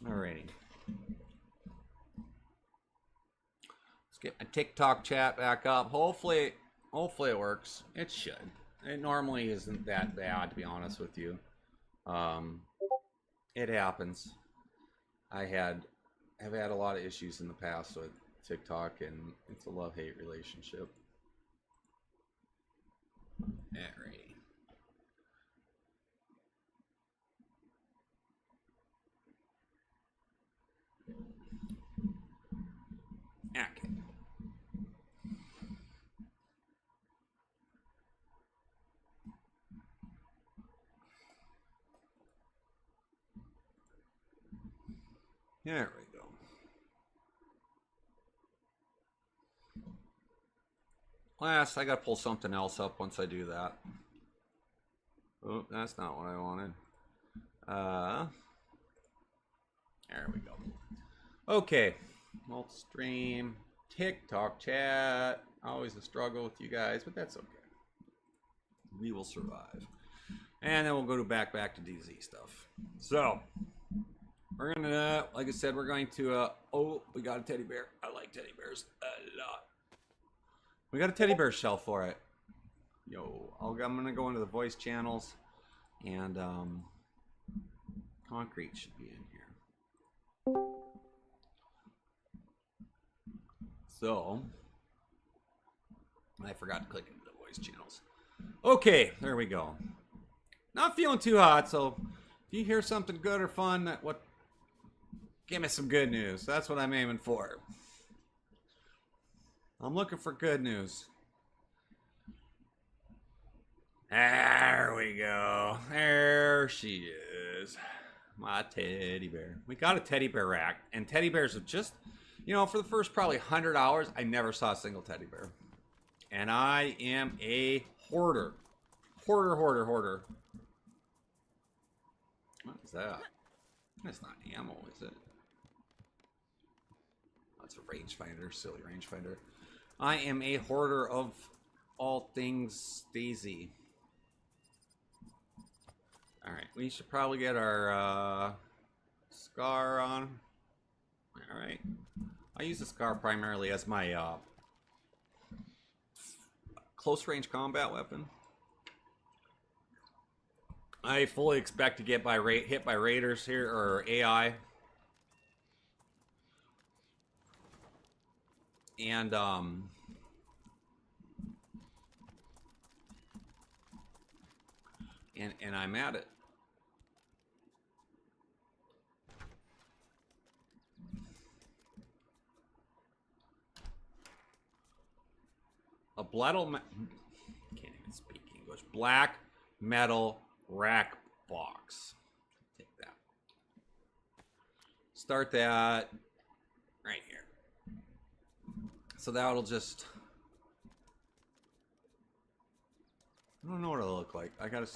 Alrighty. Let's get my TikTok chat back up. Hopefully it works. It should. It normally isn't that bad, to be honest with you. It happens. I've had a lot of issues in the past with TikTok, and it's a love-hate relationship. Alrighty. Okay. There we go. Last, I gotta pull something else up once I do that. Oh, that's not what I wanted. There we go. Okay. Multi-stream, TikTok chat. Always a struggle with you guys, but that's okay. We will survive. And then we'll go back to DayZ stuff. So, we're gonna, like I said, we're going to, oh, we got a teddy bear. I like teddy bears a lot. We got a teddy bear shell for it. Yo, I'm gonna go into the voice channels, and concrete should be in here. So, I forgot to click into the voice channels. Okay, there we go. Not feeling too hot, so if you hear something good or fun, give me some good news. That's what I'm aiming for. I'm looking for good news. There we go. There she is. My teddy bear. We got a teddy bear rack, and teddy bears have just, you know, for the first probably 100 hours, I never saw a single teddy bear. And I am a hoarder. Hoarder. What is that? That's not ammo, is it? That's a rangefinder, silly rangefinder. I am a hoarder of all things DayZ. Alright, we should probably get our scar on. Alright. I use the scar primarily as my close range combat weapon. I fully expect to get hit by raiders here, or AI. And I'm at it. A can't even speak English. Black metal rack box. Take that. Start that right here. So that'll just, I don't know what it'll look like. I gotta,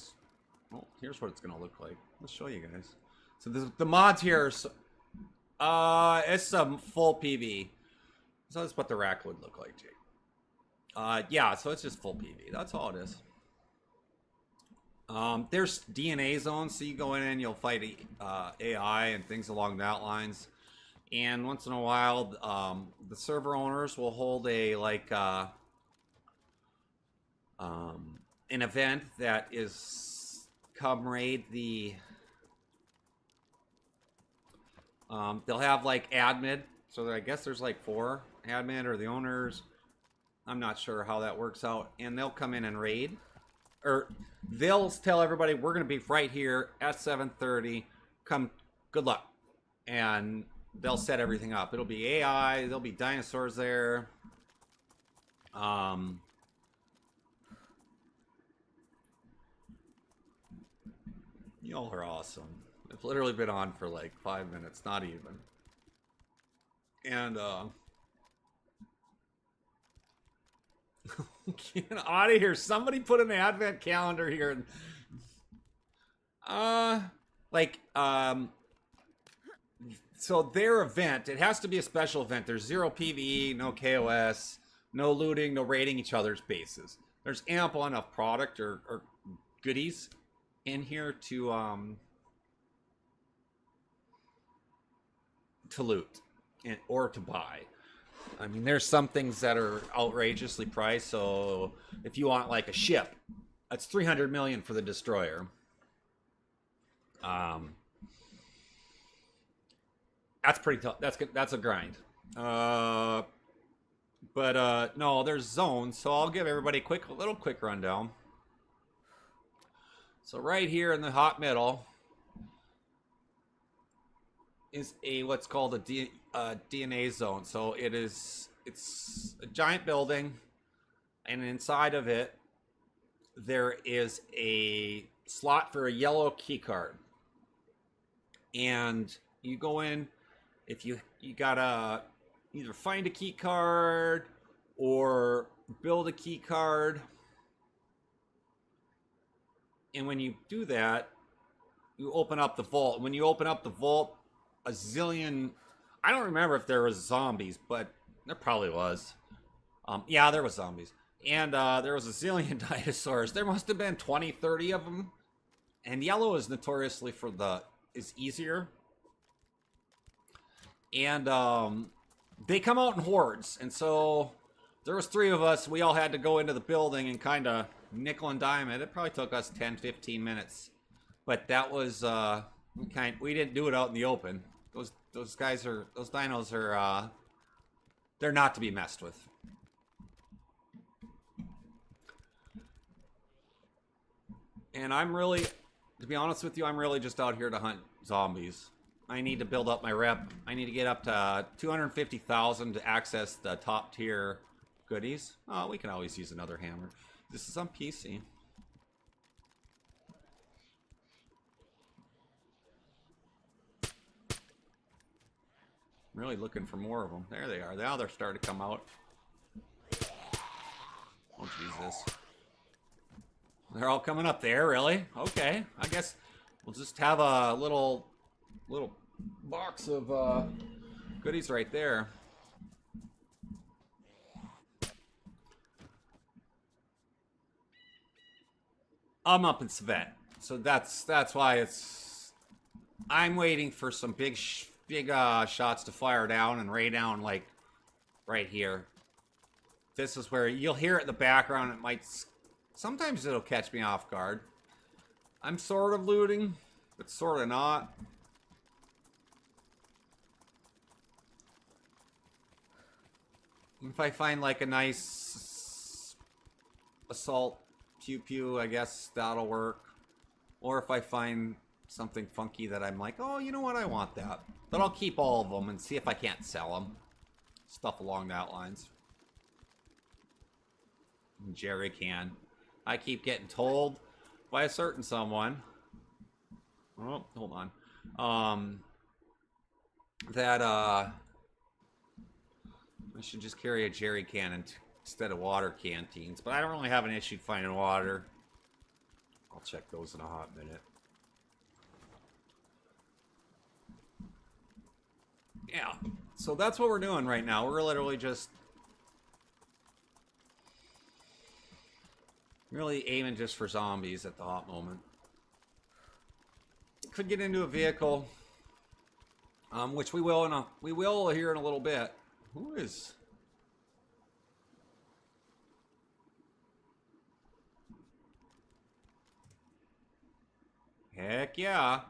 well, here's what it's gonna look like. Let's show you guys. So the mods here are, it's some full PV. So that's what the rack would look like, Jake. Yeah, so it's just full PV. That's all it is. There's DNA zones, so you go in and you'll fight AI and things along that lines. And once in a while, the server owners will hold a an event that is come raid the. They'll have like admin, so I guess there's like 4 admin or the owners. I'm not sure how that works out, and they'll come in and raid, or they'll tell everybody we're going to be right here at 7:30. Come, good luck, and they'll set everything up. It'll be AI. There'll be dinosaurs there. Y'all are awesome. I've literally been on for like 5 minutes, not even. And get out of here. Somebody put an advent calendar here. So their event, it has to be a special event. There's 0 PvE, no KOS, no looting, no raiding each other's bases. There's ample enough product or goodies in here to to loot or to buy. I mean, there's some things that are outrageously priced. So if you want like a ship, that's 300 million for the destroyer. That's pretty tough. That's a grind. But no, there's zones. So I'll give everybody a little quick rundown. So right here in the hot middle is what's called a DNA zone. So it's a giant building, and inside of it there is a slot for a yellow key card. And you go in, if you gotta either find a key card or build a key card. And when you do that, you open up the vault. When you open up the vault, a zillion... I don't remember if there was zombies, but there probably was. Yeah, there was zombies. And there was a zillion dinosaurs. There must have been 20, 30 of them. And yellow is notoriously is easier. And they come out in hordes. And so there was 3 of us. We all had to go into the building and kind of nickel and dime it. It probably took us 10, 15 minutes. But that was, we didn't do it out in the open. Those dinos are, they're not to be messed with. And I'm really, to be honest with you, I'm really just out here to hunt zombies. I need to build up my rep. I need to get up to 250,000 to access the top tier goodies. Oh, we can always use another hammer. This is on PC. I'm really looking for more of them. There they are. Now they're starting to come out. Oh, Jesus. They're all coming up there, really? Okay. I guess we'll just have a little box of goodies right there. I'm up in Svet, so that's why I'm waiting for some big shots to fire down and ray down, like right here. This is where you'll hear it in the background. It might, sometimes it'll catch me off guard. I'm sort of looting, but sort of not. If I find like a nice assault pew, I guess that'll work. Or if I find something funky that I'm like, oh, you know what, I want that. But I'll keep all of them and see if I can't sell them. Stuff along that lines. Jerry can. I keep getting told by a certain someone. Oh, hold on. That I should just carry a jerry can instead of water canteens. But I don't really have an issue finding water. I'll check those in a hot minute. Yeah, so that's what we're doing right now. We're literally just really aiming just for zombies at the hot moment. Could get into a vehicle, which we will here in a little bit. Who is? Heck yeah.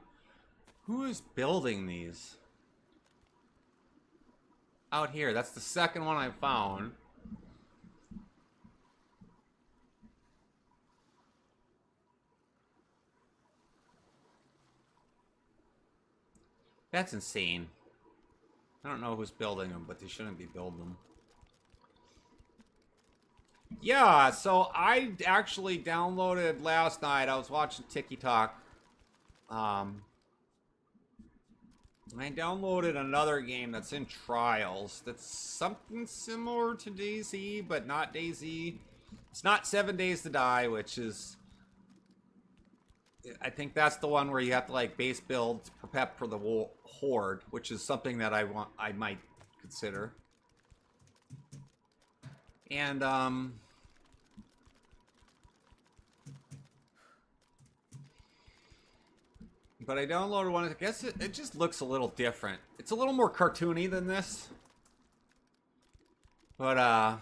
Who is building these? Out here. That's the second one I found. That's insane. I don't know who's building them, but they shouldn't be building them. Yeah, so I actually downloaded last night. I was watching TikTok. I downloaded another game that's in trials. That's something similar to DayZ, but not DayZ. It's not 7 Days to Die, which is... I think that's the one where you have to like base build to prep for the horde, which is something that I might consider. And But I downloaded one. I guess it just looks a little different. It's a little more cartoony than this. But,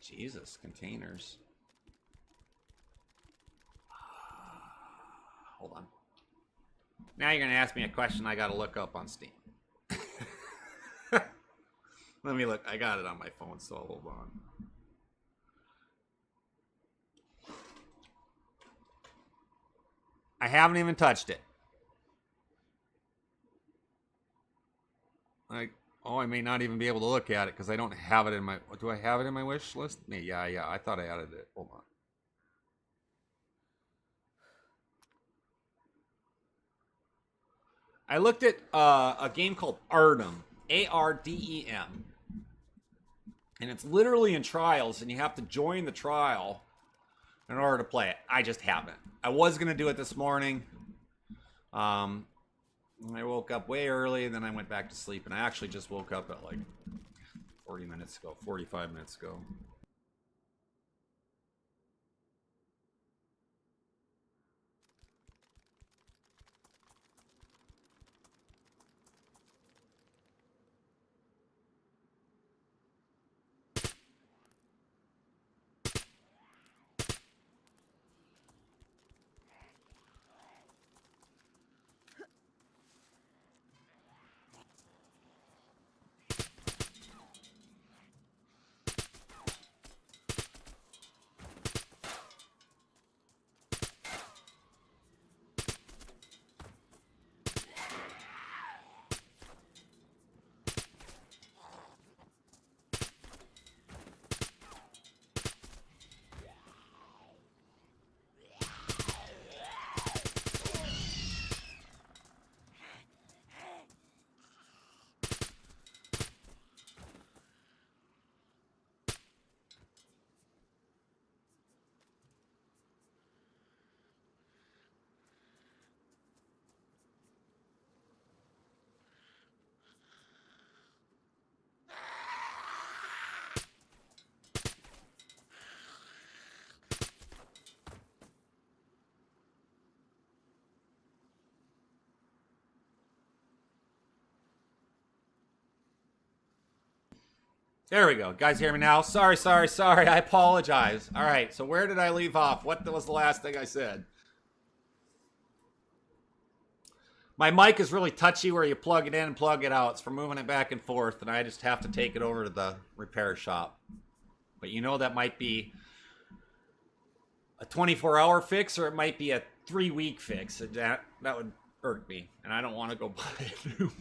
Jesus, containers. Hold on. Now you're going to ask me a question I got to look up on Steam. Let me look. I got it on my phone, so hold on. I haven't even touched it. I may not even be able to look at it because I don't have it in my... Do I have it in my wish list? Yeah. I thought I added it. Hold on. I looked at a game called Ardem. A-R-D-E-M. And it's literally in trials, and you have to join the trial in order to play it. I just haven't. I was going to do it this morning. I woke up way early, and then I went back to sleep, and I actually just woke up at like 45 minutes ago. There we go. Guys, hear me now? Sorry. I apologize. All right, so where did I leave off? What was the last thing I said? My mic is really touchy where you plug it in and plug it out. It's for moving it back and forth, and I just have to take it over to the repair shop. But you know that might be a 24-hour fix, or it might be a 3-week fix. That would irk me, and I don't want to go buy a new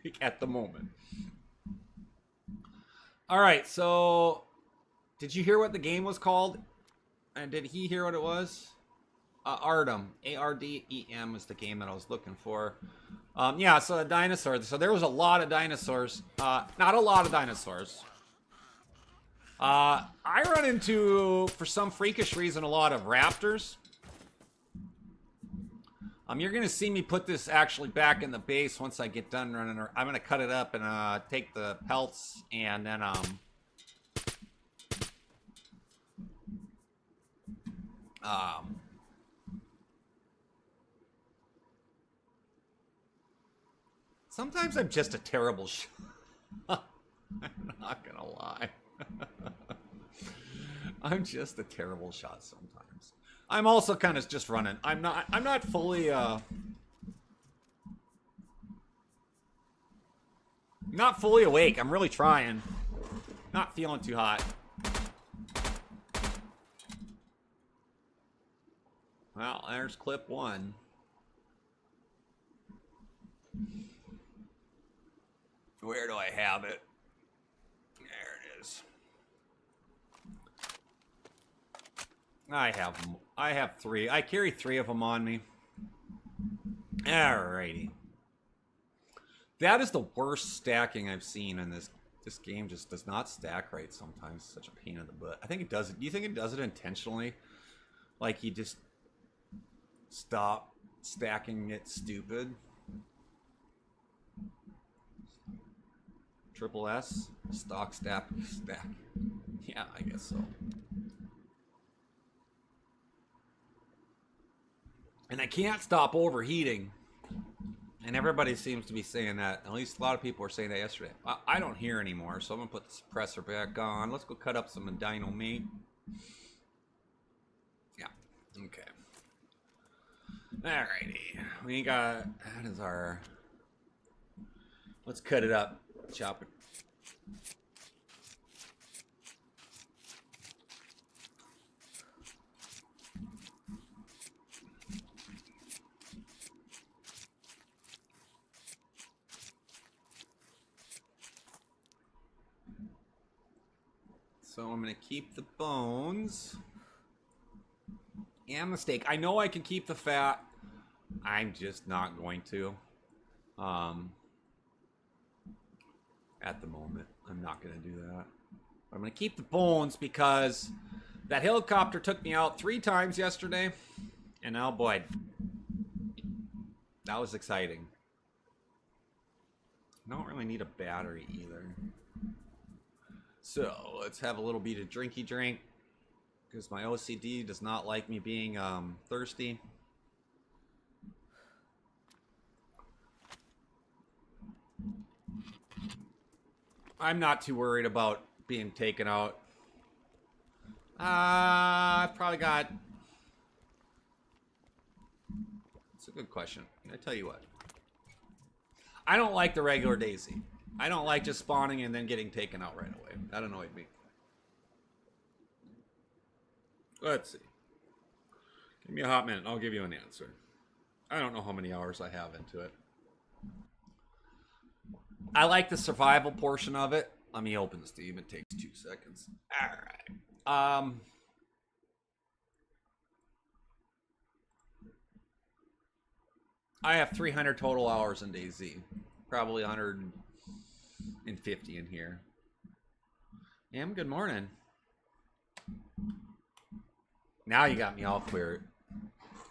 mic at the moment. All right, so did you hear what the game was called? And did he hear what it was? Ardem. A-R-D-E-M is the game that I was looking for. Yeah, so a dinosaur. So there was a lot of dinosaurs. Not a lot of dinosaurs. I run into, for some freakish reason, a lot of raptors. You're going to see me put this actually back in the base once I get done running. I'm going to cut it up and take the pelts and then sometimes I'm just a terrible shot. I'm not going to lie. I'm just a terrible shot sometimes. I'm also kind of just running. I'm not fully not fully awake. I'm really trying. Not feeling too hot. Well, there's clip 1. Where do I have it? There it is. I have 3. I carry 3 of them on me. Alrighty. That is the worst stacking I've seen in this. This game just does not stack right sometimes. It's such a pain in the butt. I think it does it. Do you think it does it intentionally? Like you just stop stacking it stupid? Triple S? Stock stack. Yeah, I guess so. And I can't stop overheating. And everybody seems to be saying that. At least a lot of people were saying that yesterday. I don't hear anymore, so I'm going to put the suppressor back on. Let's go cut up some dino meat. Yeah. Okay. Alrighty. We got... That is our... Let's cut it up. Chop it. So I'm going to keep the bones and the steak. I know I can keep the fat. I'm just not going to. At the moment, I'm not going to do that. I'm going to keep the bones because that helicopter took me out 3 times yesterday. And oh boy, that was exciting. I don't really need a battery either. So let's have a little bit of drinky drink because my OCD does not like me being thirsty. I'm not too worried about being taken out. I've probably got... It's a good question. I tell you what. I don't like the regular DayZ. I don't like just spawning and then getting taken out right away. That annoyed me. Let's see. Give me a hot minute. I'll give you an answer. I don't know how many hours I have into it. I like the survival portion of it. Let me open Steam. It takes 2 seconds. All right. I have 300 total hours in DayZ. Probably 150 in here. Em, good morning. Now you got me all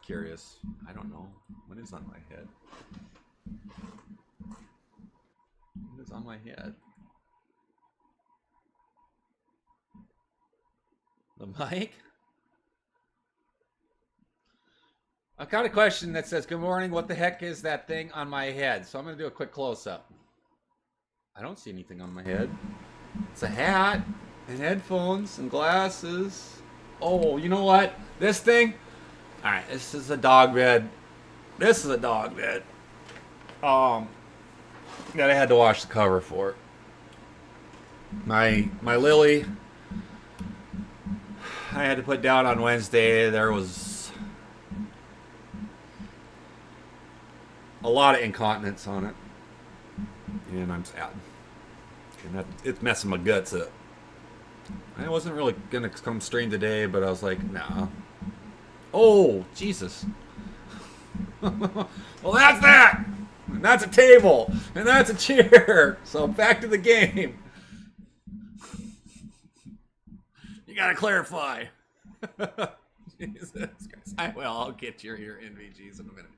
curious. I don't know. What is on my head? What is on my head? The mic? I've got a question that says, good morning, what the heck is that thing on my head? So I'm going to do a quick close-up. I don't see anything on my head. It's a hat and headphones and glasses. Oh, you know what? This thing? Alright, this is a dog bed. This is a dog bed. That I had to wash the cover for. My Lily, I had to put down on Wednesday. There was a lot of incontinence on it. And I'm sad. And it's messing my guts up. I wasn't really going to come stream today, but I was like, nah. Oh, Jesus. Well, that's that. And that's a table. And that's a chair. So back to the game. You got to clarify. Jesus Christ. I'll get your NVGs in a minute.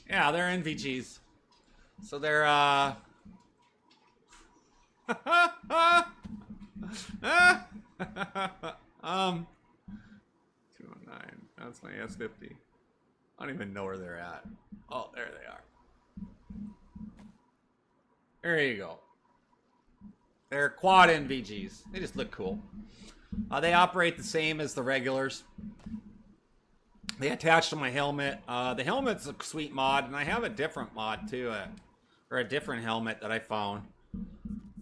Yeah, they're NVGs. So they're 209. That's my S50. I don't even know where they're at. Oh, there they are. There you go. They're quad NVGs. They just look cool. They operate the same as the regulars. They attach to my helmet. The helmet's a sweet mod, and I have a different mod too, or a different helmet that I found. I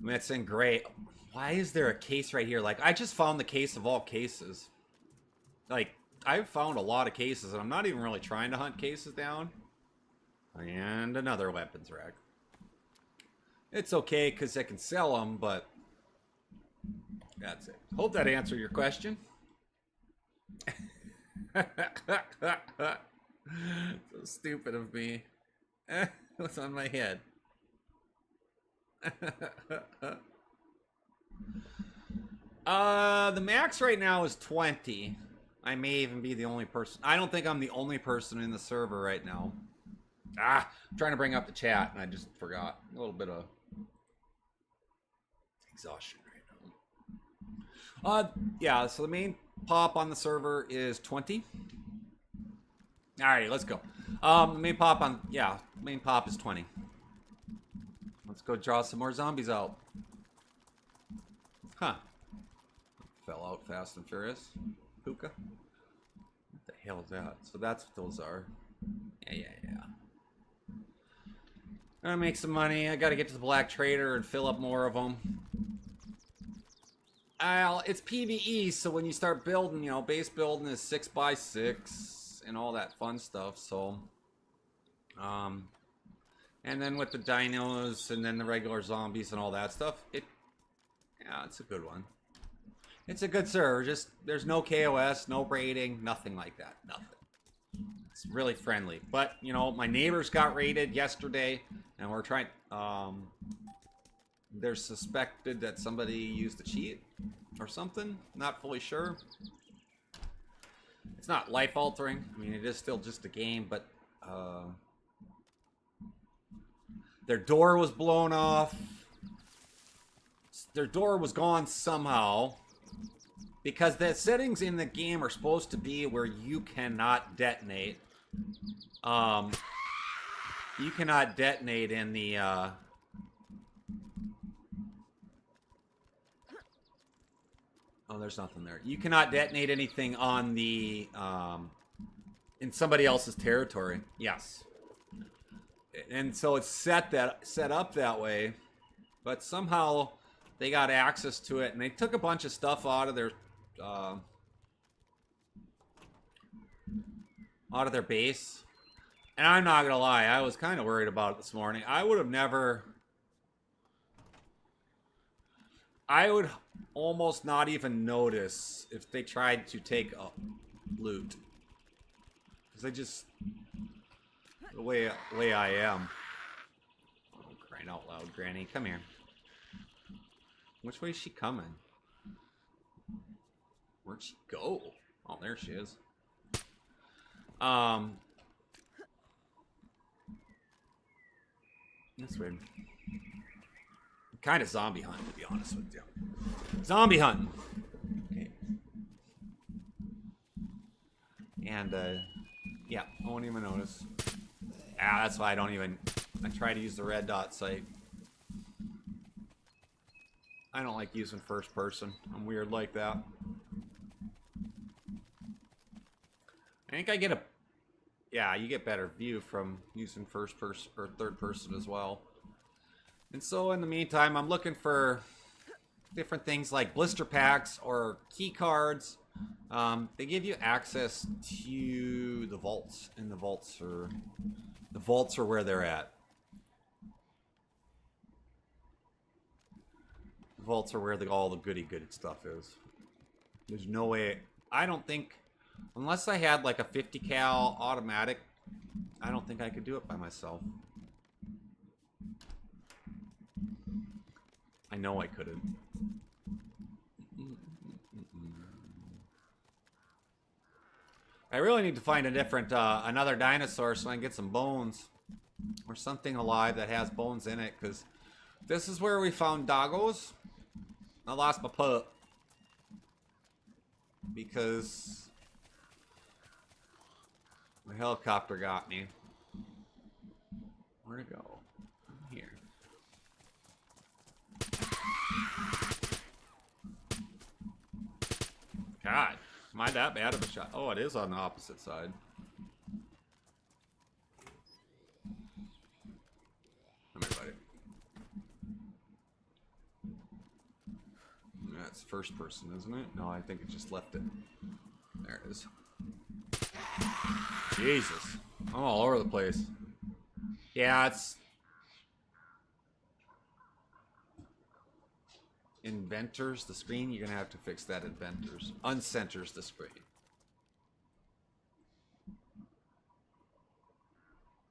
mean, it's in gray. Why is there a case right here? Like, I just found the case of all cases. Like, I've found a lot of cases, and I'm not even really trying to hunt cases down. And another weapons rack. It's okay, because I can sell them, but that's it. Hope that answered your question. So stupid of me. What's on my head? The max right now is 20. I may even be the only person. I don't think I'm the only person in the server right now. I'm trying to bring up the chat and I just forgot. A little bit of exhaustion right now. Yeah, so the main pop on the server is 20. Alrighty, let's go. Main pop is 20. Let's go draw some more zombies out. Huh. Fell out fast and furious. Puka. What the hell is that? So that's what those are. Yeah. Gonna make some money. I gotta get to the Black Trader and fill up more of them. It's PvE, so when you start building, base building is 6x6 and all that fun stuff. So, and then with the dinos and then the regular zombies and all that stuff, it's a good one. It's a good server. Just there's no KOS, no raiding, nothing like that. Nothing. It's really friendly. But my neighbors got raided yesterday, and we're trying. They're suspected that somebody used a cheat or something. Not fully sure. It's not life altering. I mean, it is still just a game, but their door was blown off. Their door was gone somehow. Because the settings in the game are supposed to be where you cannot detonate. You cannot detonate in the oh, there's nothing there. You cannot detonate anything on the in somebody else's territory. Yes. And so it's set up that way, but somehow they got access to it, and they took a bunch of stuff out of their base. And I'm not gonna lie, I was kind of worried about it this morning. I would almost not even notice if they tried to take loot, because I just the way I am. Oh, crying out loud, Granny, come here. Which way is she coming? Where'd she go? Oh, there she is. That's weird. Kind of zombie hunting, to be honest with you. Zombie hunting. Okay. And, yeah, I won't even notice. That's why I try to use the red dot sight. I don't like using first person. I'm weird like that. I think I get you get better view from using first person or third person as well. And so in the meantime, I'm looking for different things like blister packs or key cards. They give you access to the vaults, and the vaults are where they're at. The vaults are where all the goody stuff is. There's no way. I don't think, unless I had like a 50 cal automatic, I don't think I could do it by myself. I know I couldn't. I really need to find a different, another dinosaur so I can get some bones. Or something alive that has bones in it, because this is where we found doggos. I lost my pup. Because my helicopter got me. Where'd it go? Here. God, am I that bad of a shot? Oh, it is on the opposite side. Come here, buddy. That's first person, isn't it? No, I think it just left it. There it is. Jesus. I'm all over the place. Yeah, it's... Inventors, the screen. You're going to have to fix that, inventors. Uncenters the screen.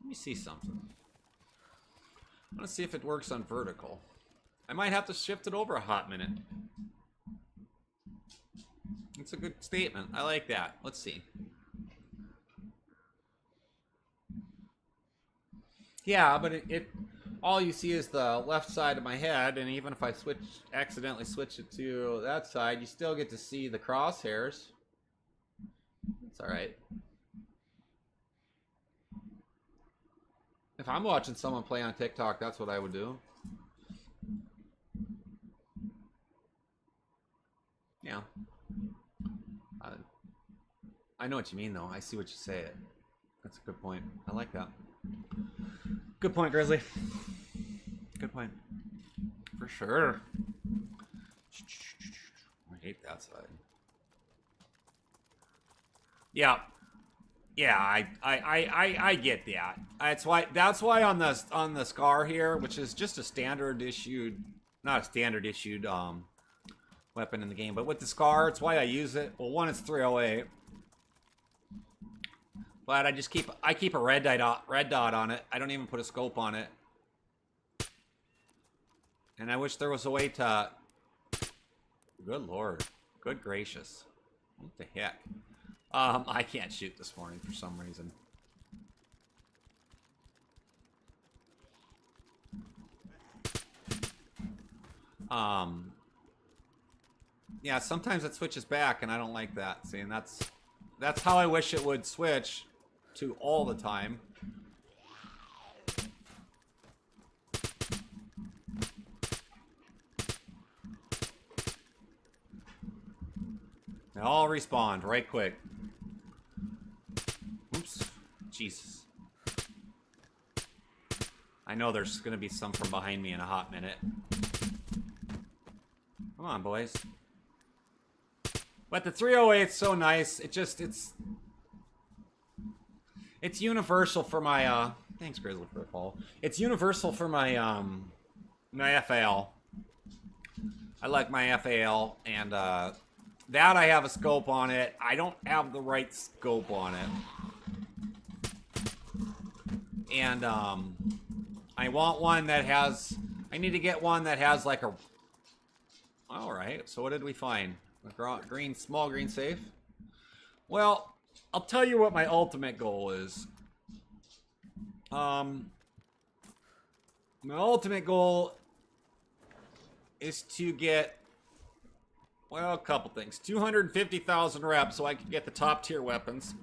Let me see something. I want to see if it works on vertical. I might have to shift it over a hot minute. It's a good statement. I like that. Let's see. Yeah, but it all you see is the left side of my head, and even if I accidentally switch it to that side, you still get to see the crosshairs. It's alright. If I'm watching someone play on TikTok, that's what I would do. Yeah. I know what you mean, though. I see what you say. That's a good point. I like that. Good point, Grizzly. Good point. For sure. I hate that side. Yeah. Yeah, I get that. That's why on the Scar here, which is just a standard issued, not a standard issued weapon in the game, but with the Scar, it's why I use it. Well, one, it's 308. But I keep a red dot on it. I don't even put a scope on it. And I wish there was a way to... Good lord. Good gracious. What the heck? I can't shoot this morning for some reason. Yeah, sometimes it switches back, and I don't like that. See, and that's how I wish it would switch to all the time. They all respawned right quick. Oops. Jesus. I know there's gonna be some from behind me in a hot minute. Come on, boys. But the 308's so nice. It's universal for my thanks Grizzly for the follow. It's universal for my my FAL. I like my FAL, and that I have a scope on it. I don't have the right scope on it. And I want one that has, I need to get one that has like a, alright, so what did we find? A small green safe? Well, I'll tell you what my ultimate goal is. My ultimate goal is to get, well, a couple things. 250,000 reps so I can get the top tier weapons.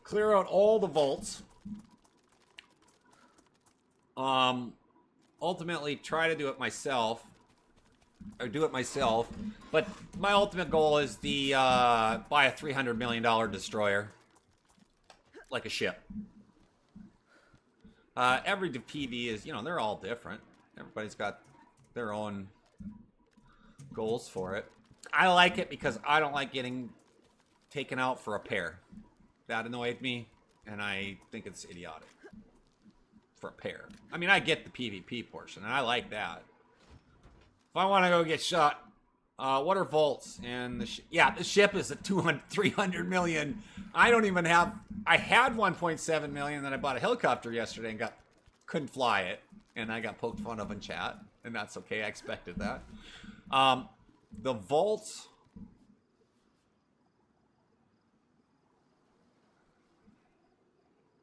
Clear out all the vaults. Ultimately try to do it myself. But my ultimate goal is the buy a $300 million destroyer. Like a ship. Every PV is, they're all different. Everybody's got their own goals for it. I like it because I don't like getting taken out for a pair. That annoyed me, and I think it's idiotic. For a pair. I mean, I get the PvP portion, and I like that. If I want to go get shot, what are vaults? And the ship is at 300 million. I don't even have. I had 1.7 million. Then I bought a helicopter yesterday and couldn't fly it, and I got poked fun of in chat, and that's okay. I expected that. The vaults.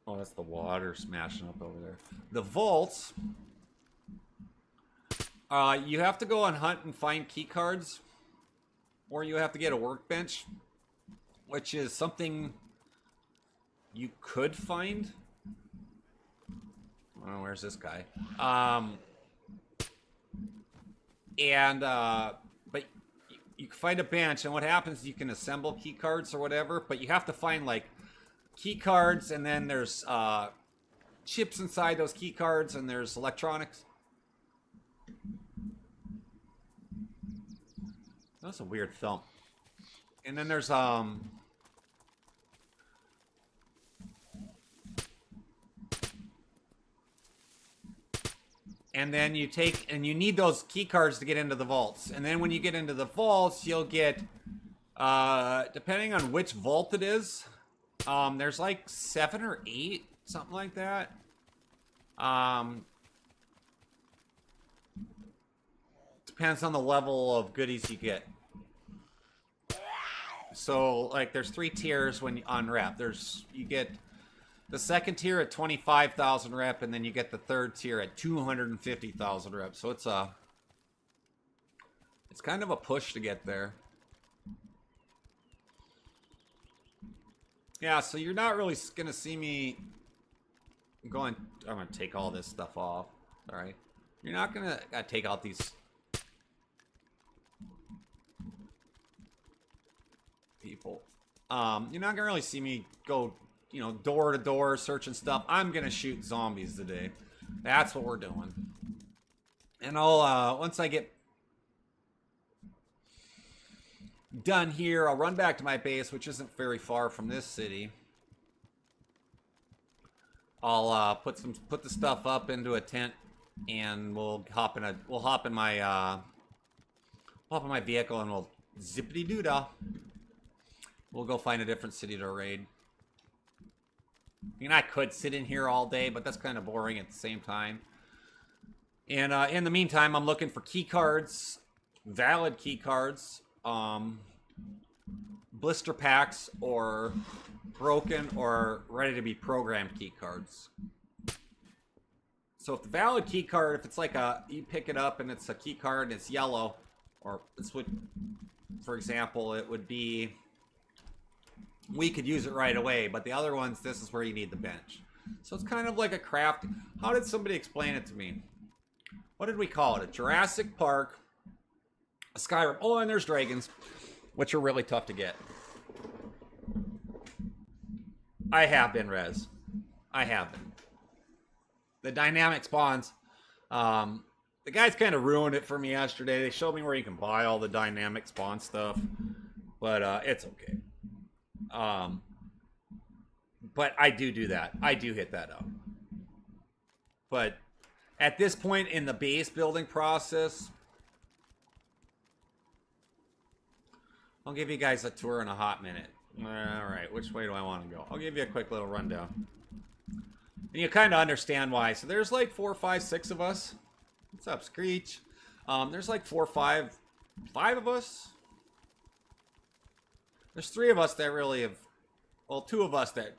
Oh, that's the water smashing up over there. The vaults. You have to go on hunt and find key cards, or you have to get a workbench, which is something you could find. Oh, where's this guy? But you can find a bench, and what happens is you can assemble key cards or whatever, but you have to find like key cards, and then there's chips inside those key cards, and there's electronics. That's a weird thump. And then there's and then you need those key cards to get into the vaults. And then when you get into the vaults, you'll get depending on which vault it is, there's like 7 or 8, something like that. Depends on the level of goodies you get. So, like, there's 3 tiers on rep. You get the second tier at 25,000 rep, and then you get the third tier at 250,000 rep. So it's kind of a push to get there. Yeah, so you're not really gonna see me going. I'm gonna take all this stuff off. All right, you're not gonna take out these people. You're not gonna really see me go, door to door searching stuff. I'm gonna shoot zombies today. That's what we're doing. And I'll once I get done here, I'll run back to my base, which isn't very far from this city. I'll put the stuff up into a tent, and we'll hop in my vehicle, and we'll zippity doo dah. We'll go find a different city to raid. I mean, I could sit in here all day, but that's kind of boring at the same time. And in the meantime, I'm looking for key cards, valid key cards, blister packs, or broken or ready to be programmed key cards. So if the valid key card, if it's like you pick it up and it's a key card and it's yellow, or this would, for example, it would be, we could use it right away, but the other ones, this is where you need the bench. So it's kind of like a craft. How did somebody explain it to me? What did we call it? A Jurassic Park, a Skyrim. Oh, and there's dragons, which are really tough to get. I have been, Rez. I have been. The dynamic spawns. The guys kind of ruined it for me yesterday. They showed me where you can buy all the dynamic spawn stuff, but it's okay. But I do that. I do hit that up. But at this point in the base building process, I'll give you guys a tour in a hot minute. All right, which way do I want to go? I'll give you a quick little rundown. And you kind of understand why. So there's like 4, 5, 6 of us. What's up, Screech? There's like 4, 5 of us. There's 3 of us that really have, well, 2 of us that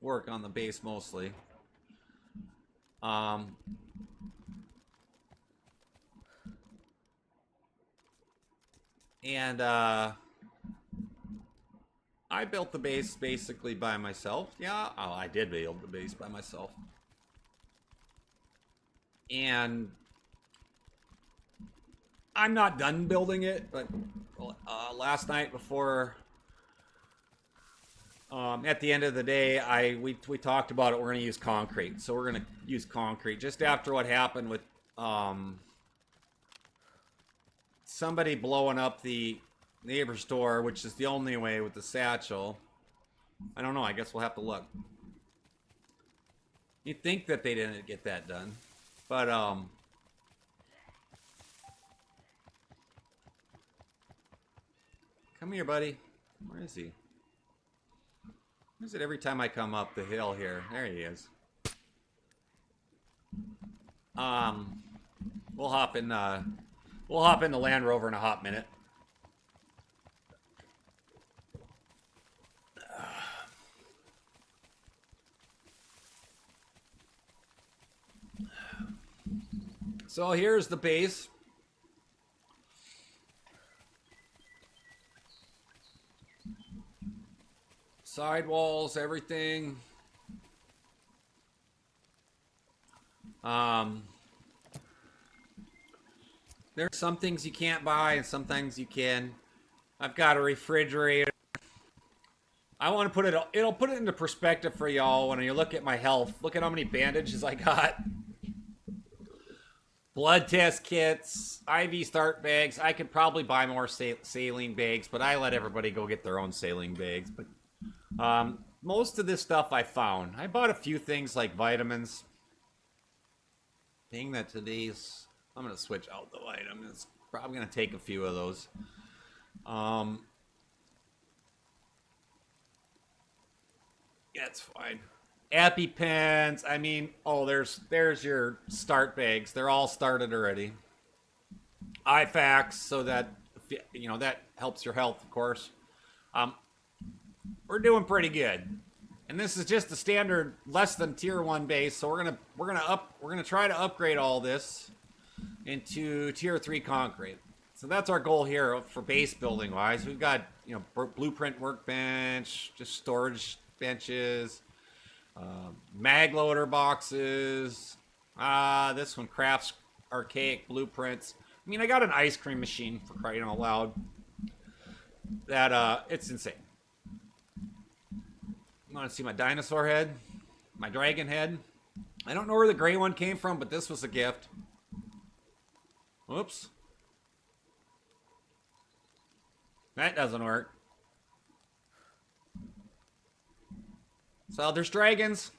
work on the base mostly. And I built the base basically by myself. Yeah, I did build the base by myself. And I'm not done building it, but last night before, at the end of the day, we talked about it. We're going to use concrete. So we're going to use concrete. Just after what happened with somebody blowing up the neighbor's door, which is the only way with the satchel. I don't know. I guess we'll have to look. You'd think that they didn't get that done. But, come here, buddy. Where is he? Where is it every time I come up the hill here? There he is. We'll hop in the Land Rover in a hot minute. So here's the base. Sidewalls, everything. There's some things you can't buy and some things you can. I've got a refrigerator. I want to put it, it'll put it into perspective for y'all when you look at my health. Look at how many bandages I got. Blood test kits, IV start bags. I could probably buy more saline bags, but I let everybody go get their own saline bags. But most of this stuff I found. I bought a few things like vitamins. Being that today's, I'm going to switch out the vitamins. Probably going to take a few of those. Yeah, it's fine. EpiPens. I mean, oh, there's your start bags. They're all started already. IFAX, so that, you know, that helps your health, of course. We're doing pretty good. And this is just the standard less than tier 1 base, so we're gonna try to upgrade all this into tier 3 concrete. So that's our goal here for base building wise. We've got, you know, blueprint workbench, just storage benches, mag loader boxes. This one crafts archaic blueprints. I mean, I got an ice cream machine, for crying out loud. That it's insane. You want to see my dinosaur head? My dragon head? I don't know where the gray one came from, but this was a gift. Oops. That doesn't work. So there's dragons.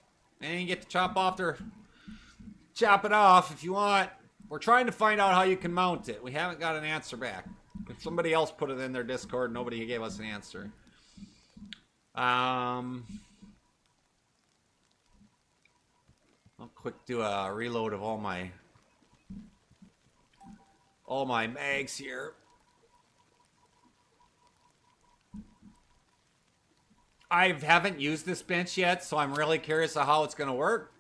And you get to chop it off if you want. We're trying to find out how you can mount it. We haven't got an answer back. If somebody else put it in their Discord, nobody gave us an answer. I'll quick do a reload of all my mags here. I haven't used this bench yet, so I'm really curious of how it's going to work.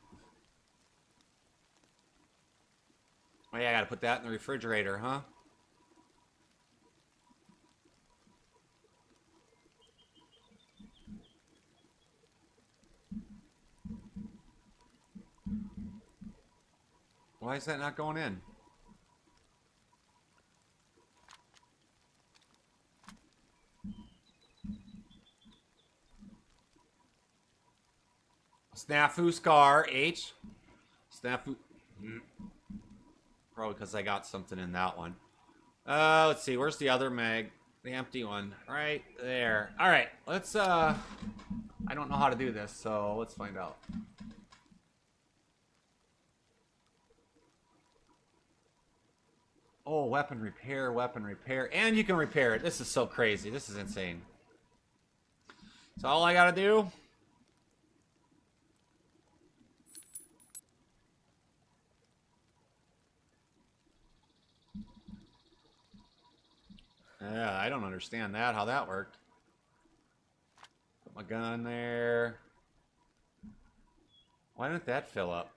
Oh yeah, I gotta put that in the refrigerator, huh? Why is that not going in? Snafu Scar H. Snafu. Probably because I got something in that one. Let's see. Where's the other mag? The empty one. Right there. All right. Let's, I don't know how to do this, so let's find out. Oh, weapon repair. And you can repair it. This is so crazy. This is insane. So all I got to do... Yeah, I don't understand that, how that worked. Put my gun there. Why didn't that fill up?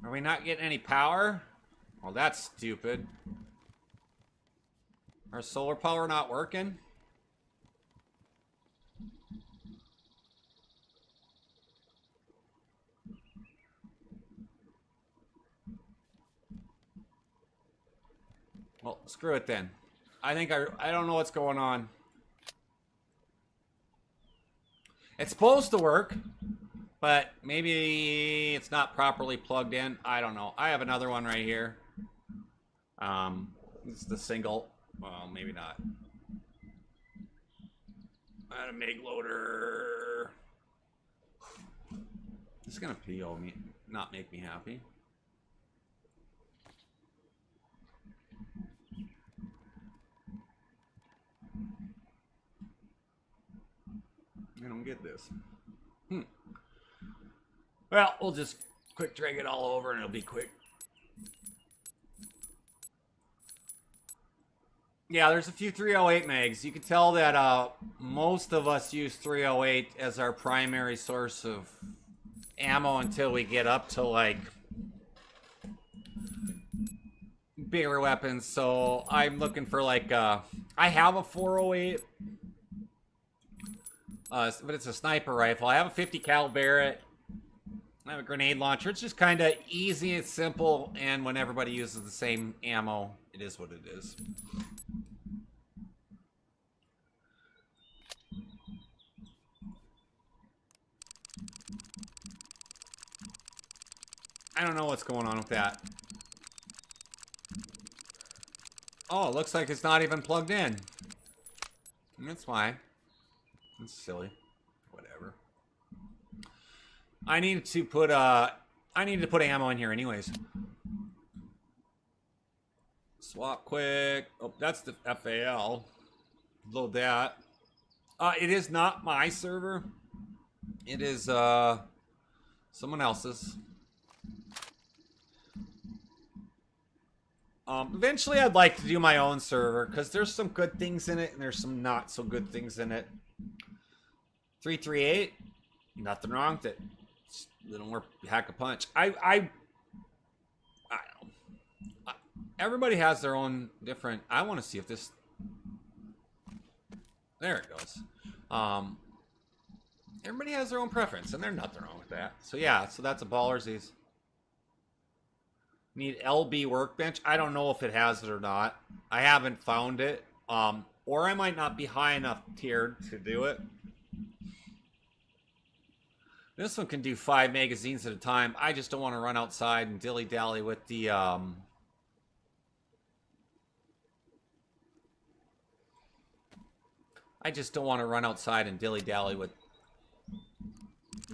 Are we not getting any power? Well, that's stupid. Our solar power not working? Well, screw it then. I think I don't know what's going on. It's supposed to work, but maybe it's not properly plugged in. I don't know. I have another one right here. This is the single. Well, maybe not. Add a mag loader. This is gonna PO me, not make me happy. I don't get this. Well, we'll just quick drag it all over and it'll be quick. Yeah, there's a few 308 mags. You can tell that most of us use 308 as our primary source of ammo until we get up to like bigger weapons. So I'm looking for like I have a 408. But it's a sniper rifle. I have a 50 cal Barrett. I have a grenade launcher. It's just kind of easy and simple, and when everybody uses the same ammo, it is what it is. I don't know what's going on with that. Oh, it looks like it's not even plugged in. That's fine. That's silly. Whatever. I need to put ammo in here anyways. Swap quick. Oh, that's the FAL. Load that. It is not my server. It is someone else's. Eventually I'd like to do my own server because there's some good things in it and there's some not so good things in it. 338, nothing wrong with it. It's a little more hack a punch. I everybody has their own different. I want to see if this. There it goes. Everybody has their own preference, and there's nothing wrong with that. So yeah, so that's a ballersies. Need LB workbench. I don't know if it has it or not. I haven't found it. Or I might not be high enough tiered to do it. This one can do 5 magazines at a time. I just don't want to run outside and dilly-dally with the, I just don't want to run outside and dilly-dally with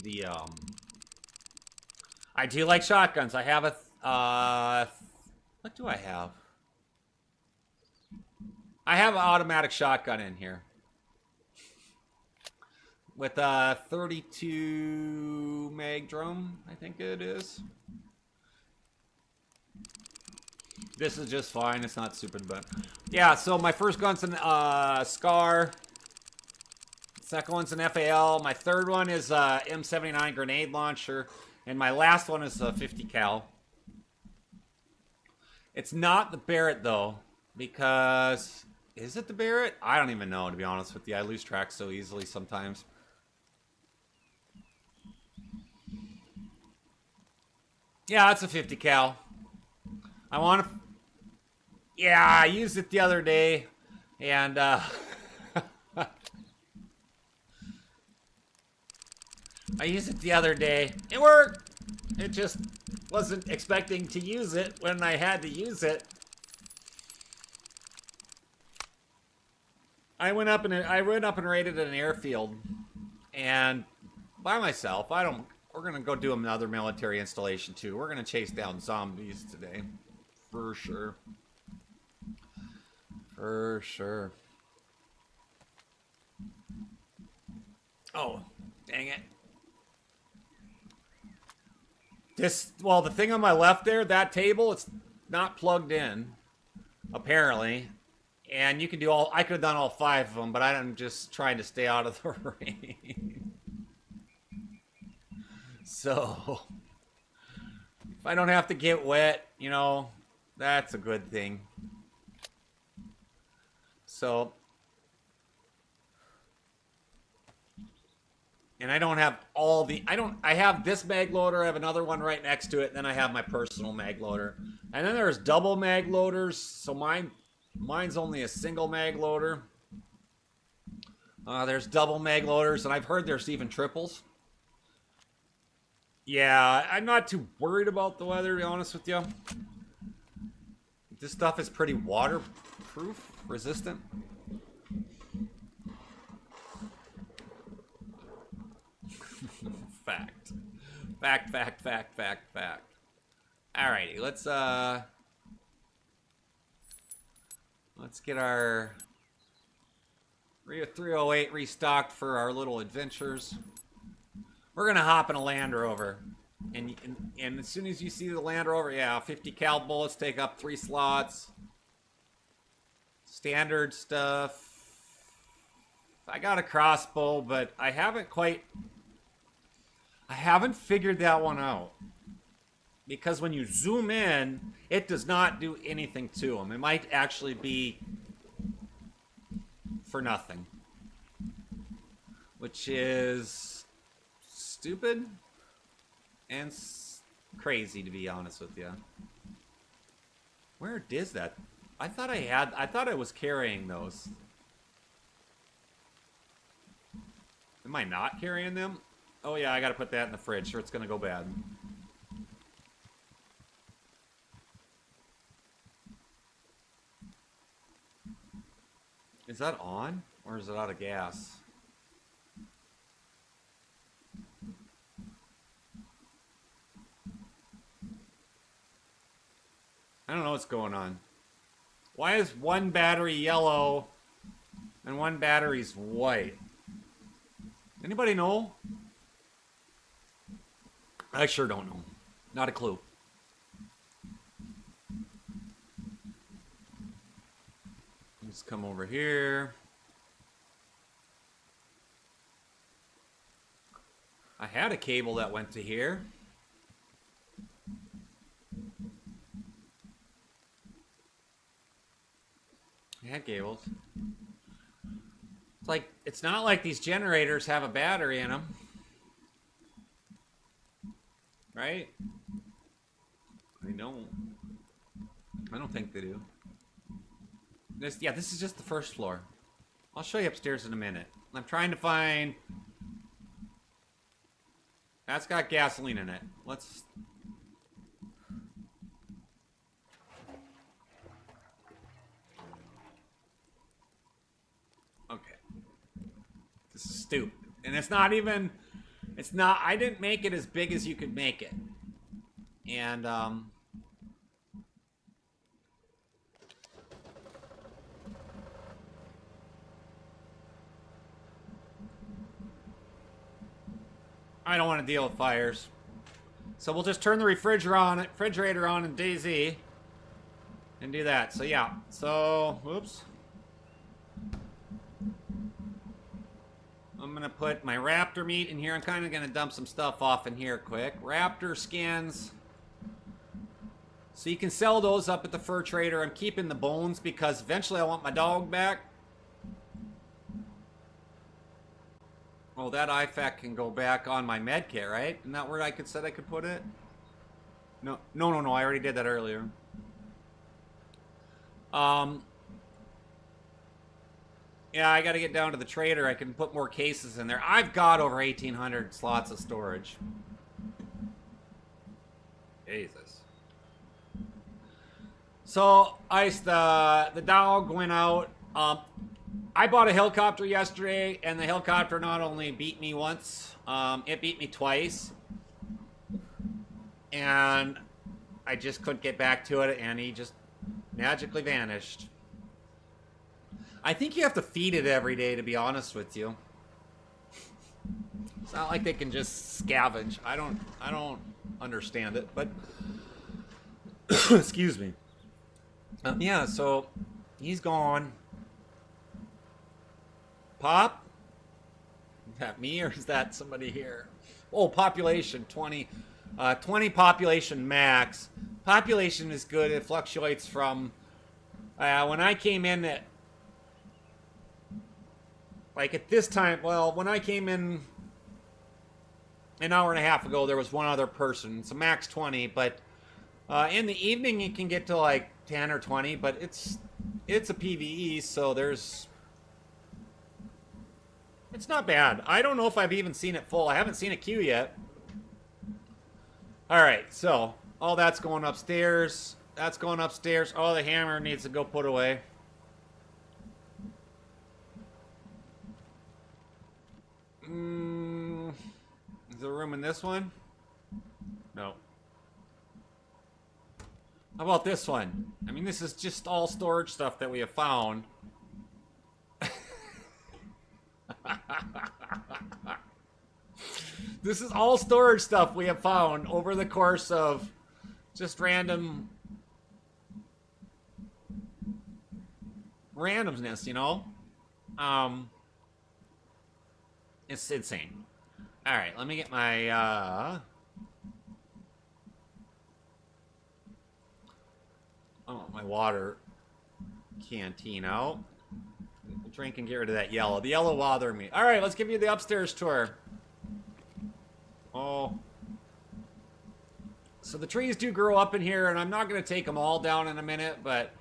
the, I do like shotguns. I have a, what do I have? I have an automatic shotgun in here. With a 32 mag drum, I think it is. This is just fine. It's not stupid, but yeah. So my first gun's an Scar. Second one's an FAL. My third one is a M79 grenade launcher, and my last one is a 50 cal. It's not the Barrett though, because is it the Barrett? I don't even know, to be honest with you. I lose track so easily sometimes. Yeah, it's a 50 cal. I want to... Yeah, I used it the other day, and I used it the other day. It worked! It just wasn't expecting to use it when I had to use it. I went up and raided an airfield, and by myself. We're gonna go do another military installation too. We're gonna chase down zombies today, for sure. For sure. Oh, dang it. Well, the thing on my left there, that table, it's not plugged in, apparently. And you can do I could have done all 5 of them, but I'm just trying to stay out of the rain. So, if I don't have to get wet, you know, that's a good thing. So, and I don't have all the, I have this mag loader, I have another one right next to it, and then I have my personal mag loader. And then there's double mag loaders, so mine's only a single mag loader. There's double mag loaders, and I've heard there's even triples. Yeah, I'm not too worried about the weather, to be honest with you. This stuff is pretty waterproof, resistant. Fact. Fact, fact, fact, fact, fact. Alrighty, let's get our 308 restocked for our little adventures. We're gonna hop in a Land Rover, and as soon as you see the Land Rover, yeah, 50 cal bullets take up 3 slots. Standard stuff. I got a crossbow, but I haven't figured that one out. Because when you zoom in, it does not do anything to them. It might actually be for nothing, which is stupid and crazy, to be honest with you. Where is that? I thought I was carrying those. Am I not carrying them? Oh yeah, I gotta put that in the fridge or it's gonna go bad. Is that on? Or is it out of gas? I don't know what's going on. Why is one battery yellow and one battery's white? Anybody know? I sure don't know. Not a clue. Let's come over here. I had a cable that went to here. Yeah, Gables. It's like, it's not like these generators have a battery in them. Right? I don't think they do. This is just the first floor. I'll show you upstairs in a minute. I'm trying to find... That's got gasoline in it. Let's... Okay. This is stupid. And it's not even... It's not... I didn't make it as big as you could make it. And, I don't want to deal with fires. So we'll just turn the refrigerator on in DayZ and do that. So yeah. So, oops. I'm going to put my raptor meat in here. I'm kind of going to dump some stuff off in here quick. Raptor skins. So you can sell those up at the fur trader. I'm keeping the bones because eventually I want my dog back. Oh, that IFAC can go back on my med kit, right? Isn't that where I said I could put it? No. I already did that earlier. Yeah, I got to get down to the trader. I can put more cases in there. I've got over 1,800 slots of storage. Jesus. So, the dog went out. I bought a helicopter yesterday, and the helicopter not only beat me once, it beat me twice. And I just couldn't get back to it, and he just magically vanished. I think you have to feed it every day, to be honest with you. It's not like they can just scavenge. I don't understand it, but excuse me. Yeah, so he's gone. Pop? Is that me or is that somebody here? Oh, population 20. 20 population max. Population is good. It fluctuates from when I came in at this time, well, when I came in an hour and a half ago, there was one other person. It's a max 20, but in the evening you can get to like 10 or 20, but it's a PvE, so it's not bad. I don't know if I've even seen it full. I haven't seen a queue yet. Alright, so all that's going upstairs. That's going upstairs. Oh, the hammer needs to go put away. Is there room in this one? No. How about this one? I mean, this is just all storage stuff that we have found. This is all storage stuff we have found over the course of just randomness, you know? It's insane. Alright, let me get my, I want my water canteen out. Drink and get rid of that yellow. The yellow bothered me. Alright, let's give you the upstairs tour. Oh. So the trees do grow up in here, and I'm not going to take them all down in a minute, but...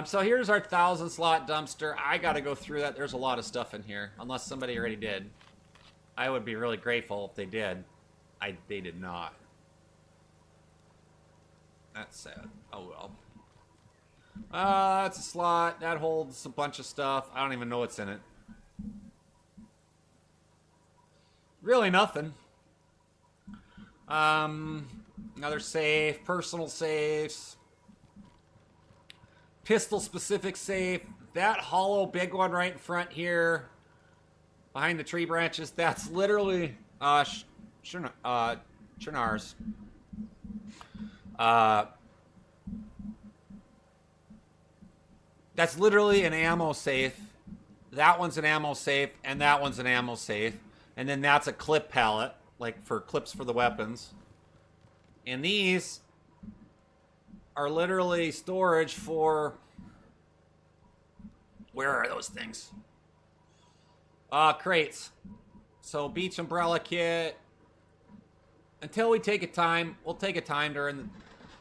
so here's our 1,000 slot dumpster. I got to go through that. There's a lot of stuff in here, unless somebody already did. I would be really grateful if they did. They did not. That's sad. Oh well. That's a slot. That holds a bunch of stuff. I don't even know what's in it. Really nothing. Another safe. Personal safes. Pistol specific safe. That hollow big one right in front here. Behind the tree branches. That's literally Chernar's. That's literally an ammo safe. That one's an ammo safe, and that one's an ammo safe. And then that's a clip pallet, like for clips for the weapons. And these are literally storage for Where are those things? Crates. So beach umbrella kit. Until we take a time, we'll take a time during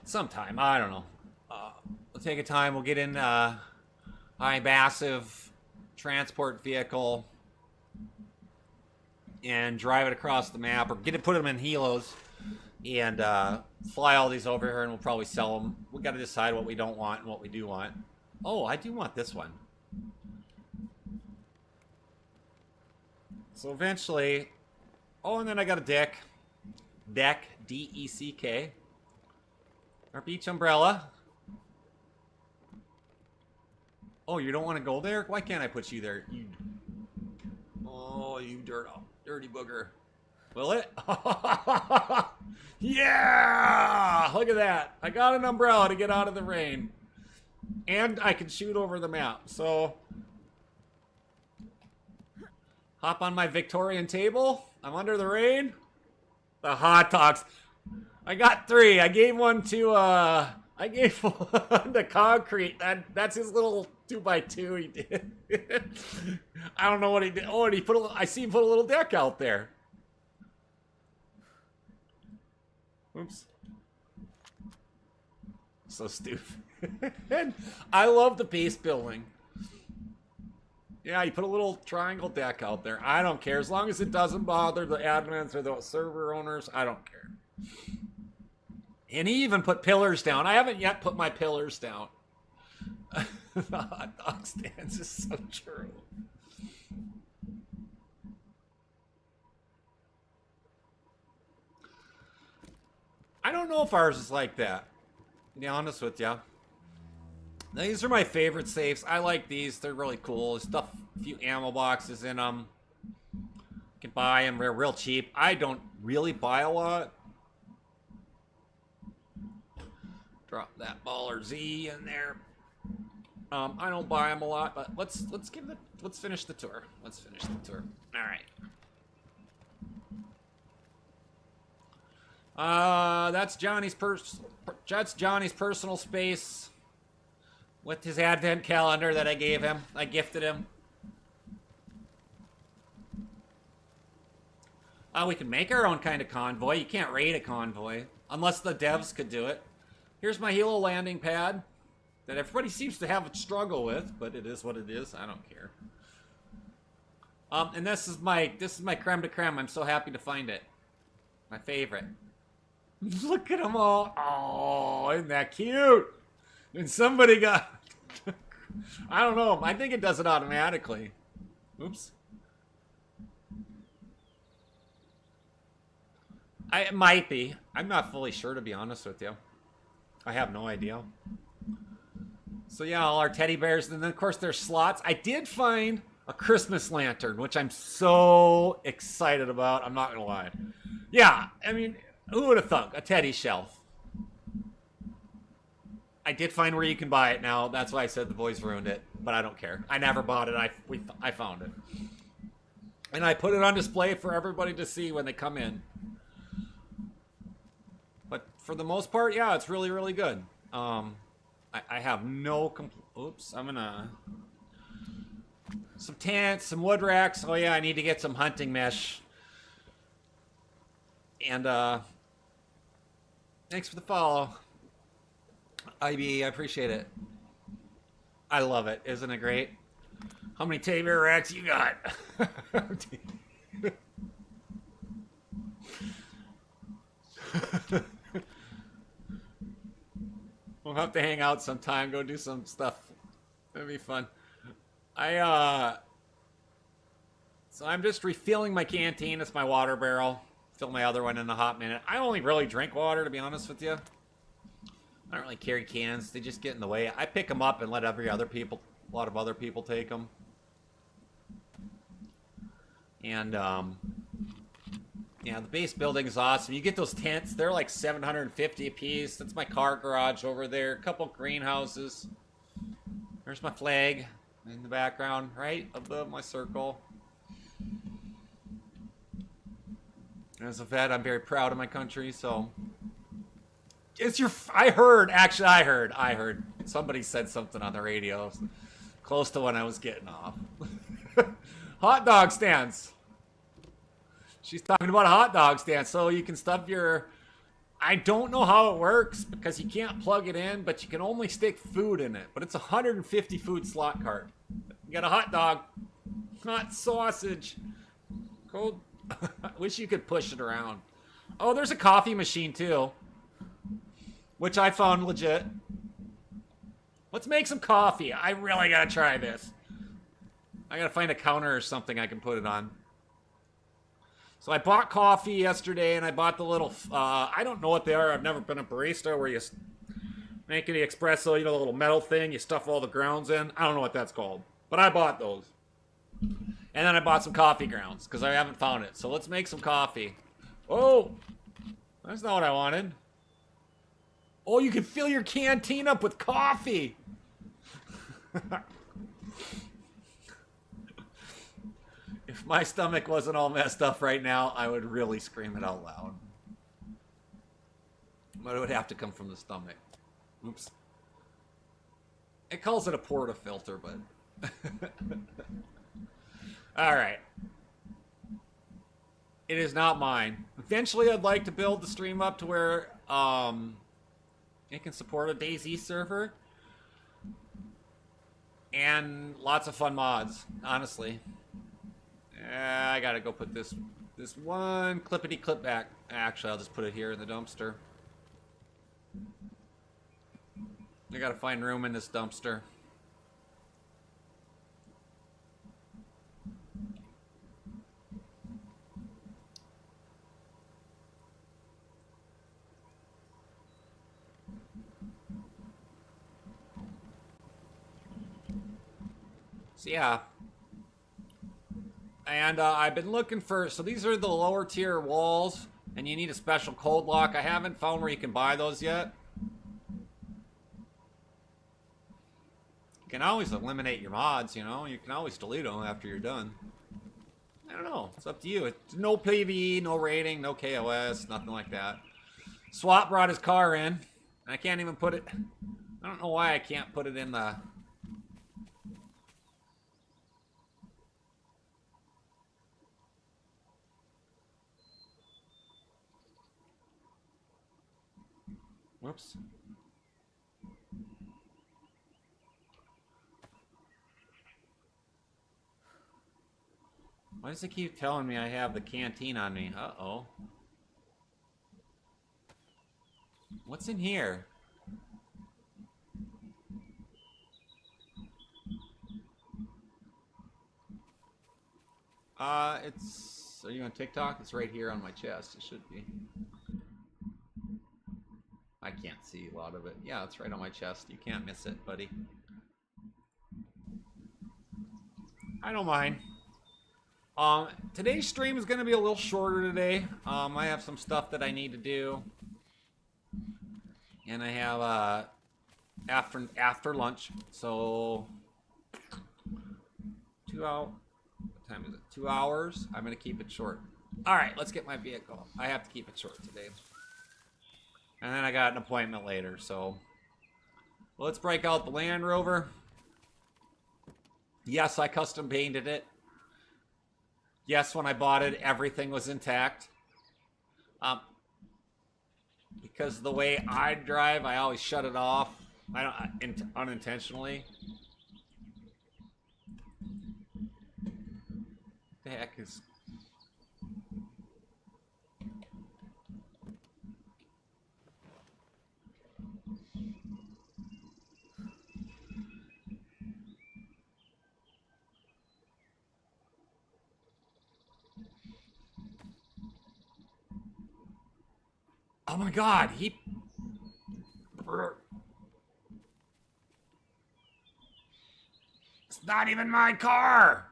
sometime. I don't know. We'll take a time. We'll get in a massive transport vehicle and drive it across the map, or put them in helos and fly all these over here, and we'll probably sell them. We got to decide what we don't want and what we do want. Oh, I do want this one. So eventually, oh, and then I got a deck, D-E-C-K, our beach umbrella. Oh, you don't want to go there? Why can't I put you there? Oh, you dirty booger. Will it? Yeah! Look at that. I got an umbrella to get out of the rain. And I can shoot over the map. So, hop on my Victorian table. I'm under the rain. The hot dogs. I got 3. I gave one to, I gave one to Concrete. That's his little 2x2 he did. I don't know what he did. Oh, and I see him put a little deck out there. Oops. So stupid. I love the base building. Yeah, you put a little triangle deck out there. I don't care. As long as it doesn't bother the admins or the server owners, I don't care. And he even put pillars down. I haven't yet put my pillars down. The hot dog stands is so true. I don't know if ours is like that, to be honest with you. These are my favorite safes. I like these. They're really cool. There's a few ammo boxes in them. You can buy them. They're real cheap. I don't really buy a lot. Drop that baller Z in there. I don't buy them a lot, but let's finish the tour. Let's finish the tour. All right. That's Johnny's personal space with his advent calendar that I gave him. I gifted him. We can make our own kind of convoy. You can't raid a convoy unless the devs could do it. Here's my helo landing pad that everybody seems to have a struggle with, but it is what it is. I don't care. And this is my creme de creme. I'm so happy to find it. My favorite. Look at them all. Oh, isn't that cute? And somebody got... I don't know. I think it does it automatically. Oops. It might be. I'm not fully sure, to be honest with you. I have no idea. So yeah, all our teddy bears. And then, of course, there's slots. I did find a Christmas lantern, which I'm so excited about. I'm not going to lie. Yeah, I mean... Who would have thunk? A teddy shelf. I did find where you can buy it now. That's why I said the boys ruined it. But I don't care. I never bought it. I found it. And I put it on display for everybody to see when they come in. But for the most part, yeah, it's really, really good. I have no... Oops, I'm gonna... Some tents, some wood racks. Oh yeah, I need to get some hunting mesh. And, thanks for the follow. IB, I appreciate it. I love it. Isn't it great? How many teddy bear racks you got? We'll have to hang out sometime, go do some stuff. That'd be fun. So I'm just refilling my canteen. It's my water barrel. Fill my other one in a hot minute. I only really drink water, to be honest with you. I don't really carry cans. They just get in the way. I pick them up and let a lot of other people take them. And, yeah, the base building is awesome. You get those tents. They're like $750 a piece. That's my car garage over there. A couple greenhouses. There's my flag in the background, right above my circle. As a vet, I'm very proud of my country, so... I heard. Somebody said something on the radio. Close to when I was getting off. Hot dog stands. She's talking about a hot dog stand, so you can stuff your... I don't know how it works because you can't plug it in, but you can only stick food in it. But it's a 150 food slot cart. You got a hot dog, hot sausage, cold. I wish you could push it around. Oh, there's a coffee machine too, which I found legit. Let's make some coffee. I really gotta try this. I gotta find a counter or something I can put it on. So I bought coffee yesterday, and I bought the little, I don't know what they are. I've never been a barista where you make the espresso, you know, the little metal thing. You stuff all the grounds in. I don't know what that's called. But I bought those. And then I bought some coffee grounds because I haven't found it. So let's make some coffee. Oh, that's not what I wanted. Oh, you can fill your canteen up with coffee. If my stomach wasn't all messed up right now, I would really scream it out loud. But it would have to come from the stomach. Oops. It calls it a portafilter, but... Alright. It is not mine. Eventually, I'd like to build the stream up to where it can support a DayZ server. And lots of fun mods, honestly. I gotta go put this one clippity clip back. Actually, I'll just put it here in the dumpster. I gotta find room in this dumpster. So yeah. And I've been looking for, so these are the lower tier walls, and you need a special code lock. I haven't found where you can buy those yet. You can always eliminate your mods, you know. You can always delete them after you're done. I don't know. It's up to you. It's no PvE, no rating, no KOS, nothing like that. Swap brought his car in. I can't even put it, I don't know why I can't put it in the... Whoops. Why does it keep telling me I have the canteen on me? Uh-oh. What's in here? It's... Are you on TikTok? It's right here on my chest. It should be. I can't see a lot of it. Yeah, it's right on my chest. You can't miss it, buddy. I don't mind. Today's stream is going to be a little shorter today. I have some stuff that I need to do. And I have, after lunch. So, 2 hours. What time is it? 2 hours. I'm going to keep it short. All right, let's get my vehicle. I have to keep it short today. And then I got an appointment later, so... Let's break out the Land Rover. Yes, I custom painted it. Yes, when I bought it, everything was intact. Because the way I drive, I always shut it off. I don't unintentionally. What the heck is... Oh my god, he... It's not even my car!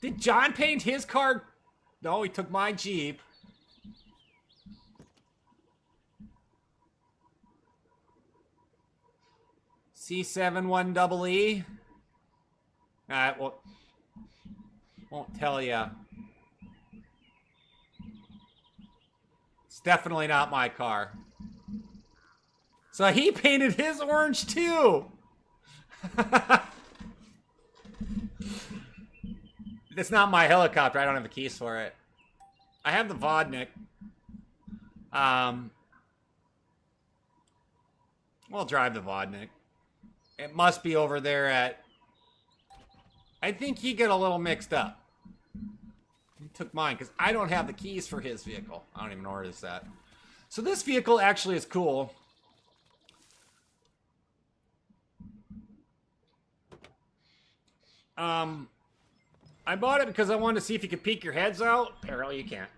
Did John paint his car? No, he took my Jeep. C71EE? Won't tell ya. It's definitely not my car. So he painted his orange too. It's not my helicopter. I don't have the keys for it. I have the Vodnik. We'll drive the Vodnik. It must be over there at... I think he got a little mixed up. He took mine because I don't have the keys for his vehicle. I don't even know where it's at. So this vehicle actually is cool. I bought it because I wanted to see if you could peek your heads out. Apparently you can't.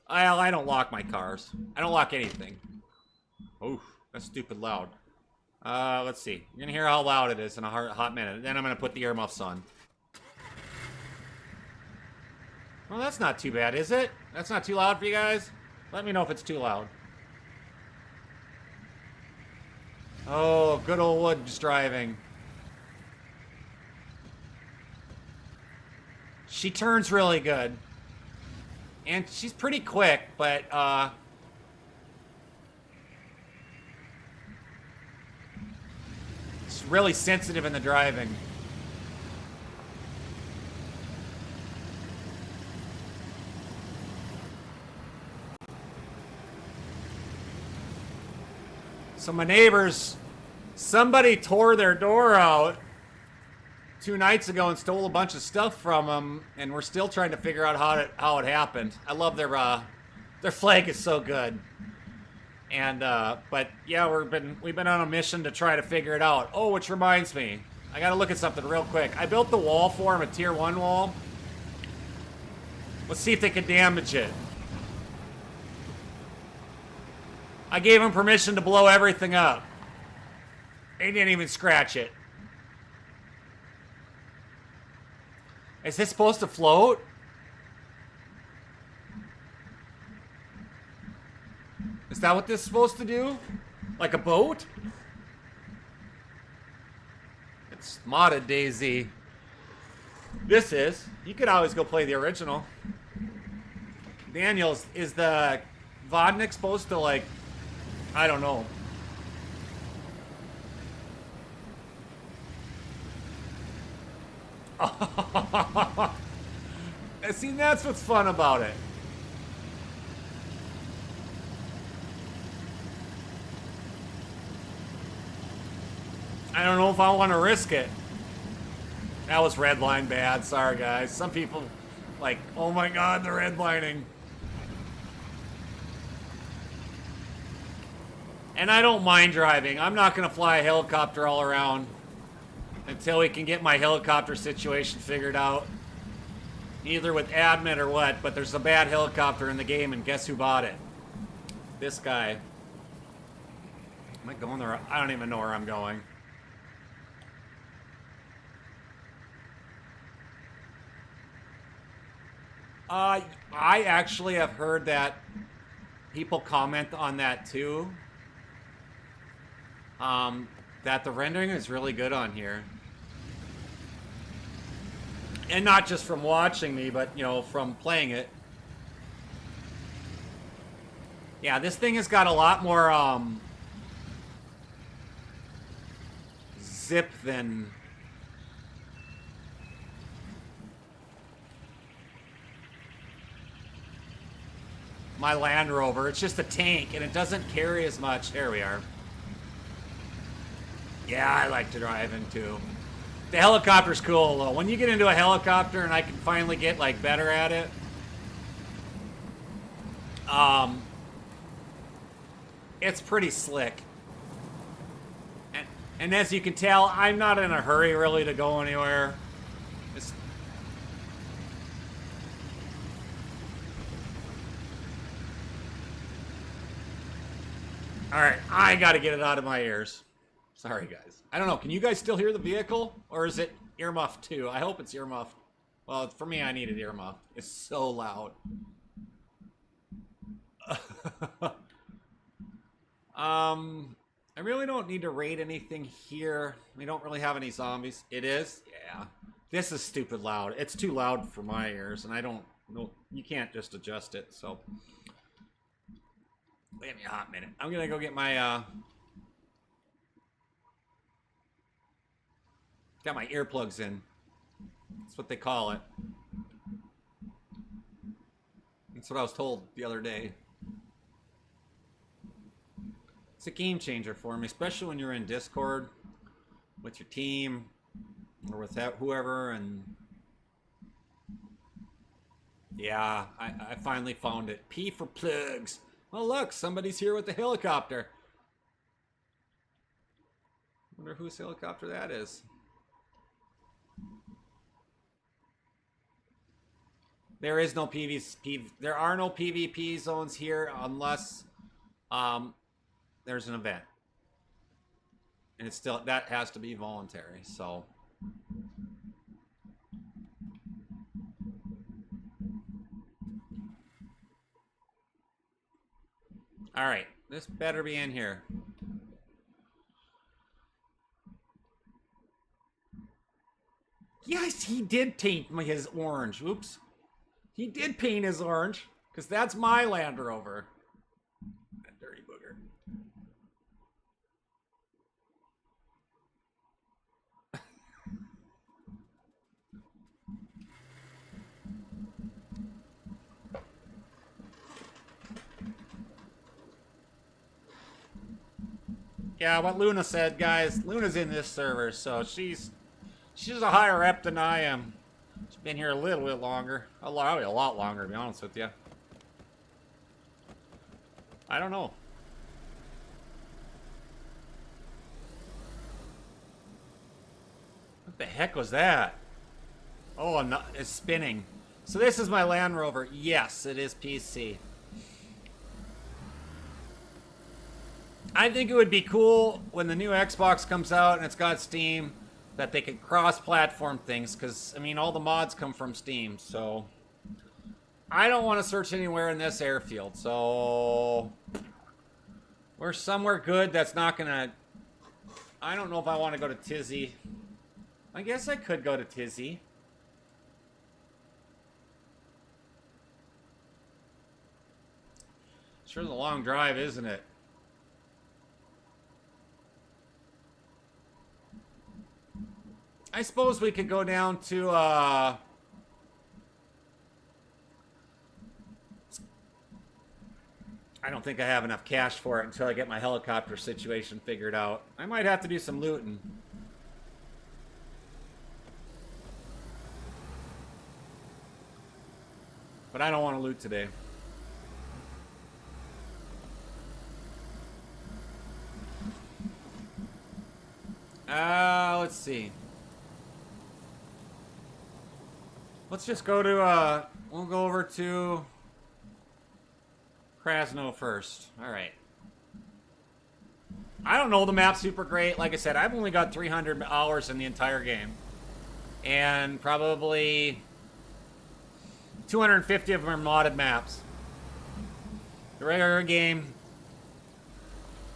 I don't lock my cars. I don't lock anything. Oh, that's stupid loud. Let's see. You're going to hear how loud it is in a hot minute. Then I'm going to put the earmuffs on. Well, that's not too bad, is it? That's not too loud for you guys? Let me know if it's too loud. Oh, good old Woods driving. She turns really good. And she's pretty quick, but, it's really sensitive in the driving. So my neighbors, somebody tore their door out 2 nights ago and stole a bunch of stuff from them, and we're still trying to figure out how it happened. I love their flag is so good. And but yeah, we've been on a mission to try to figure it out. Oh, which reminds me, I got to look at something real quick. I built the wall for him, a tier 1 wall. Let's see if they can damage it. I gave him permission to blow everything up. They didn't even scratch it. Is this supposed to float? Is that what this is supposed to do? Like a boat? It's modded DayZ. This is. You could always go play the original. Daniels, is the Vodnik supposed to, like, I don't know. See, that's what's fun about it. I don't know if I want to risk it. That was redline bad. Sorry, guys. Some people, like, oh my god, the redlining. And I don't mind driving. I'm not going to fly a helicopter all around until we can get my helicopter situation figured out. Either with admin or what, but there's a bad helicopter in the game, and guess who bought it? This guy. Am I going there? I don't even know where I'm going. I actually have heard that people comment on that too. That the rendering is really good on here. And not just from watching me, but, you know, from playing it. Yeah, this thing has got a lot more, zip than... my Land Rover. It's just a tank, and it doesn't carry as much. There we are. Yeah, I like to drive in, too. The helicopter's cool, though. When you get into a helicopter and I can finally get, like, better at it, it's pretty slick. And as you can tell, I'm not in a hurry, really, to go anywhere. Alright, I gotta get it out of my ears. Sorry, guys. I don't know, can you guys still hear the vehicle? Or is it earmuffed too? I hope it's earmuffed. Well, for me, I need it earmuffed. It's so loud. I really don't need to raid anything here. We don't really have any zombies. It is? Yeah. This is stupid loud. It's too loud for my ears, and I don't know. You can't just adjust it, so... Wait me a hot minute. I'm gonna go get my got my earplugs in. That's what they call it. That's what I was told the other day. It's a game changer for me, especially when you're in Discord with your team or with whoever. And yeah, I finally found it. P for plugs. Oh look, somebody's here with the helicopter. Wonder whose helicopter that is. There is no PvP. There are no PvP zones here unless there's an event, and it's still that has to be voluntary. So, all right, this better be in here. Yes, he did paint his orange. Oops. He did paint his orange, because that's my Land Rover. That dirty booger. Yeah, what Luna said, guys. Luna's in this server, so she's a higher rep than I am. She's been here a little bit longer. A lot longer, to be honest with you. I don't know. What the heck was that? Oh, no, it's spinning. So this is my Land Rover. Yes, it is PC. I think it would be cool when the new Xbox comes out and it's got Steam that they could cross-platform things, because, I mean, all the mods come from Steam, so I don't want to search anywhere in this airfield, so we're somewhere good that's not going to... I don't know if I want to go to Tizzy. I guess I could go to Tizzy. Sure, the long drive, isn't it? I suppose we could go down to, I don't think I have enough cash for it until I get my helicopter situation figured out. I might have to do some looting. But I don't want to loot today. Let's see. Let's just go to, we'll go over to Krasno first. Alright. I don't know the map super great. Like I said, I've only got 300 hours in the entire game. And probably 250 of them are modded maps. The regular game,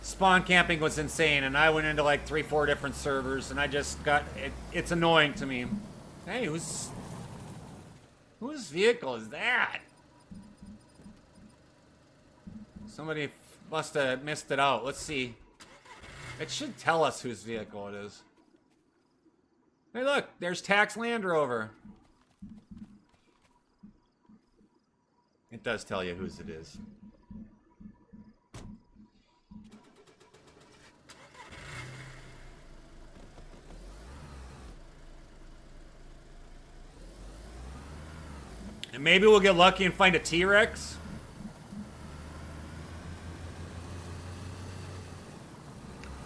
spawn camping was insane, and I went into like 3-4 different servers, and I just got, it's annoying to me. Hey, whose vehicle is that? Somebody must have missed it out. Let's see. It should tell us whose vehicle it is. Hey, look, there's Tax Land Rover. It does tell you whose it is. And maybe we'll get lucky and find a T-Rex.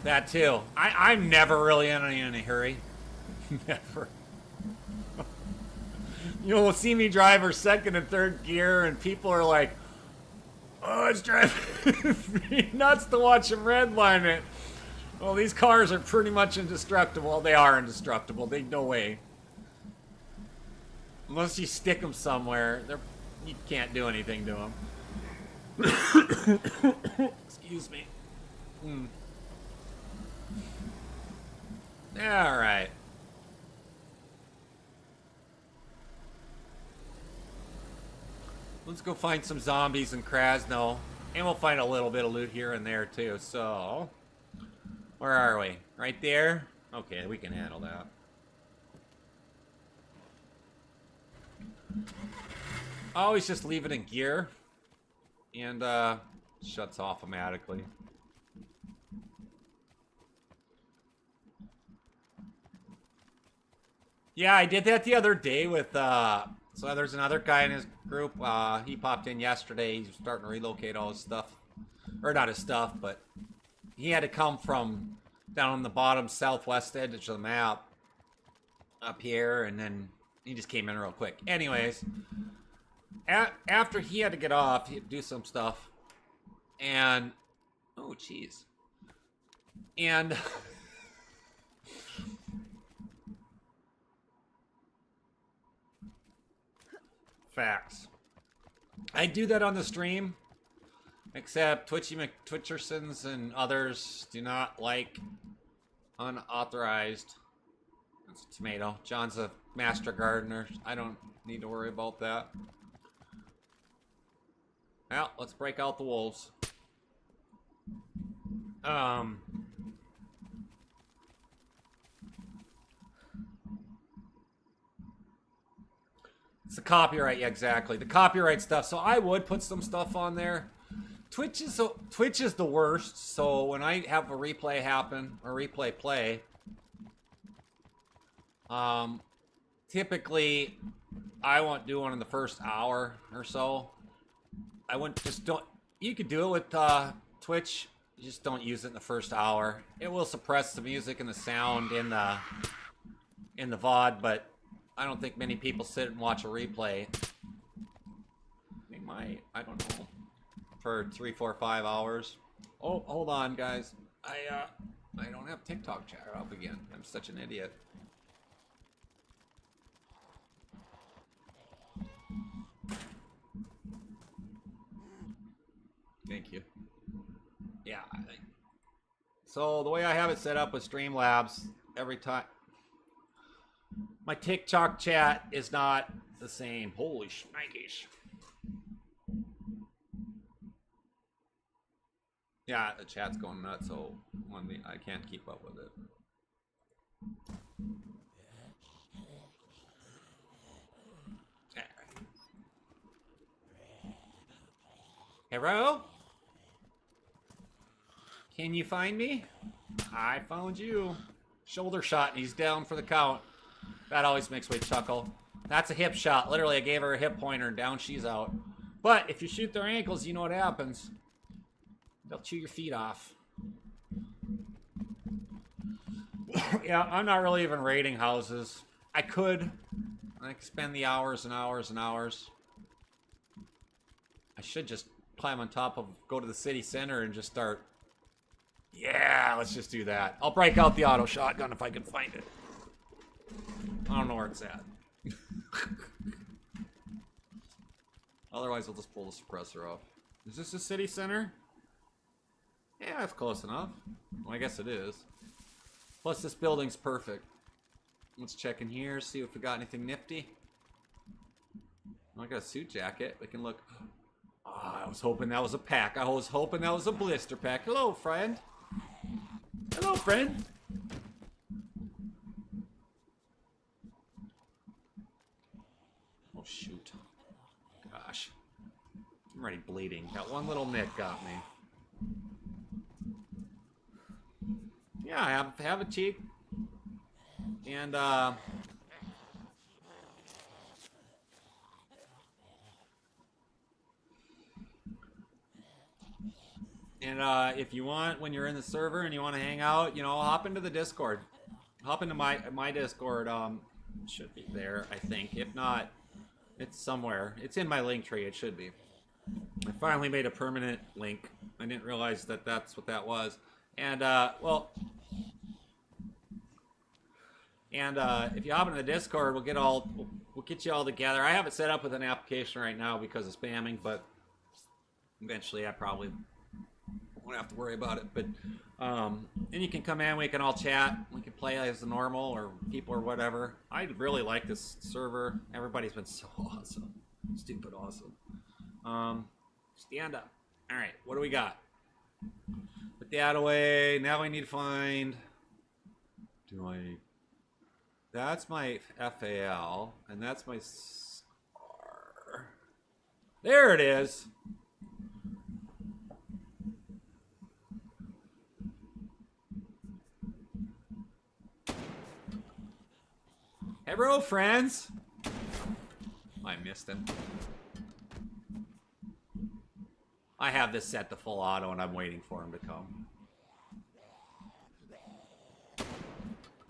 That too. I'm never really in any hurry. Never. You'll see me drive our second and third gear, and people are like, "Oh, it's driving me nuts to watch them redline it." Well, these cars are pretty much indestructible. They are indestructible. They no way. Unless you stick them somewhere, you can't do anything to them. Excuse me. All right. Let's go find some zombies in Krasno. And we'll find a little bit of loot here and there too. So, where are we? Right there? Okay, we can handle that. I always just leave it in gear. And shuts off automatically. Yeah, I did that the other day with, so there's another guy in his group, he popped in yesterday, he's starting to relocate all his stuff, or not his stuff, but he had to come from down on the bottom southwest edge of the map, up here, and then he just came in real quick. Anyways, after he had to get off, he had to do some stuff, and, oh jeez, and... Facts. I do that on the stream, except Twitchy McTwitchersons and others do not like unauthorized. That's a tomato. John's a master gardener. I don't need to worry about that. Well, let's break out the wolves. It's the copyright, yeah, exactly. The copyright stuff. So I would put some stuff on there. Twitch is the worst. So when I have a replay happen or replay play, typically I won't do one in the first hour or so. I wouldn't just don't. You could do it with Twitch. You just don't use it in the first hour. It will suppress the music and the sound in the VOD, but I don't think many people sit and watch a replay. They might. I don't know. For 3, 4, 5 hours. Oh, hold on, guys. I don't have TikTok chat up again. I'm such an idiot. Thank you. Yeah. So the way I have it set up with Streamlabs, every time my TikTok chat is not the same. Holy shnikes. Yeah, the chat's going nuts, so I can't keep up with it. Hello? Can you find me? I found you. Shoulder shot, and he's down for the count. That always makes me chuckle. That's a hip shot. Literally, I gave her a hip pointer, and down she's out. But if you shoot their ankles, you know what happens. They'll chew your feet off. Yeah, I'm not really even raiding houses. I could spend the hours and hours and hours. I should just climb on top of, go to the city center and just start. Yeah, let's just do that. I'll break out the auto shotgun if I can find it. I don't know where it's at. Otherwise, I'll just pull the suppressor off. Is this the city center? Yeah, that's close enough. Well, I guess it is. Plus, this building's perfect. Let's check in here, see if we got anything nifty. I got a suit jacket. We can look. Oh, I was hoping that was a pack. I was hoping that was a blister pack. Hello, friend. Hello, friend. Oh, shoot. Gosh. I'm already bleeding. That one little nick got me. Yeah, have a cheek. And, if you want, when you're in the server and you want to hang out, you know, hop into the Discord. Hop into my Discord. It should be there, I think. If not, it's somewhere. It's in my link tree. It should be. I finally made a permanent link. I didn't realize that that's what that was. And, well... And if you hop into the Discord, we'll get you all together. I have it set up with an application right now because of spamming, but eventually I probably won't have to worry about it. But and you can come in, we can all chat, we can play as normal or people or whatever. I really like this server. Everybody's been so awesome, stupid awesome. Stand up. All right, what do we got? Put that away. Now I need to find. Do I? That's my FAL, and that's my SAR. There it is. Hey, bro, friends. I missed him. I have this set to full auto, and I'm waiting for him to come.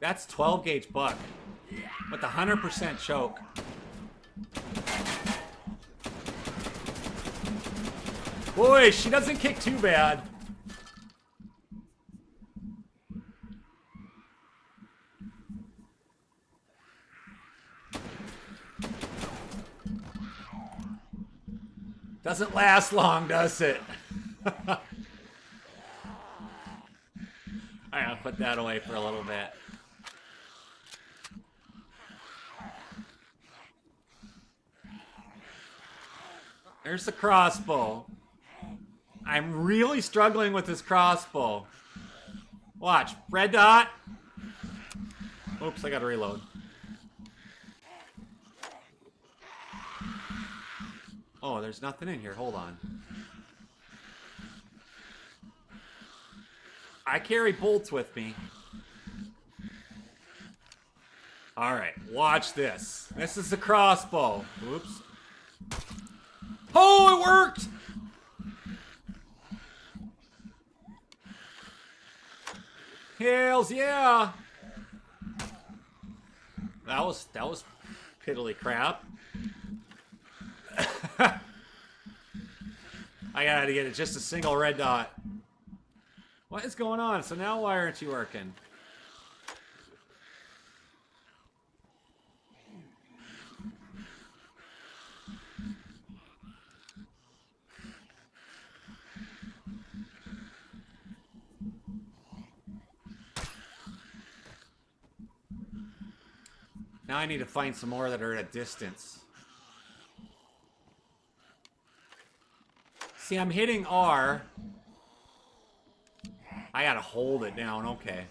That's 12 gauge buck with 100% choke. Boy, she doesn't kick too bad. Doesn't last long, does it? I'm gonna put that away for a little bit. There's the crossbow. I'm really struggling with this crossbow. Watch. Red dot. Oops, I gotta reload. Oh, there's nothing in here. Hold on. I carry bolts with me. Alright, watch this. This is the crossbow. Oops. Oh, it worked! Hells yeah! That was piddly crap. I gotta get it just a single red dot. What is going on? So now why aren't you working? Now I need to find some more that are at a distance. See, I'm hitting R. I gotta hold it down, okay.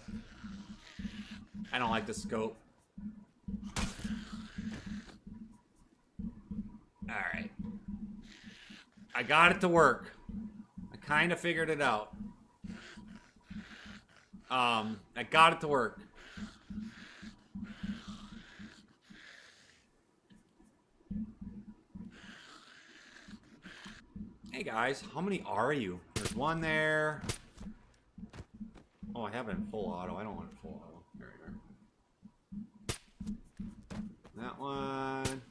I don't like the scope. Alright. I got it to work. I kind of figured it out. I got it to work. Hey guys, how many are you? There's one there. Oh, I have it in full auto. I don't want it full auto. There we go. That one.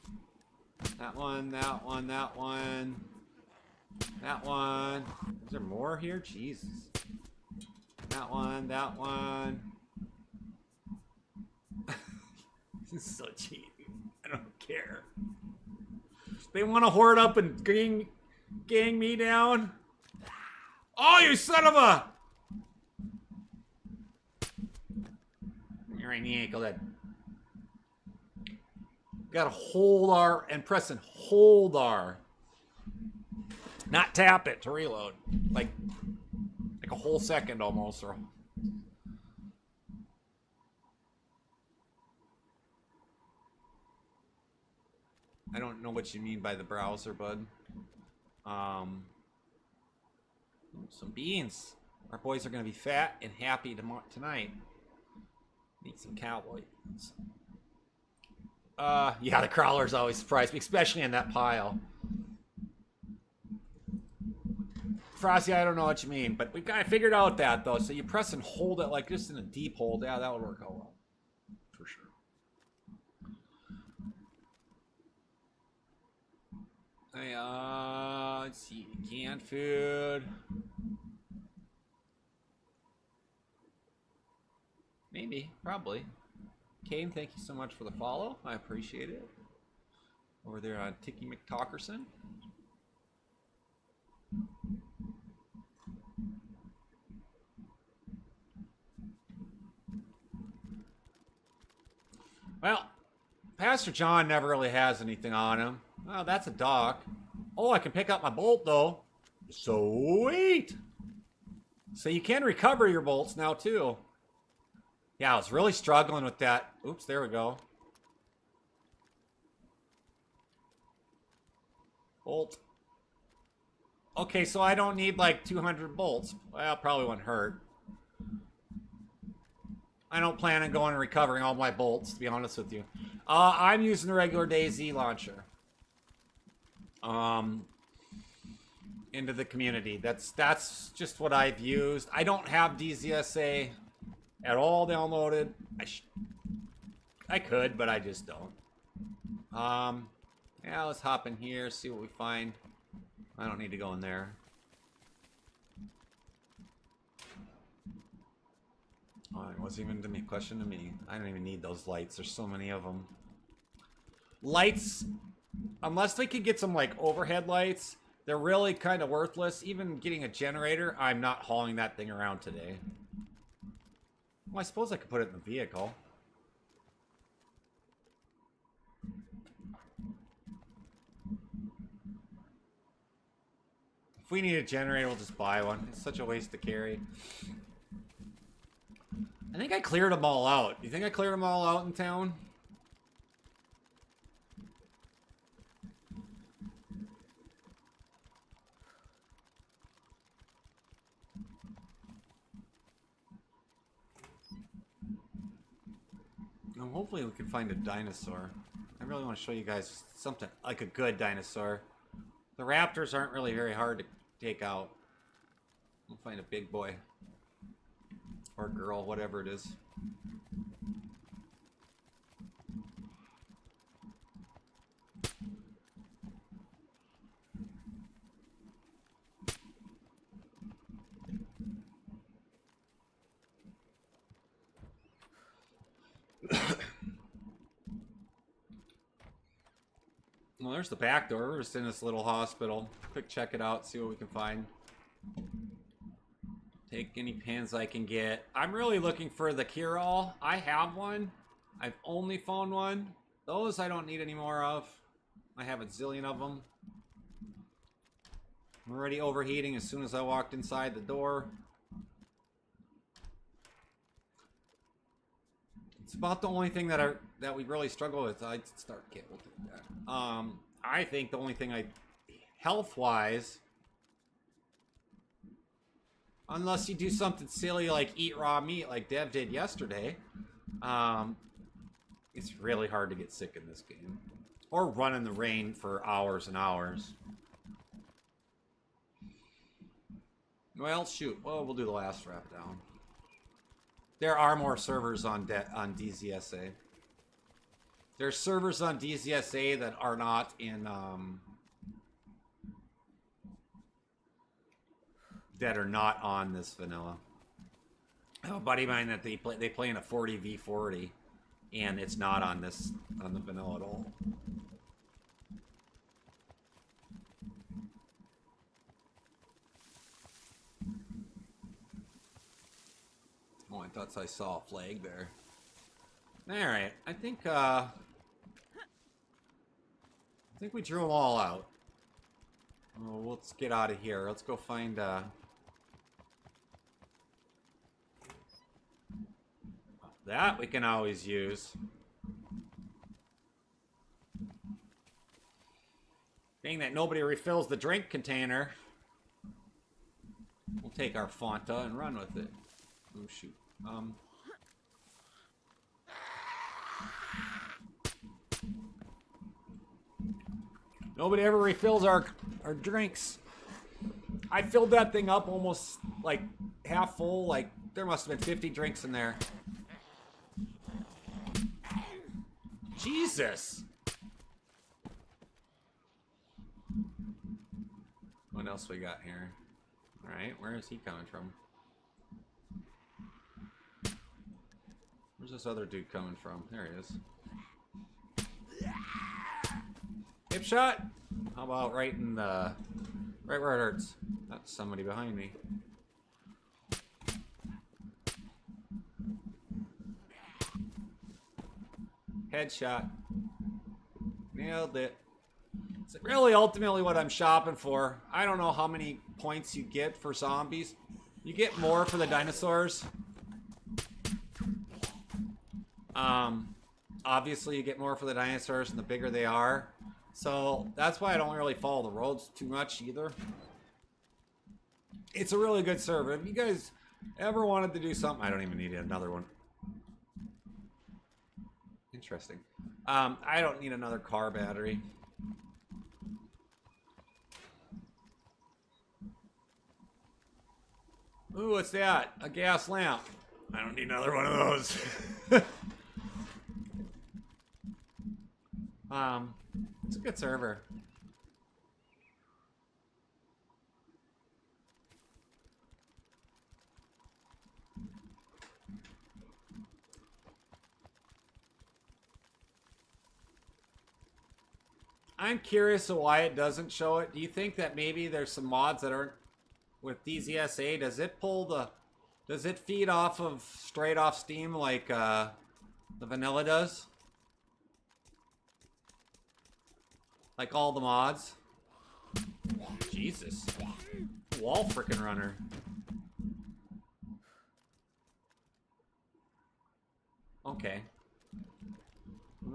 That one, that one, that one. That one. Is there more here? Jesus. That one, that one. This is so cheap. I don't care. They want to hoard up and gang me down. Oh, you son of a! You're right in the ankle. That gotta hold R and press and hold R. Not tap it to reload. Like a whole second almost. Or I don't know what you mean by the browser, bud. Some beans. Our boys are going to be fat and happy tonight. Need some cowboy beans. Yeah, the crawlers always surprise me, especially in that pile. Frosty, I don't know what you mean, but we kind of figured out that, though. So you press and hold it like just in a deep hold. Yeah, that would work out well. For sure. Let's see. Canned food. Maybe. Probably. Kane, thank you so much for the follow. I appreciate it. Over there on Tiki McTalkerson. Well, Pastor John never really has anything on him. Oh, that's a dock. Oh, I can pick up my bolt, though. Sweet! So you can recover your bolts now, too. Yeah, I was really struggling with that. Oops, there we go. Bolt. Okay, so I don't need like 200 bolts. Well, probably won't hurt. I don't plan on going and recovering all my bolts, to be honest with you. I'm using the regular DayZ launcher. Into the community. That's just what I've used. I don't have DZSA at all downloaded. I could, but I just don't. Yeah, let's hop in here, see what we find. I don't need to go in there. Oh, it wasn't even a question to me. I don't even need those lights. There's so many of them. Lights, unless they could get some like overhead lights, they're really kind of worthless. Even getting a generator, I'm not hauling that thing around today. Well, I suppose I could put it in the vehicle. If we need a generator, we'll just buy one. It's such a waste to carry. I think I cleared them all out. You think I cleared them all out in town? Well, hopefully we can find a dinosaur. I really want to show you guys something like a good dinosaur. The raptors aren't really very hard to take out. We'll find a big boy. Or girl, whatever it is. Well, there's the back door. We're just in this little hospital. Quick check it out, see what we can find. Take any pins I can get. I'm really looking for the cure-all. I have one. I've only found one. Those I don't need any more of. I have a zillion of them. I'm already overheating as soon as I walked inside the door. It's about the only thing that we really struggle with. I'd start kit. We'll take that. I think the only thing health-wise, unless you do something silly like eat raw meat like Dev did yesterday, it's really hard to get sick in this game. Or run in the rain for hours and hours. Well, shoot. Well, we'll do the last wrap down. There are more servers on DZSA. There's servers on DZSA that are not in that are not on this vanilla. I have a buddy of mine that they play in a 40v40, and it's not on the vanilla at all. Oh, I thought I saw a flag there. All right, I think we drew them all out. Oh, let's get out of here. Let's go find that we can always use. Being that nobody refills the drink container, we'll take our Fanta and run with it. Oh shoot. Nobody ever refills our drinks. I filled that thing up almost like half full. Like there must have been 50 drinks in there. Jesus. What else we got here? All right, where is he coming from? Where's this other dude coming from? There he is. Hip shot? How about right in the... right where it hurts? That's somebody behind me. Headshot. Nailed it. It's really ultimately what I'm shopping for. I don't know how many points you get for zombies. You get more for the dinosaurs. Obviously you get more for the dinosaurs and the bigger they are. So that's why I don't really follow the roads too much either. It's a really good server. If you guys ever wanted to do something, I don't even need another one. Interesting. I don't need another car battery. Ooh, what's that? A gas lamp. I don't need another one of those. It's a good server. I'm curious of why it doesn't show it. Do you think that maybe there's some mods that aren't with DZSA? Does it pull the... Does it feed off of straight off Steam like the vanilla does? Like all the mods? Jesus. Wall frickin' runner. Okay.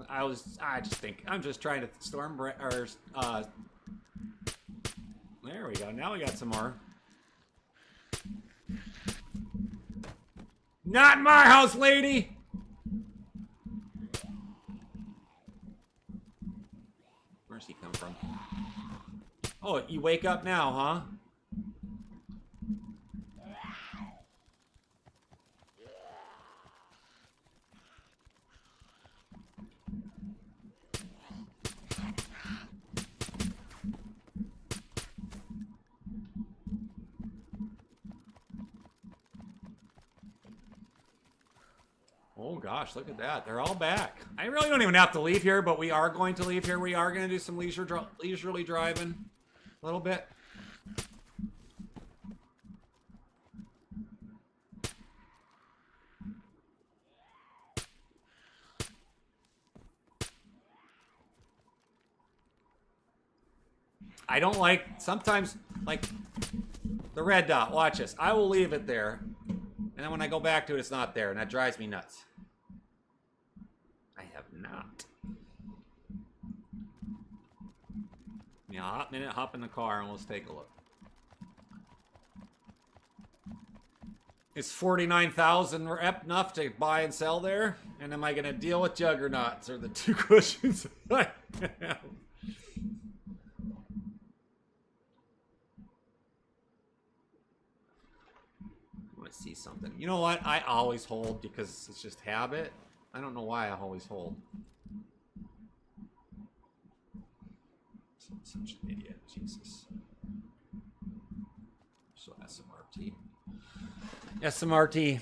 I just think, I'm just trying to there we go. Now we got some more. Not in my house, lady! Where's he come from? Oh, you wake up now, huh? Oh gosh, look at that. They're all back. I really don't even have to leave here, but we are going to leave here. We are going to do some leisurely driving a little bit. I don't like, sometimes, like, the red dot. Watch this. I will leave it there. And then when I go back to it, it's not there. And that drives me nuts. I have not. Yeah, hop minute, hop in the car, and let's take a look. Is 49,000 enough to buy and sell there? And am I going to deal with juggernauts? Are the two questions I have. See something. You know what? I always hold because it's just habit. I don't know why I always hold. I'm such an idiot. Jesus. So SMRT. SMRT.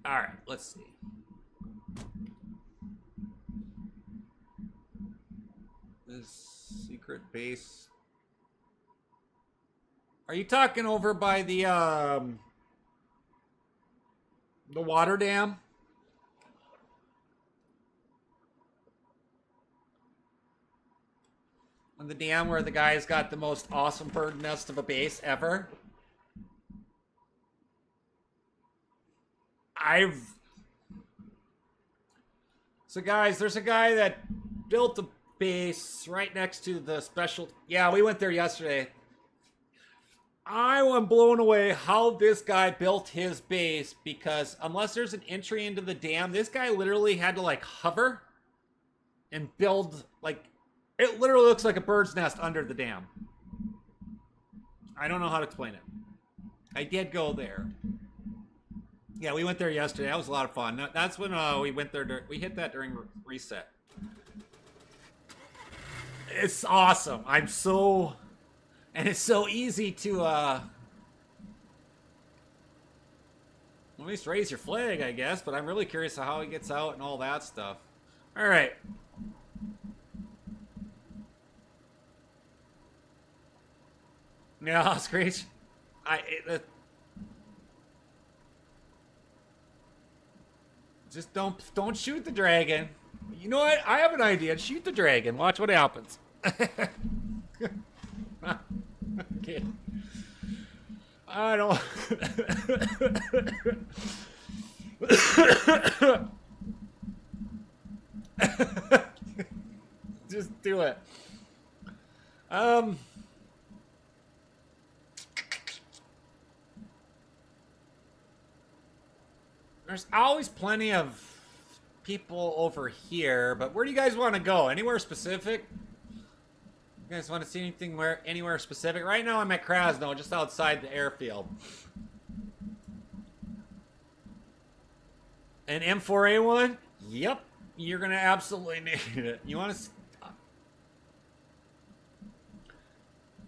Alright, let's see. This secret base. Are you talking over by the water dam? On the dam where the guy's got the most awesome bird nest of a base ever? So guys, there's a guy that built a base right next to the special... Yeah, we went there yesterday. I am blown away how this guy built his base because unless there's an entry into the dam, this guy literally had to like hover and build like, it literally looks like a bird's nest under the dam. I don't know how to explain it. I did go there. Yeah, we went there yesterday. That was a lot of fun. That's when we went there. We hit that during reset. It's awesome. And it's so easy to, at least raise your flag, I guess. But I'm really curious how he gets out and all that stuff. All right. Yeah, Screech. Just don't shoot the dragon. You know what? I have an idea. Shoot the dragon. Watch what happens. Okay. I don't. Just do it. There's always plenty of people over here, but where do you guys want to go? Anywhere specific? You guys want to see anything anywhere specific? Right now I'm at Krasno, just outside the airfield. An M4A1? Yep. You're going to absolutely need it. You want to...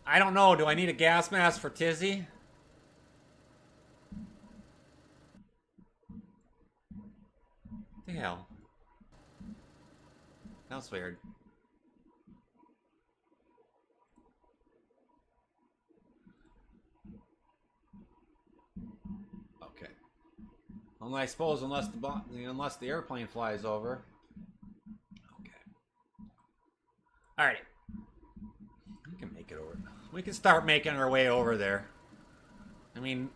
I don't know. Do I need a gas mask for Tizzy? What the hell? That was weird. Okay. Well, I suppose unless the airplane flies over. Okay. Alrighty. We can make it over. We can start making our way over there. I mean,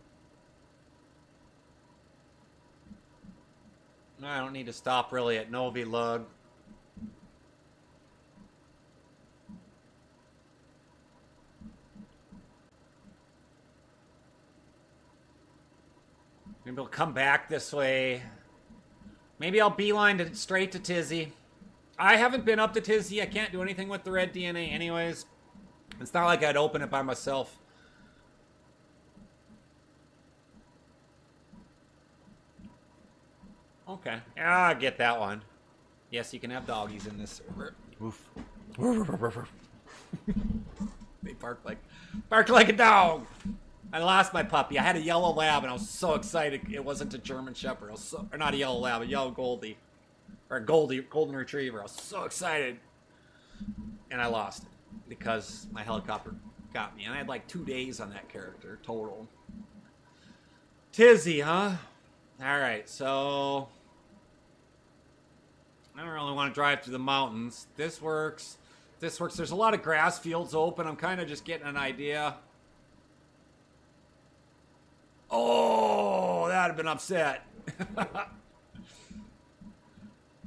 I don't need to stop really at Novi Lug. Maybe we'll come back this way. Maybe I'll beeline straight to Tizzy. I haven't been up to Tizzy. I can't do anything with the red DNA anyways. It's not like I'd open it by myself. Okay. Ah, I get that one. Yes, you can have doggies in this server. Oof. They bark like a dog. I lost my puppy. I had a yellow lab, and I was so excited. It wasn't a German Shepherd. Or not a yellow lab, a yellow Goldie. Or a golden retriever. I was so excited. And I lost it. Because my helicopter got me. And I had like 2 days on that character, total. Tizzy, huh? Alright, so... I don't really want to drive through the mountains. This works. This works. There's a lot of grass fields open. I'm kind of just getting an idea. Oh, that'd have been upset.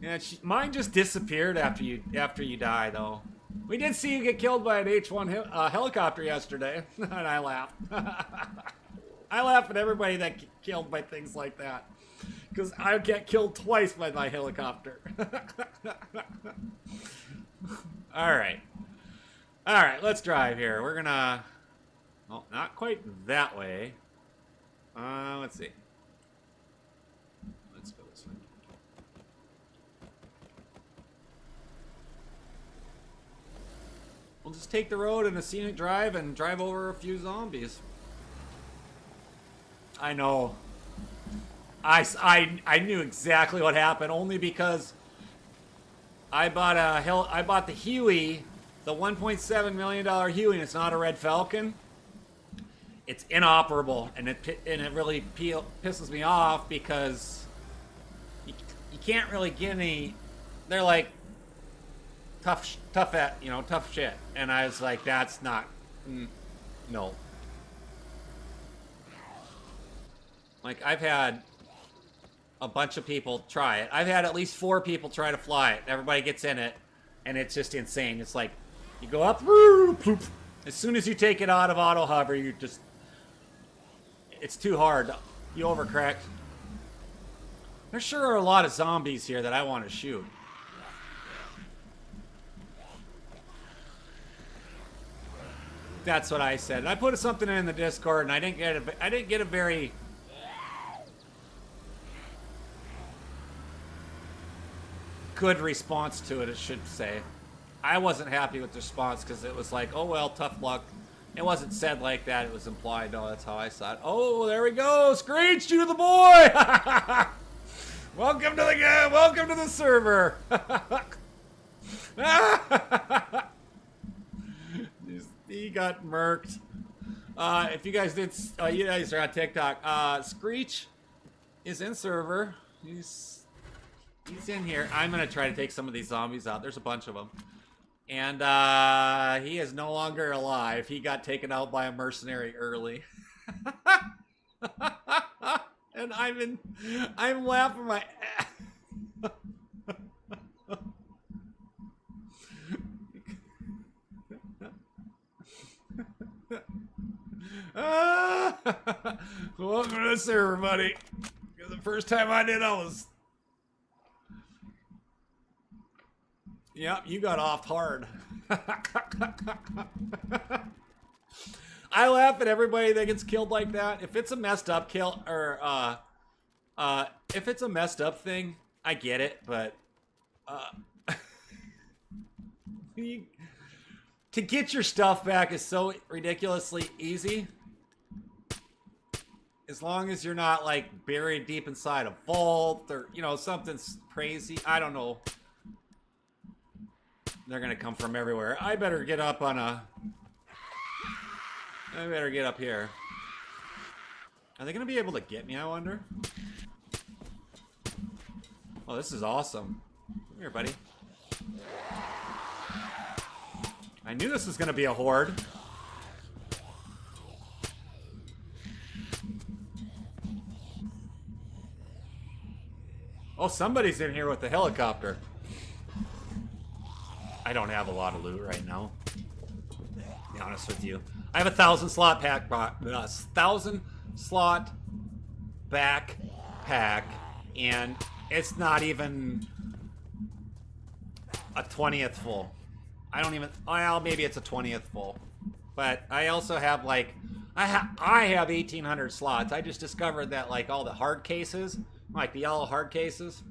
Yeah, mine just disappeared after you die, though. We did see you get killed by an H-1 helicopter yesterday, and I laughed. I laugh at everybody that get killed by things like that, because I get killed twice by my helicopter. All right, let's drive here. We're gonna, well, not quite that way. Let's see. Let's go this way. We'll just take the road in a scenic drive and drive over a few zombies. I know. I knew exactly what happened only because I bought the Huey, the $1.7 million Huey, and it's not a Red Falcon. It's inoperable, and it really pisses me off because you can't really get any. They're like tough shit, and I was like, that's not, no. Like, I've had a bunch of people try it. I've had at least 4 people try to fly it. Everybody gets in it, and it's just insane. It's like you go up, as soon as you take it out of auto hover, you just. It's too hard. You overcorrect. There sure are a lot of zombies here that I want to shoot. That's what I said. I put something in the Discord, and I didn't get a very good response to it, I should say. I wasn't happy with the response because it was like, oh well, tough luck. It wasn't said like that. It was implied. No, that's how I saw it. Oh, there we go. Screech, you the boy. Welcome to the game. Welcome to the server. He got murked. If you guys did, you guys are on TikTok. Screech is in server. He's in here. I'm gonna try to take some of these zombies out. There's a bunch of them. And he is no longer alive. He got taken out by a mercenary early. And I'm laughing my ass. Welcome to the server, buddy. The first time I did, I was... Yep, you got off hard. I laugh at everybody that gets killed like that. If it's a messed up kill, or, if it's a messed up thing, I get it, but, to get your stuff back is so ridiculously easy. As long as you're not, like, buried deep inside a vault or, you know, something's crazy. I don't know. They're gonna come from everywhere. I better get up on a... I better get up here. Are they gonna be able to get me, I wonder? Oh, this is awesome. Come here, buddy. I knew this was gonna be a horde. Oh, somebody's in here with the helicopter. I don't have a lot of loot right now, to be honest with you. I have a 1,000 slot pack, 1,000 slot backpack, and it's not even a 20th full. I don't even, well, maybe it's a 20th full. But I also have, like, I have 1,800 slots. I just discovered that, like, all the hard cases, like the yellow hard cases,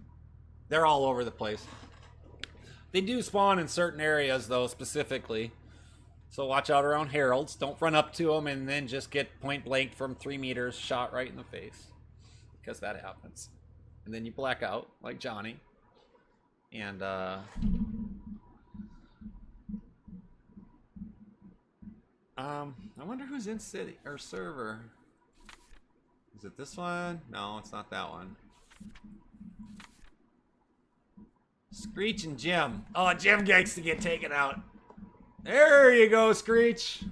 they're all over the place. They do spawn in certain areas, though, specifically. So watch out around heralds. Don't run up to them and then just get point blank from 3 meters shot right in the face. Because that happens. And then you black out, like Johnny. And, I wonder who's in city or server. Is it this one? No, it's not that one. Screech and Jim. Oh, Jim gets to get taken out. There you go, Screech.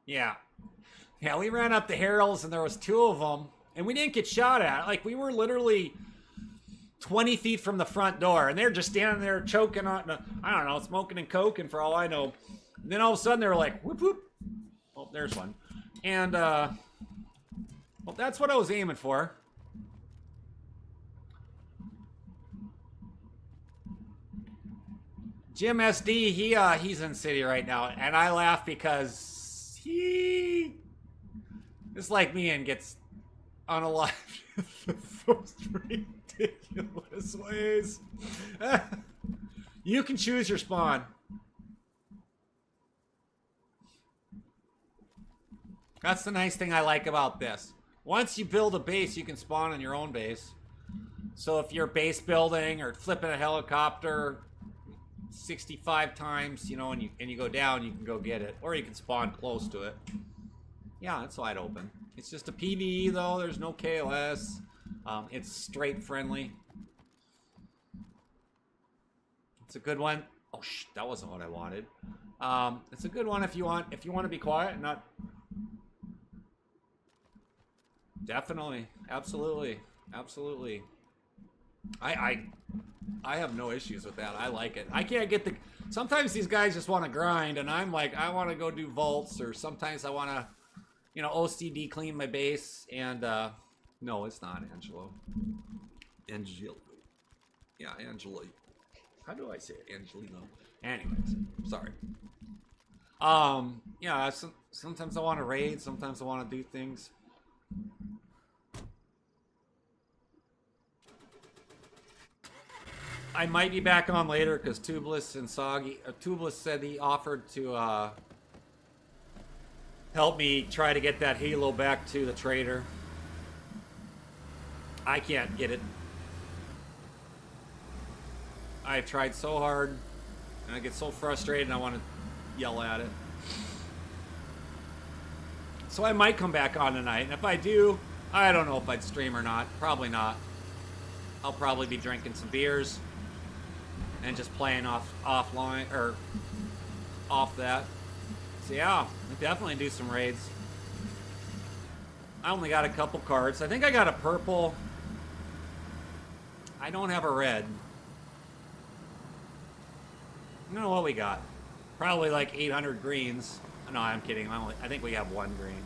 Yeah. Yeah, we ran up the heralds and there was 2 of them. And we didn't get shot at. Like, we were literally 20 feet from the front door. And they're just standing there choking on, I don't know, smoking and coking for all I know. And then all of a sudden they were like, whoop, whoop. Oh, there's one. And, well, that's what I was aiming for. Jim SD, he's in city right now. And I laugh because he is like me and gets unalived in the most ridiculous ways. You can choose your spawn. That's the nice thing I like about this. Once you build a base, you can spawn in your own base. So if you're base building or flipping a helicopter 65 times, you know, and you go down, you can go get it. Or you can spawn close to it. Yeah, it's wide open. It's just a PvE though, there's no KOS. It's straight friendly. It's a good one. Oh, that wasn't what I wanted. It's a good one if you want to be quiet and not... Definitely, absolutely, absolutely. I have no issues with that. I like it. I can't get the... Sometimes these guys just want to grind, and I'm like, I want to go do vaults, or sometimes I want to, you know, OCD clean my base, and, no, it's not Angelo. Angelo. Yeah, Angelo. How do I say it? Angelino. Anyways, sorry. Yeah, sometimes I want to raid, sometimes I want to do things. I might be back on later because Tubeless and Soggy... Tubeless said he offered to help me try to get that Halo back to the trader. I can't get it. I've tried so hard. And I get so frustrated and I want to yell at it. So I might come back on tonight. And if I do, I don't know if I'd stream or not. Probably not. I'll probably be drinking some beers and just playing offline or off that. So yeah, I'll definitely do some raids. I only got a couple cards. I think I got a purple. I don't have a red. I don't know what we got. Probably like 800 greens. No, I'm kidding. I think we have one green.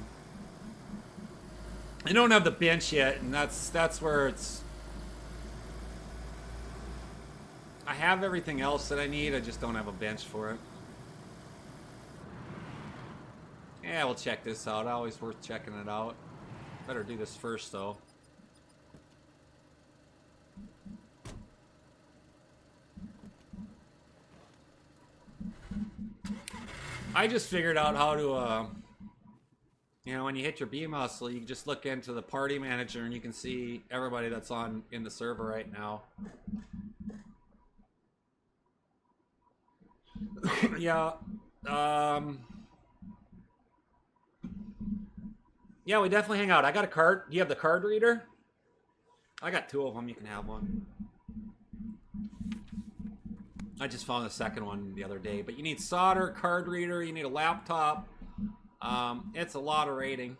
I don't have the bench yet, and that's where it's... I have everything else that I need. I just don't have a bench for it. Yeah, we'll check this out. Always worth checking it out. Better do this first, though. I just figured out how to, you know, when you hit your B muscle, you can just look into the party manager and you can see everybody that's on in the server right now. Yeah. Yeah, we definitely hang out. I got a card. Do you have the card reader? I got 2 of them. You can have one. I just found the second one the other day. But you need solder, card reader. You need a laptop. It's a lot of rating.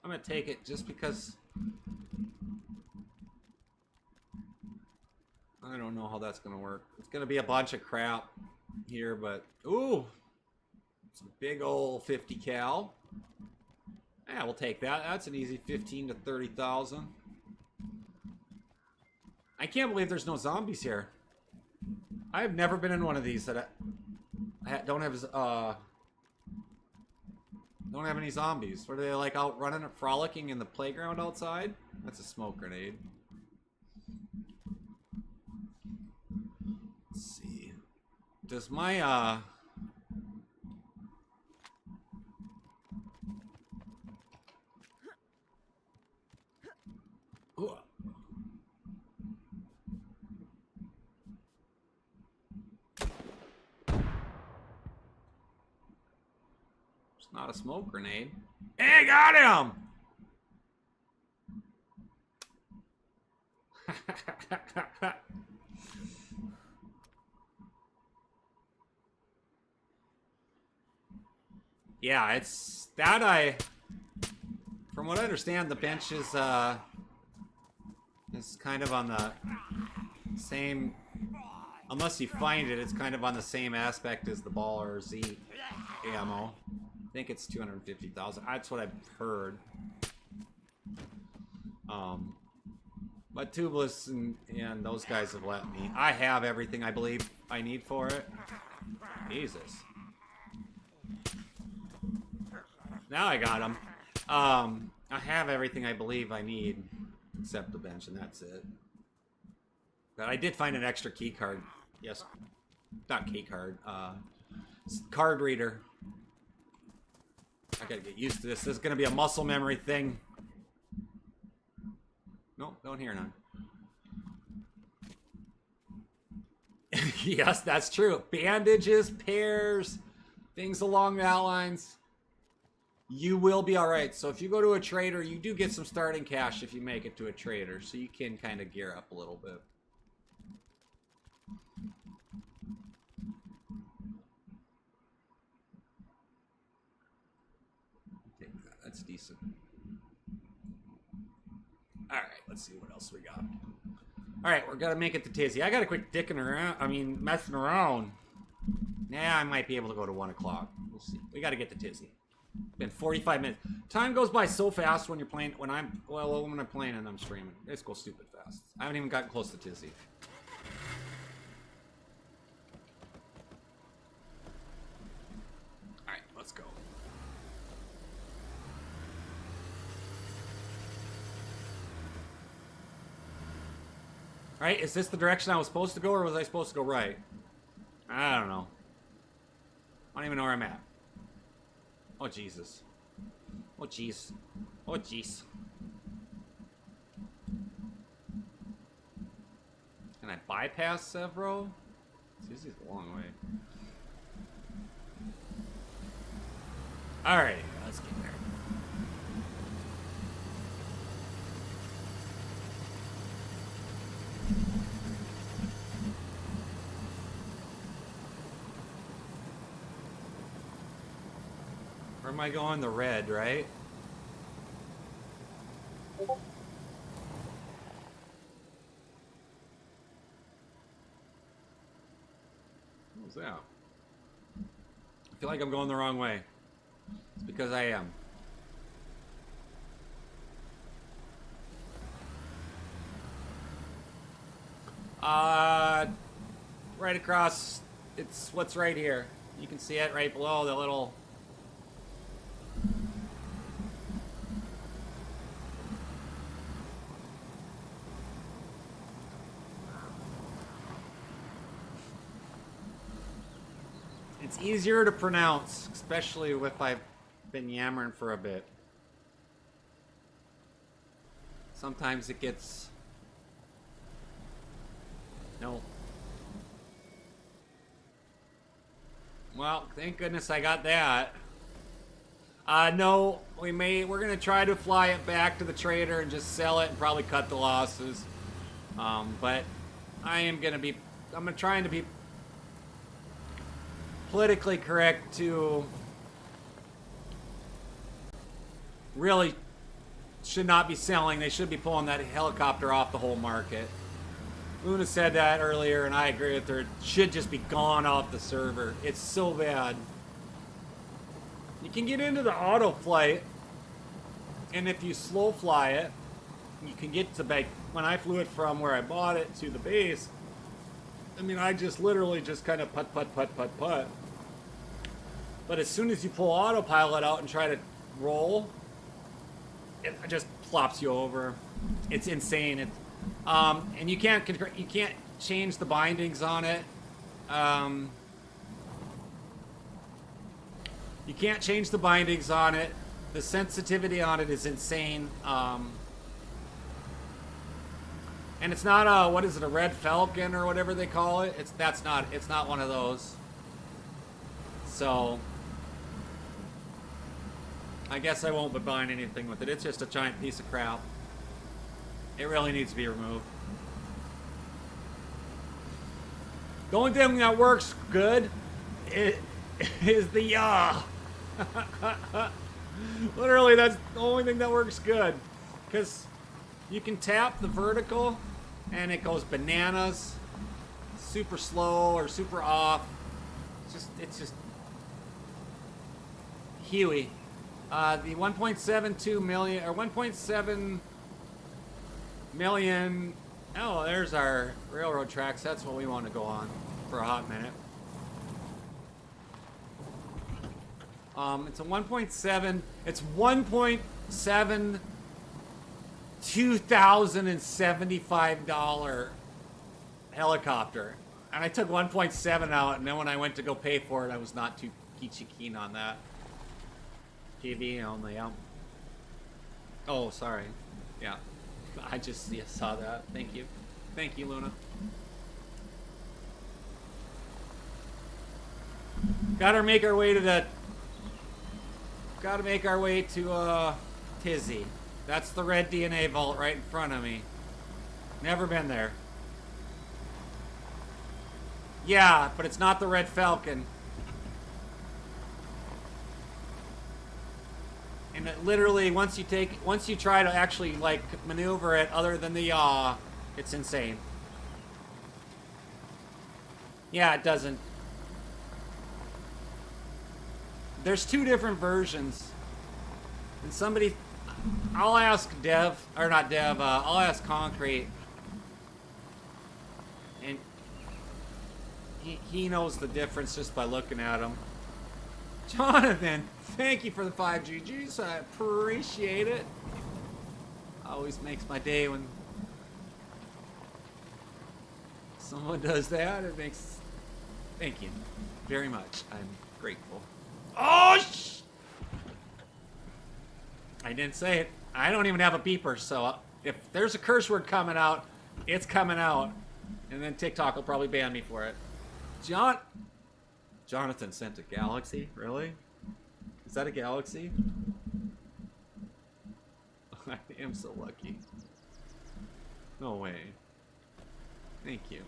I'm going to take it just because... I don't know how that's going to work. It's going to be a bunch of crap here, but... Ooh! It's a big old 50 cal. Yeah, we'll take that. That's an easy 15 to 30,000. I can't believe there's no zombies here. I have never been in one of these that I don't have any zombies. What are they, like, out running and frolicking in the playground outside? That's a smoke grenade. Let's see. Does my Ooh. It's not a smoke grenade. Hey, got him! Yeah, it's that from what I understand, the bench is kind of on the same, unless you find it, it's kind of on the same aspect as the ball or Z ammo. I think it's 250,000. That's what I've heard. But Tubeless and those guys have let me. I have everything I believe I need for it. Jesus. Now I got them. I have everything I believe I need, except the bench, and that's it. But I did find an extra key card. Yes. Not key card. Card reader. I gotta get used to this. This is gonna be a muscle memory thing. Nope, don't hear none. Yes, that's true. Bandages, pairs, things along that lines. You will be alright. So if you go to a trader, you do get some starting cash if you make it to a trader. So you can kind of gear up a little bit. Take that. That's decent. Alright, let's see what else we got. Alright, we're gonna make it to Tizzy. I gotta quit dicking around. I mean, messing around. Nah, I might be able to go to 1 o'clock. We'll see. We gotta get to Tizzy. Been 45 minutes. Time goes by so fast when you're playing. When I'm playing and I'm streaming. It's goes stupid fast. I haven't even gotten close to Tizzy. All right, let's go. All right, is this the direction I was supposed to go, or was I supposed to go right? I don't know. I don't even know where I'm at. Oh, Jesus. Oh, jeez. Oh, jeez. Can I bypass Severo? This is a long way. Alright, let's get there. Where am I going? The red, right? What was that? I feel like I'm going the wrong way. It's because I am. Right across, it's what's right here. You can see it right below the little... It's easier to pronounce, especially if I've been yammering for a bit. Sometimes it gets... No. Well, thank goodness I got that. No, we're gonna try to fly it back to the trader and just sell it and probably cut the losses. But I'm trying to be politically correct to really should not be selling. They should be pulling that helicopter off the whole market. Luna said that earlier, and I agree with her. It should just be gone off the server. It's so bad. You can get into the auto flight, and if you slow fly it, you can get to when I flew it from where I bought it to the base. I mean, I just literally just kind of putt. But as soon as you pull autopilot out and try to roll, it just flops you over. It's insane. And you can't change the bindings on it. You can't change the bindings on it. The sensitivity on it is insane. And it's not a, what is it, a Red Falcon or whatever they call it? It's not one of those. So I guess I won't be buying anything with it. It's just a giant piece of crap. It really needs to be removed. The only thing that works good is the yaw. Literally, that's the only thing that works good. Because you can tap the vertical and it goes bananas. Super slow or super off. It's just Huey. The 1.72 million or 1.7 million. Oh, there's our railroad tracks. That's what we want to go on for a hot minute. It's a 1.7. It's 1.7 $2,075 helicopter, and I took 1.7 out, and then when I went to go pay for it, I was not too peachy keen on that. PV only. Oh, sorry. Yeah. I just saw that. Thank you. Thank you, Luna. Gotta make our way to Tizzy. That's the red DNA vault right in front of me. Never been there. Yeah, but it's not the Red Falcon. And it literally, once you try to actually like maneuver it, other than the yaw, it's insane. Yeah, it doesn't. There's two different versions, and somebody, I'll ask Dev, or not Dev. I'll ask Concrete, and he knows the difference just by looking at him. Jonathan, thank you for the 5 GGs. I appreciate it. Always makes my day when someone does that. It makes... Thank you very much. I'm grateful. Oh, I didn't say it. I don't even have a beeper, so if there's a curse word coming out, it's coming out. And then TikTok will probably ban me for it. Jonathan sent a galaxy? Really? Is that a galaxy? I am so lucky. No way. Thank you.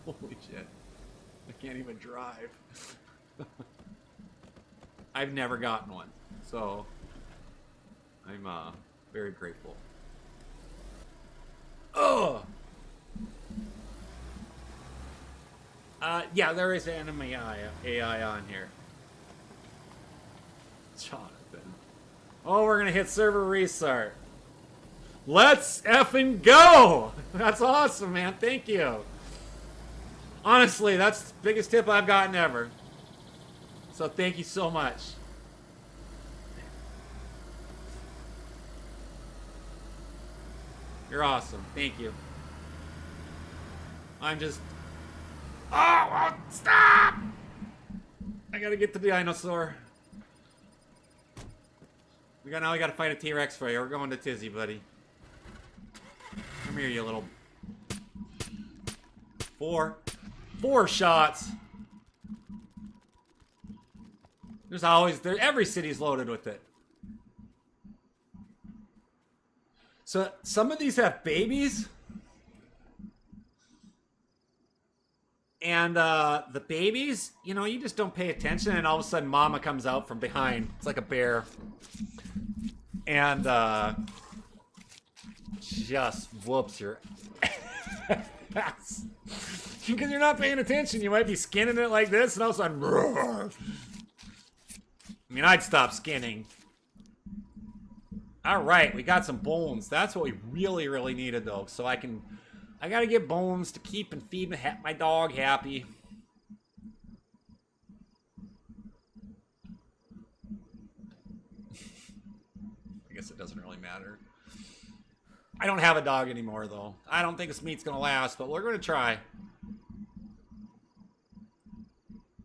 Holy shit. I can't even drive. I've never gotten one, so I'm very grateful. Oh! Yeah, there is enemy AI on here. Jonathan. Oh, we're gonna hit server restart. Let's effing go! That's awesome, man. Thank you. Honestly, that's the biggest tip I've gotten ever. So thank you so much. You're awesome. Thank you. I'm just... Oh, stop! I gotta get to the dinosaur. Now we gotta fight a T-Rex for you. We're going to Tizzy, buddy. Come here, you little... Four shots. There's always... every city's loaded with it. So, some of these have babies. And, the babies, you know, you just don't pay attention, and all of a sudden mama comes out from behind. It's like a bear. And, just whoops your ass. Because you're not paying attention. You might be skinning it like this, and all of a sudden... Roar. I mean, I'd stop skinning. Alright, we got some bones. That's what we really, really needed, though. So I gotta get bones to keep and feed my dog happy. I guess it doesn't really matter. I don't have a dog anymore, though. I don't think this meat's gonna last, but we're gonna try.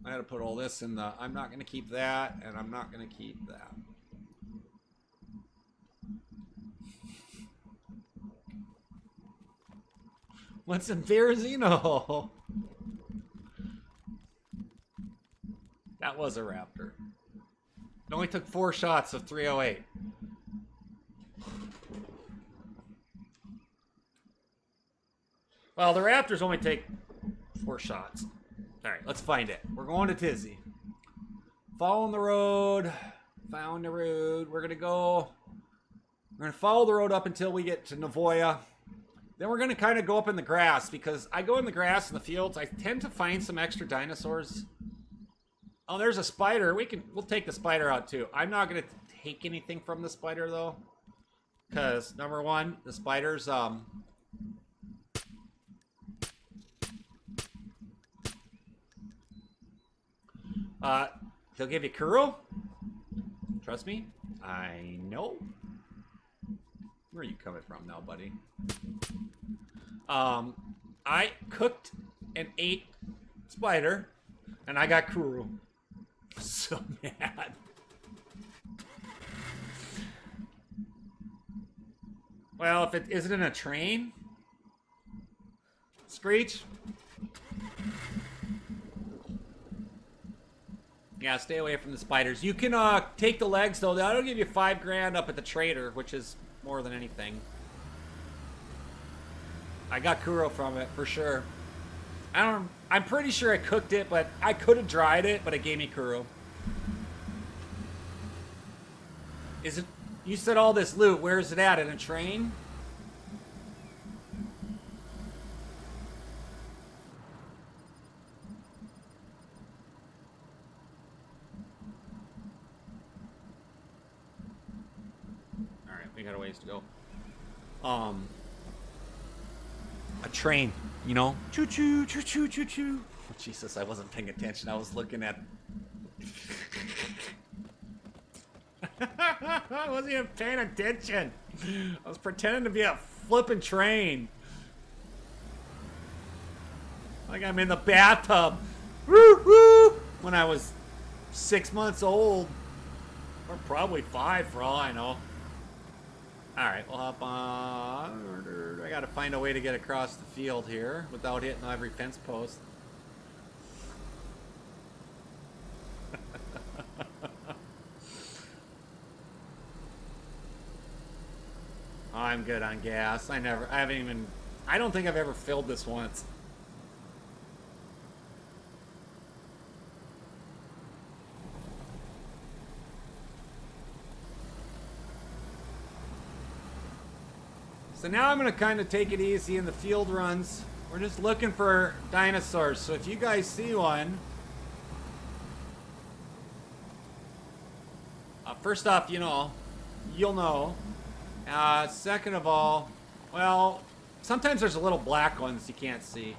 I gotta put all this in the... I'm not gonna keep that, and I'm not gonna keep that. What's in Verrazino? That was a raptor. It only took 4 shots of 308. Well, the raptors only take 4 shots. Alright, let's find it. We're going to Tizzy. Following the road. Found the road. We're gonna follow the road up until we get to Navoya. Then we're gonna kind of go up in the grass, because I go in the grass in the fields. I tend to find some extra dinosaurs. Oh, there's a spider. We'll take the spider out too. I'm not gonna take anything from the spider though, because number one, the spider's he'll give you Kuro. Trust me, I know. Where are you coming from now, buddy? I cooked and ate spider, and I got Kuro. So mad. Well, if it isn't in a train, Screech. Yeah, stay away from the spiders. You can take the legs though. That'll give you $5 up at the trader, which is more than anything. I got Kuro from it for sure. I'm pretty sure I cooked it, but I could have dried it, but it gave me Kuro. Is it? You said all this loot. Where is it at? In a train? All right, we got a ways to go. A train, you know? Choo choo, choo choo, choo choo. Oh, Jesus, I wasn't paying attention. I was looking at. I wasn't even paying attention. I was pretending to be a flippin' train. Like I'm in the bathtub. Woo woo! When I was 6 months old. Or probably 5 for all I know. Alright, we'll hop on. I gotta find a way to get across the field here without hitting every fence post. I'm good on gas. I don't think I've ever filled this once. So now I'm going to kind of take it easy in the field runs. We're just looking for dinosaurs. So if you guys see one, first off, you'll know. Second of all, well, sometimes there's a little black ones you can't see.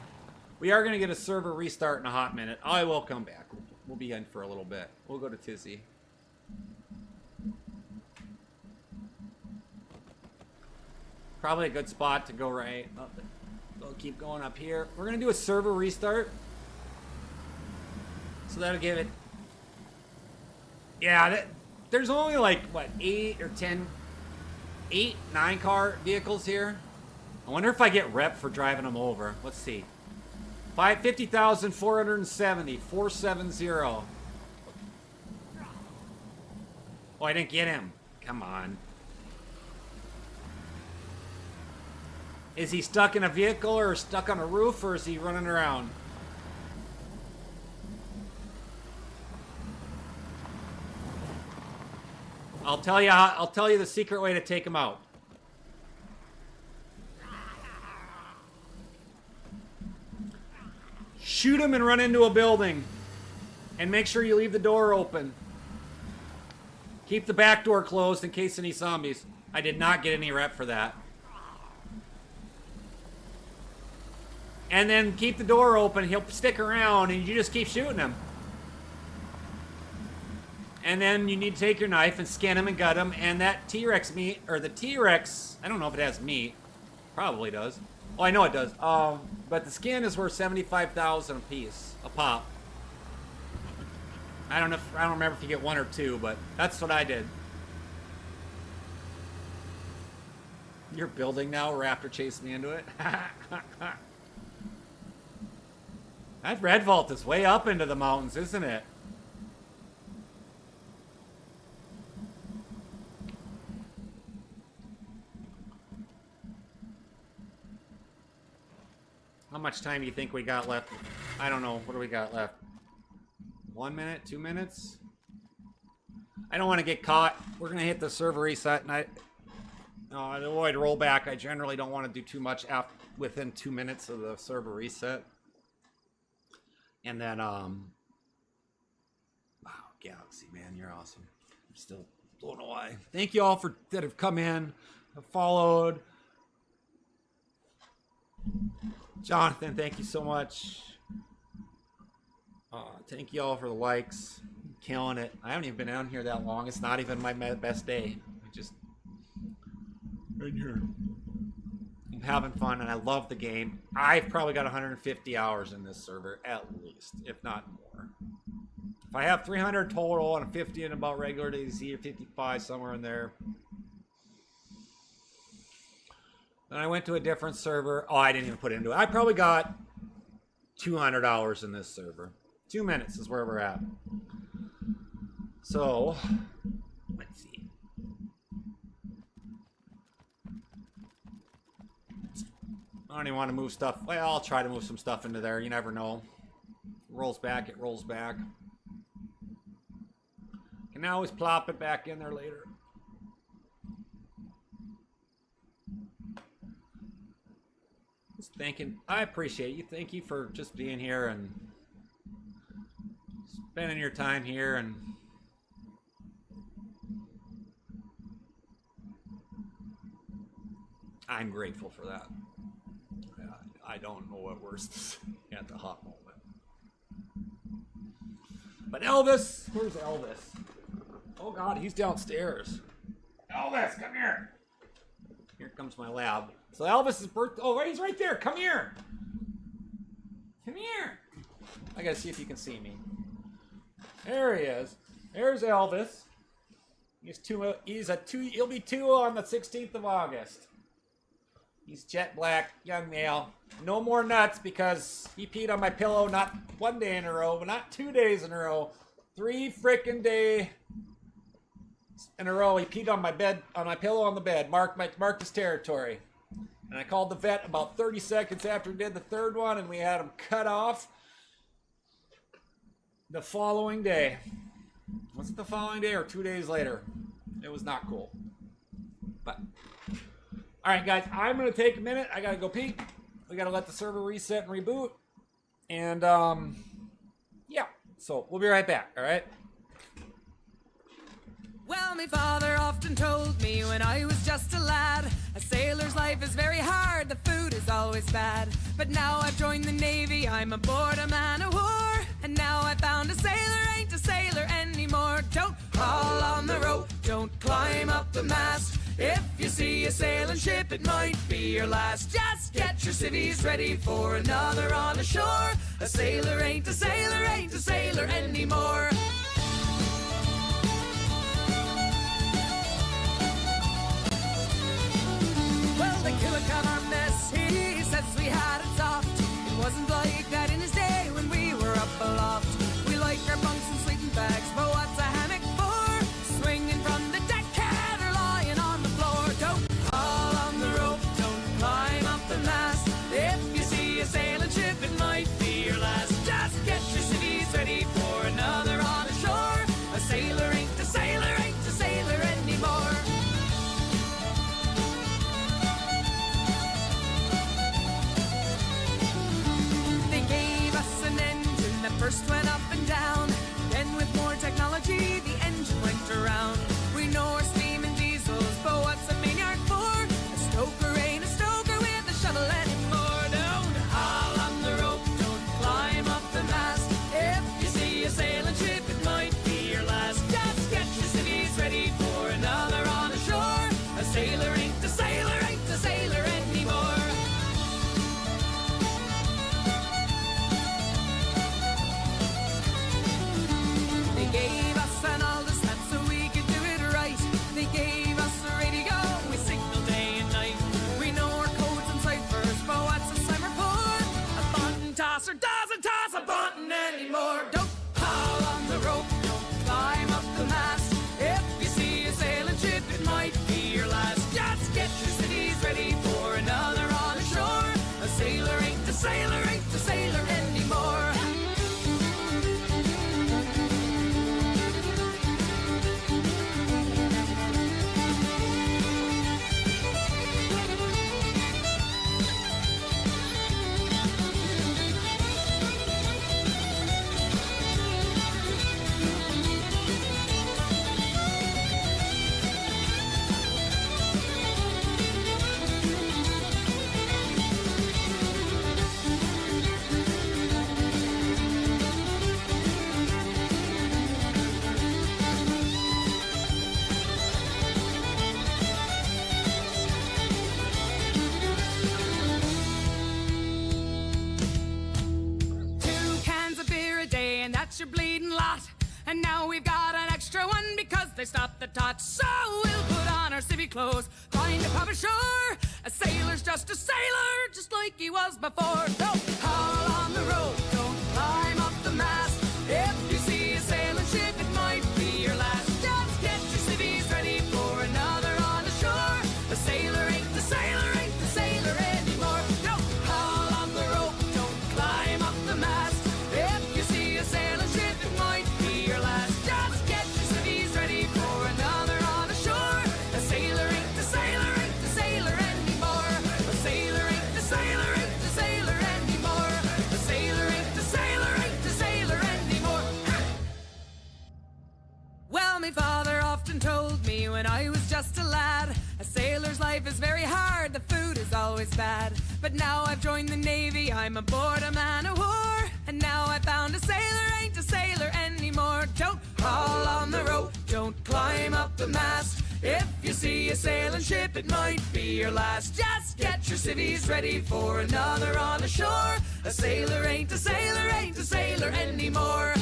We are going to get a server restart in a hot minute. I will come back. We'll be in for a little bit. We'll go to Tizzy. Probably a good spot to go right. We'll keep going up here. We're going to do a server restart. So that'll give it... Yeah, there's only like, what, 8 or 10... 8, 9 car vehicles here. I wonder if I get rep for driving them over. Let's see. 50,470. 470. Oh, I didn't get him. Come on. Is he stuck in a vehicle or stuck on a roof, or is he running around? I'll tell you the secret way to take him out. Shoot him and run into a building. And make sure you leave the door open. Keep the back door closed in case any zombies. I did not get any rep for that. And then keep the door open. He'll stick around and you just keep shooting him. And then you need to take your knife and skin him and gut him. And that T-Rex meat, or the T-Rex, I don't know if it has meat. Probably does. Oh, I know it does. But the skin is worth 75,000 a piece, a pop. I don't remember if you get 1 or 2, but that's what I did. You're building now. Raptor chased me into it. That red vault is way up into the mountains, isn't it? How much time do you think we got left? I don't know. What do we got left? 1 minute? 2 minutes? I don't want to get caught. We're going to hit the server reset, and to avoid rollback, I generally don't want to do too much within 2 minutes of the server reset. And then, wow, Galaxy, man, you're awesome. I'm still blown away. Thank you all that have come in, have followed. Jonathan, thank you so much. Thank you all for the likes. I'm killing it. I haven't even been down here that long. It's not even my best day. I just in here. I'm having fun, and I love the game. I've probably got 150 hours in this server, at least, if not more. If I have 300 total and 50 in about regular DayZ, or 55, somewhere in there. Then I went to a different server. Oh, I didn't even put it into it. I probably got 200 hours in this server. 2 minutes is where we're at. So, let's see. I don't even want to move stuff. Well, I'll try to move some stuff into there. You never know. Rolls back, it rolls back. Can always plop it back in there later. Just thinking, I appreciate you. Thank you for just being here and spending your time here, and I'm grateful for that. I don't know what worse to say at the hot moment. But Elvis, where's Elvis? Oh God, he's downstairs. Elvis, come here. Here comes my lab. So Elvis's birthday. Oh, he's right there. Come here. Come here. I gotta see if you can see me. There he is. There's Elvis. He'll be 2 on the 16th of August. He's jet black, young male. No more nuts because he peed on my pillow not 1 day in a row, but not 2 days in a row. 3 frickin' days in a row. He peed on my bed, on my pillow on the bed. Marked his territory. And I called the vet about 30 seconds after he did the 3rd one, and we had him cut off the following day. Was it the following day or 2 days later? It was not cool. But, all right, guys, I'm going to take a minute. I got to go pee. We got to let the server reset and reboot. And, yeah. So, we'll be right back, all right? Well, my father often told me when I was just a lad, a sailor's life is very hard, the food is always bad. But now I've joined the Navy, I'm aboard a man of war, and now I found a sailor ain't a sailor anymore. Don't haul on the rope, don't climb up the mast. If you see a sailing ship, it might be your last. Just get your civvies ready for another on the shore. A sailor ain't a sailor, ain't a sailor anymore. Well, the killer cut our mess, he says we had it soft. It wasn't like that in his day when we were up aloft. We like our bunks and sleeping bags, but what's a hammock for? Swinging from the deckhead or lying on the floor. Don't haul on the rope, don't climb up the mast. If you see a sailing ship, it might be your last. Just get your civvies ready for another on the shore. A sailor ain't a sailor, ain't a sailor anymore. First went up and down, then with more technology, the engine went around. We know our steam and diesels, but what's a main yard for? A stoker ain't a stoker with a shovel anymore. Don't haul on the rope, don't climb up the mast. If you see a sailing ship, it might be your last. Just get your civvies ready for another on the shore. A sailor ain't a sailor, ain't a sailor anymore. They gave us an oldest map so we could do it right. They gave us a radio, we signal day and night. We know our codes and ciphers, but what's a cipher for? A button tosser doesn't toss a button anymore. Don't haul on the rope, don't climb up the mast. If you see a sailing ship, it might be your last. Just get your civvies ready for another on the shore. A sailor ain't a sailor, ain't a sailor anymore. Your bleeding lot, and now we've got an extra one because they stopped the tot. So we'll put on our civvy clothes, find a pub ashore. A sailor's just a sailor, just like he was before. Don't haul on the rope, don't climb up the mast. If you see a sailing ship, it might be your last. Just get your civvies ready for another on the shore. A sailor ain't the sailor, ain't the sailor anymore. Don't haul on the rope, don't climb up the mast. If you see a sailing ship, it might be your last. Just get your civvies ready for another on the shore. A sailor ain't the sailor, ain't the sailor anymore. A sailor ain't the sailor, ain't the sailor anymore. A sailor ain't the sailor, ain't the sailor anymore. Well, my father often told me when I was just a lad, a sailor's life is very hard, the food is always bad. But now I've joined the Navy, I'm aboard a man of war, and now I found a sailor ain't a sailor anymore. Don't haul on the rope, don't climb up the mast. If you see a sailing ship, it might be your last. Just get your civvies ready for another on the shore. A sailor ain't a sailor, ain't a sailor anymore.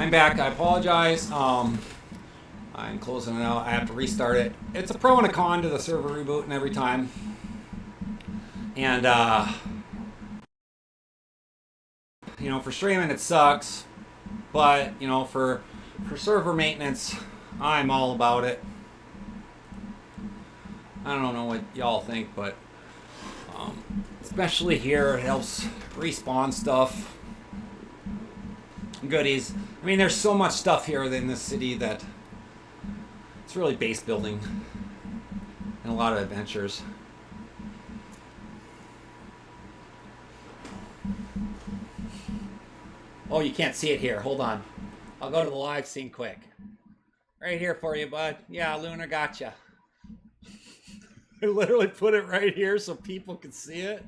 I'm back. I apologize. I'm closing it out. I have to restart it. It's a pro and a con to the server rebooting every time. And, you know, for streaming it sucks. But, you know, for server maintenance, I'm all about it. I don't know what y'all think, but especially here, it helps respawn stuff. Goodies. I mean, there's so much stuff here in this city that it's really base building and a lot of adventures. Oh, you can't see it here. Hold on. I'll go to the live scene quick. Right here for you, bud. Yeah, Lunar gotcha. I literally put it right here so people could see it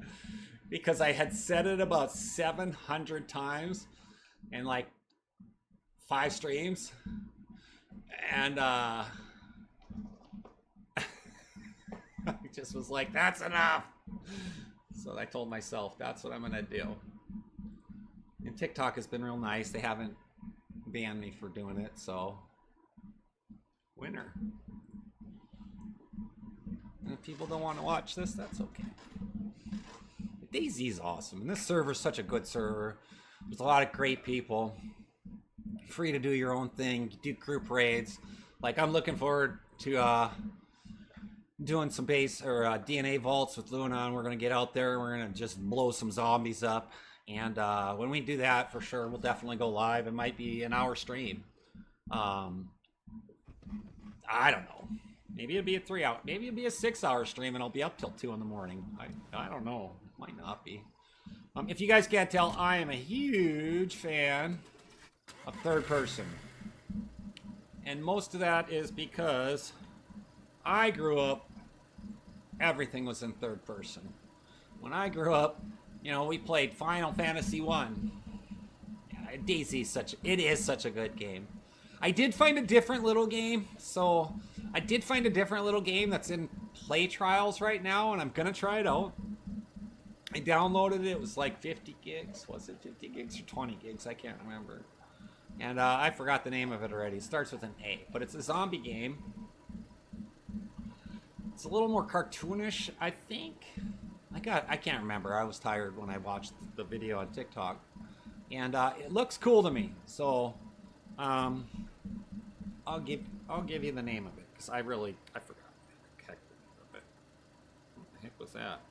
because I had said it about 700 times in like 5 streams. And I just was like, that's enough. So I told myself that's what I'm gonna do. And TikTok has been real nice. They haven't banned me for doing it, so winner. And if people don't want to watch this, that's okay. DayZ is awesome, and this server is such a good server. There's a lot of great people. Free to do your own thing. You do group raids. Like, I'm looking forward to doing some base or DNA vaults with Luna, and we're gonna get out there and we're gonna just blow some zombies up. And when we do that, for sure, we'll definitely go live. It might be an hour stream. I don't know. Maybe it'll be a 3 hour. Maybe it'll be a 6 hour stream, and I'll be up till 2 in the morning. I don't know. Might not be. If you guys can't tell, I am a huge fan of third person. And most of that is because I grew up, everything was in third person. When I grew up, you know, we played Final Fantasy 1. Yeah, DayZ is such a good game. I did find a different little game, so I did find a different little game that's in play trials right now, and I'm gonna try it out. I downloaded it. It was like 50 gigs. Was it 50 gigs or 20 gigs? I can't remember. And I forgot the name of it already. It starts with an A, but it's a zombie game. It's a little more cartoonish, I think. I can't remember. I was tired when I watched the video on TikTok, and it looks cool to me. So I'll give you the name of it because I forgot the heck of it. What the heck was that?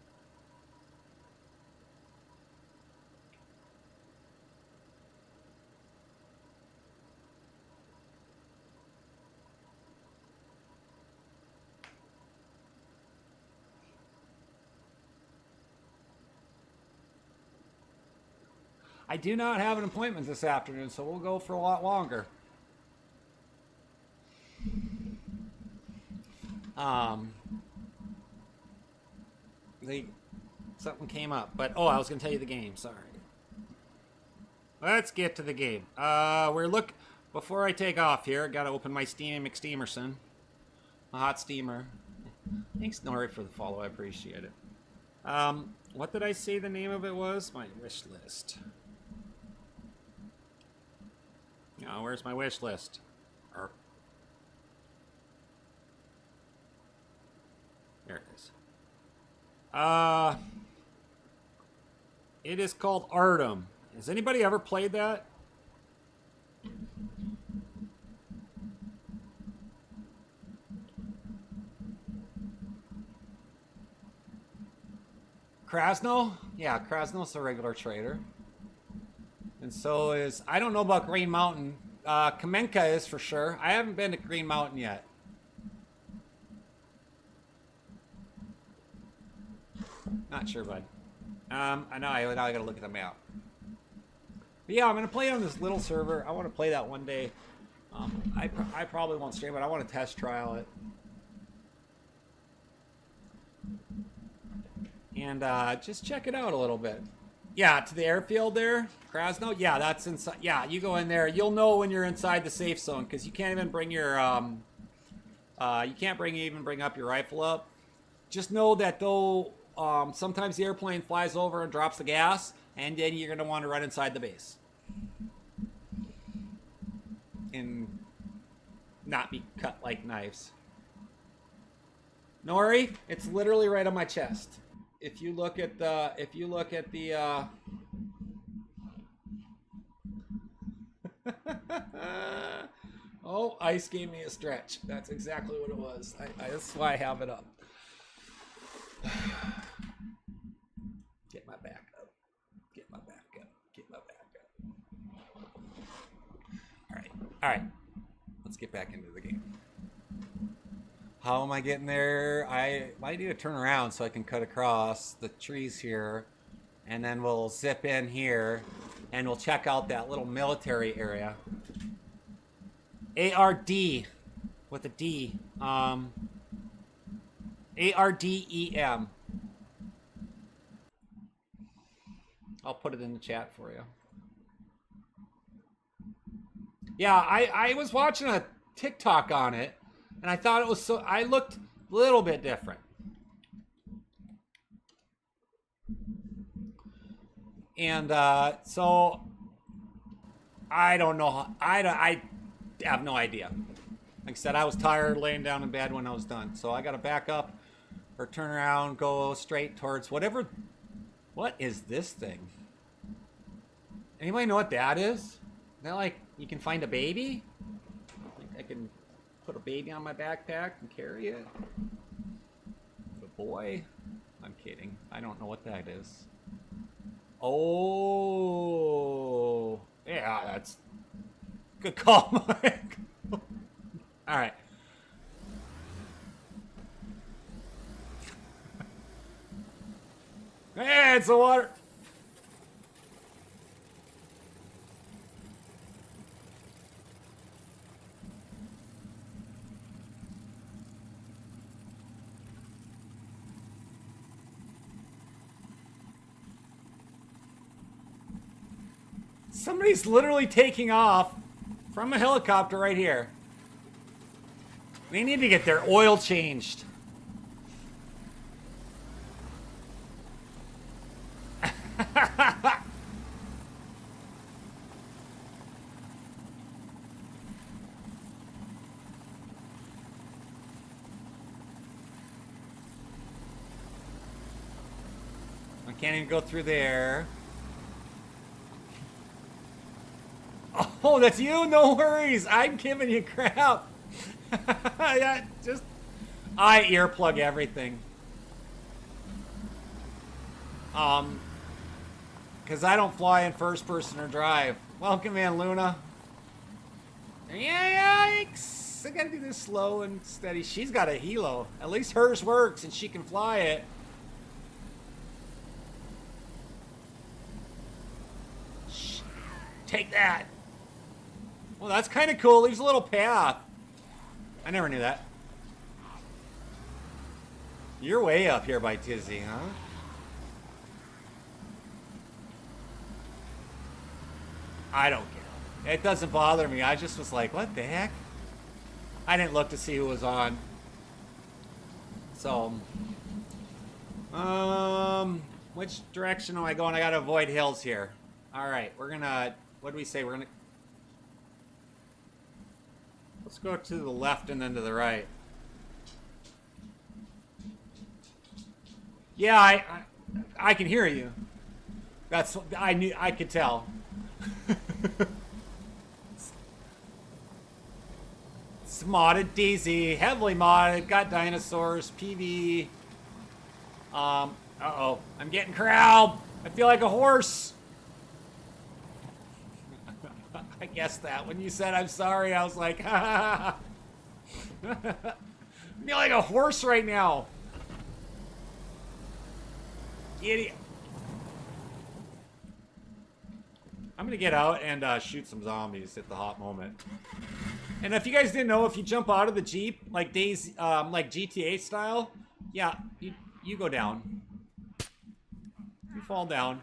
I do not have an appointment this afternoon, so we'll go for a lot longer. Something came up, but I was going to tell you the game. Sorry. Let's get to the game. Before I take off here, I got to open my Steam McSteamerson, a hot steamer. Thanks, Nori, for the follow. I appreciate it. What did I say the name of it was? My wish list. Oh, where's my wish list? There it is. It is called Artem. Has anybody ever played that? Krasno? Yeah, Krasno's a regular trader. And so is, I don't know about Green Mountain. Kamenka is for sure. I haven't been to Green Mountain yet. Not sure, bud. I know, now I gotta look at the map. But yeah, I'm gonna play on this little server. I want to play that one day. I probably won't stream it. I want to test trial it. And just check it out a little bit. Yeah, to the airfield there, Krasno. Yeah, that's inside. Yeah, you go in there. You'll know when you're inside the safe zone because you can't even bring your you can't bring up your rifle up. Just know that though, sometimes the airplane flies over and drops the gas, and then you're gonna want to run inside the base. and not be cut like knives. Nori, it's literally right on my chest. If you look at the, oh, ice gave me a stretch. That's exactly what it was. That's why I have it up. Get my back up. Get my back up. Get my back up. All right. Let's get back into the game. How am I getting there? I might need to turn around so I can cut across the trees here. And then we'll zip in here and we'll check out that little military area. ARD with a D. ARDEM. I'll put it in the chat for you. Yeah, I was watching a TikTok on it, and I thought it was so. I looked a little bit different. And so I don't know. I have no idea. Like I said, I was tired laying down in bed when I was done. So I got to back up or turn around, go straight towards whatever. What is this thing? Anybody know what that is? Is that like you can find a baby? Like I can put a baby on my backpack and carry it? A boy? I'm kidding. I don't know what that is. Oh, yeah, that's good call, Mike. All right. Hey, it's the water. Somebody's literally taking off from a helicopter right here. They need to get their oil changed. I can't even go through there. Oh, that's you? No worries. I'm giving you crap. Yeah, just I earplug everything. Because I don't fly in first person or drive. Welcome in, Luna. Yikes! I gotta do this slow and steady. She's got a helo. At least hers works and she can fly it. Shh. Take that. Well, that's kind of cool. Leaves a little path. I never knew that. You're way up here by Tizzy, huh? I don't care. It doesn't bother me. I just was like, what the heck? I didn't look to see who was on. So, which direction am I going? I gotta avoid hills here. All right, we're gonna, what do we say? We're gonna, let's go to the left and then to the right. Yeah, I can hear you. That's, I could tell. It's modded DayZ, heavily modded, got dinosaurs, PV. Uh-oh, I'm getting corralled. I feel like a horse. I guessed that. When you said I'm sorry, I was like, ha ha ha. I feel like a horse right now. Idiot. I'm gonna get out and shoot some zombies at the hot moment. And if you guys didn't know, if you jump out of the Jeep, like DayZ, like GTA style, yeah, you go down. You fall down.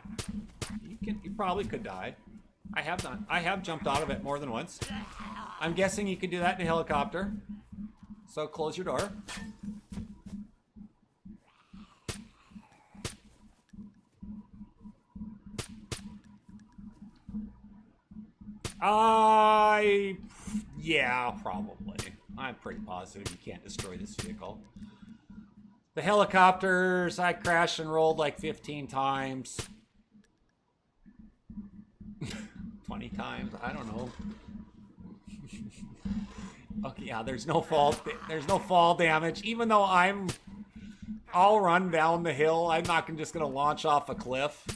You probably could die. I have done. I have jumped out of it more than once. I'm guessing you could do that in a helicopter. So close your door. Yeah, probably. I'm pretty positive you can't destroy this vehicle. The helicopters, I crashed and rolled like 15 times. 20 times, I don't know. Okay, yeah, there's no fall damage. Even though I'll run down the hill. I'm not just gonna launch off a cliff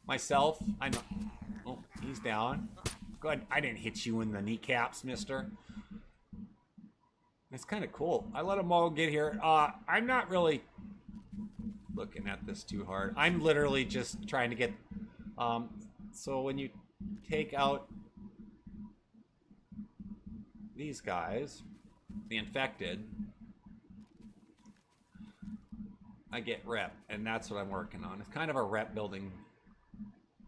myself. I know. Oh, he's down. Good. I didn't hit you in the kneecaps, mister. It's kind of cool. I let them all get here. I'm not really looking at this too hard. I'm literally just trying to get... so when you take out these guys, the infected, I get rep, and that's what I'm working on. It's kind of a rep building...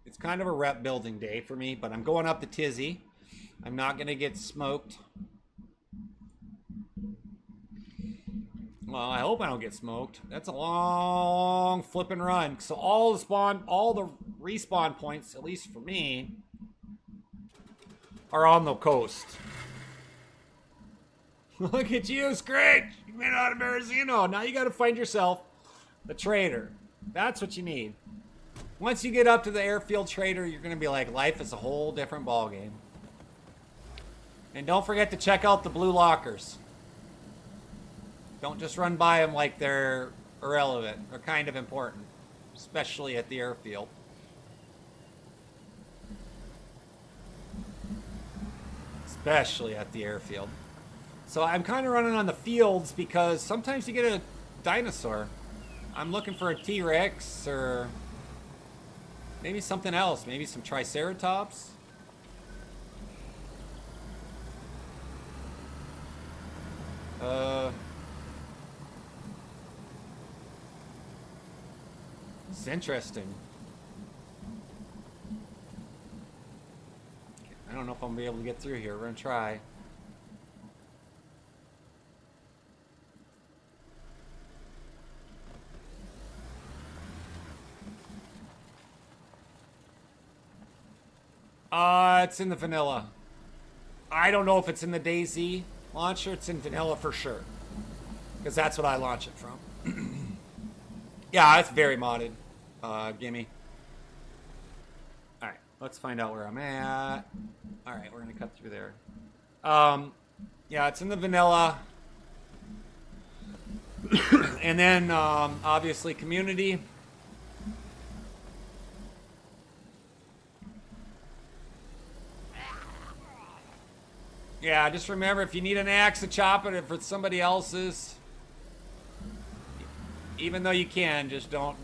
It's kind of a rep building day for me, but I'm going up to Tizzy. I'm not going to get smoked. Well, I hope I don't get smoked. That's a long flipping run. So all the respawn points, at least for me, are on the coast. Look at you, Screech! You made it out of Berezino. Now you got to find yourself a trader. That's what you need. Once you get up to the airfield trader, you're going to be like, life is a whole different ballgame. And don't forget to check out the blue lockers. Don't just run by them like they're irrelevant. They're kind of important, especially at the airfield. Especially at the airfield. So I'm kind of running on the fields because sometimes you get a dinosaur. I'm looking for a T-Rex or maybe something else. Maybe some Triceratops. It's interesting. I don't know if I'm gonna be able to get through here. We're gonna try. It's in the vanilla. I don't know if it's in the DayZ launcher. It's in vanilla for sure. Because that's what I launch it from. Yeah, it's very modded. Gimme. Alright, let's find out where I'm at. Alright, we're gonna cut through there. Yeah, it's in the vanilla. And then, obviously, community. Yeah, just remember, if you need an axe to chop it, if it's somebody else's, even though you can, just don't,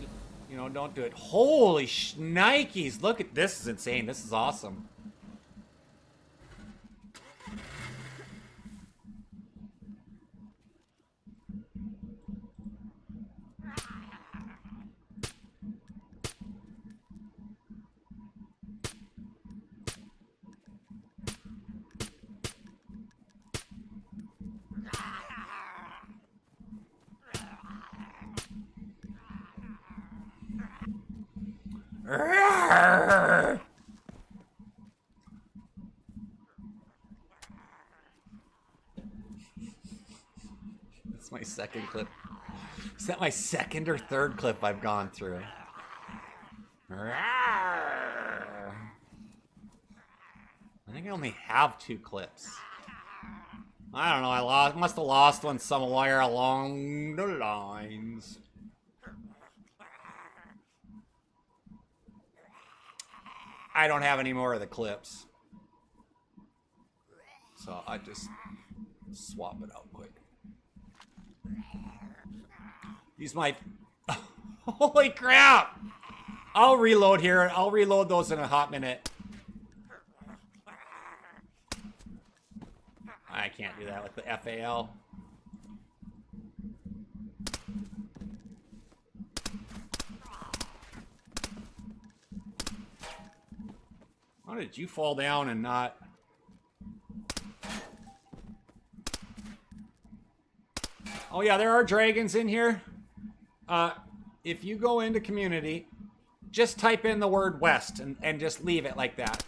don't do it. Holy shnikes, look at this. Is insane. This is awesome. That's my second clip. Is that my second or third clip I've gone through? I think I only have 2 clips. I don't know, I must have lost one somewhere along the lines. I don't have any more of the clips. So I just swap it out quick. These might... Holy crap! I'll reload here. I'll reload those in a hot minute. I can't do that with the FAL. How did you fall down and not... Oh yeah, there are dragons in here. If you go into community, just type in the word west and just leave it like that.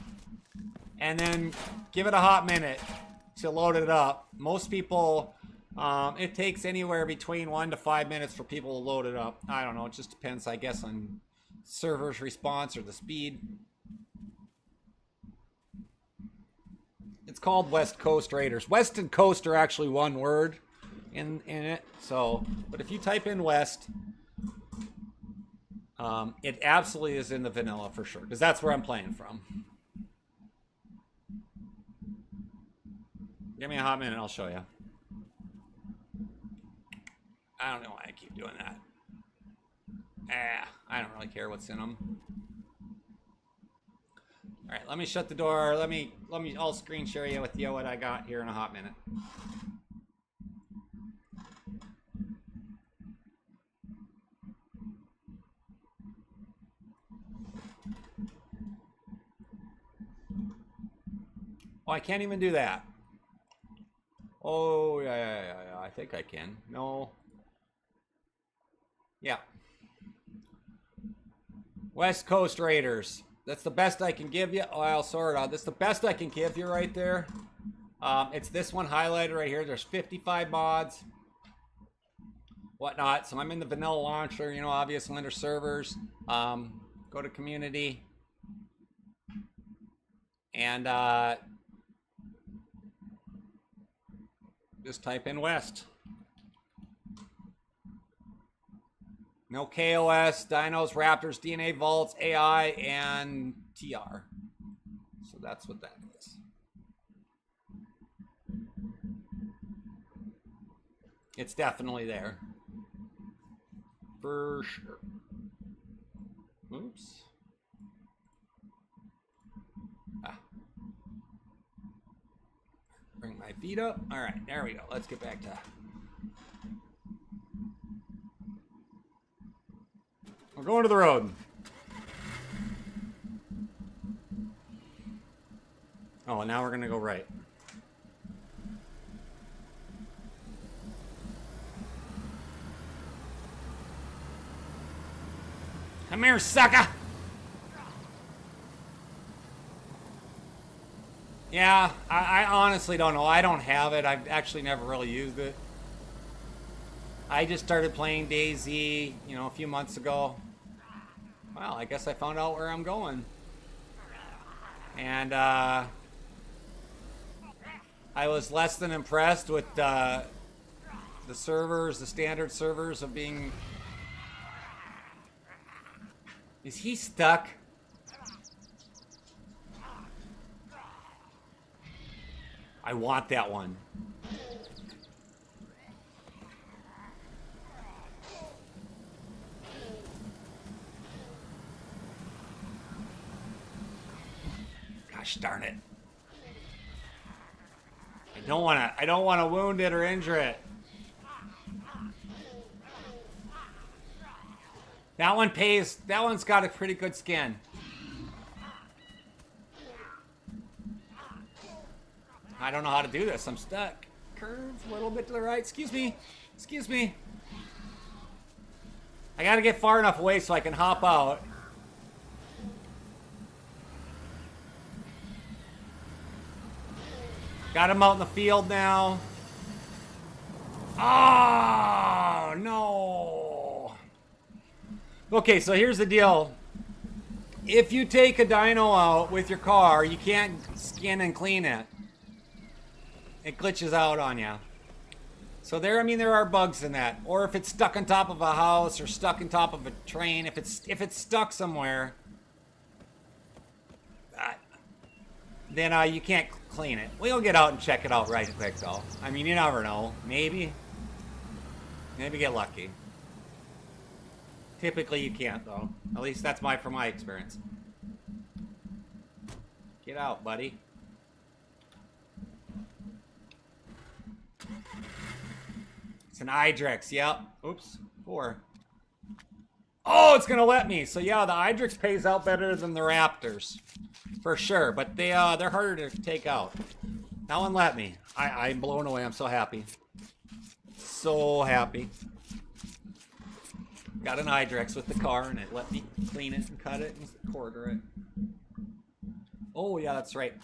And then give it a hot minute. to load it up. Most people, it takes anywhere between 1 to 5 minutes for people to load it up. I don't know. It just depends, I guess, on server's response or the speed. It's called West Coast Raiders. West and Coast are actually one word in it. So, but if you type in West, it absolutely is in the vanilla for sure, because that's where I'm playing from. Give me a hot minute, I'll show you. I don't know why I keep doing that. I don't really care what's in them. All right, let me shut the door. I'll screen share you with you what I got here in a hot minute. Oh, I can't even do that. Oh, yeah. I think I can. No. Yeah. West Coast Raiders. That's the best I can give you. Oh, I'll sort it out. That's the best I can give you right there. It's this one highlighted right here. There's 55 mods. Whatnot. So I'm in the vanilla launcher, you know, obviously under servers. Go to community. And just type in West. No KOS, Dinos, Raptors, DNA Vaults, AI, and TR. So that's what that is. It's definitely there. For sure. Oops. Bring my feet up. All right, there we go. Let's get back to... We're going to the road. Oh, and now we're going to go right. Come here, sucker! Yeah, I honestly don't know. I don't have it. I've actually never really used it. I just started playing DayZ, you know, a few months ago. Well, I guess I found out where I'm going. And I was less than impressed with the servers, the standard servers of being... Is he stuck? I want that one. Gosh darn it. I don't want to wound it or injure it. That one pays. That one's got a pretty good skin. I don't know how to do this. I'm stuck. Curve a little bit to the right. Excuse me. Excuse me. I gotta get far enough away so I can hop out. Got him out in the field now. Oh, no. Okay, so here's the deal. If you take a dino out with your car, you can't skin and clean it. It glitches out on you. So there are bugs in that. Or if it's stuck on top of a house or stuck on top of a train, if it's stuck somewhere, then you can't clean it. We'll get out and check it out right quick, though. I mean, you never know. Maybe get lucky. Typically, you can't, though. At least that's from my experience. Get out, buddy. It's an Idrix, yep. Oops, 4. Oh, it's gonna let me. So yeah, the Idrix pays out better than the Raptors, for sure. But they're harder to take out. That one let me. I'm blown away. I'm so happy. So happy. Got an Idrix with the car, and it let me clean it and cut it and quarter it. Oh yeah, that's right.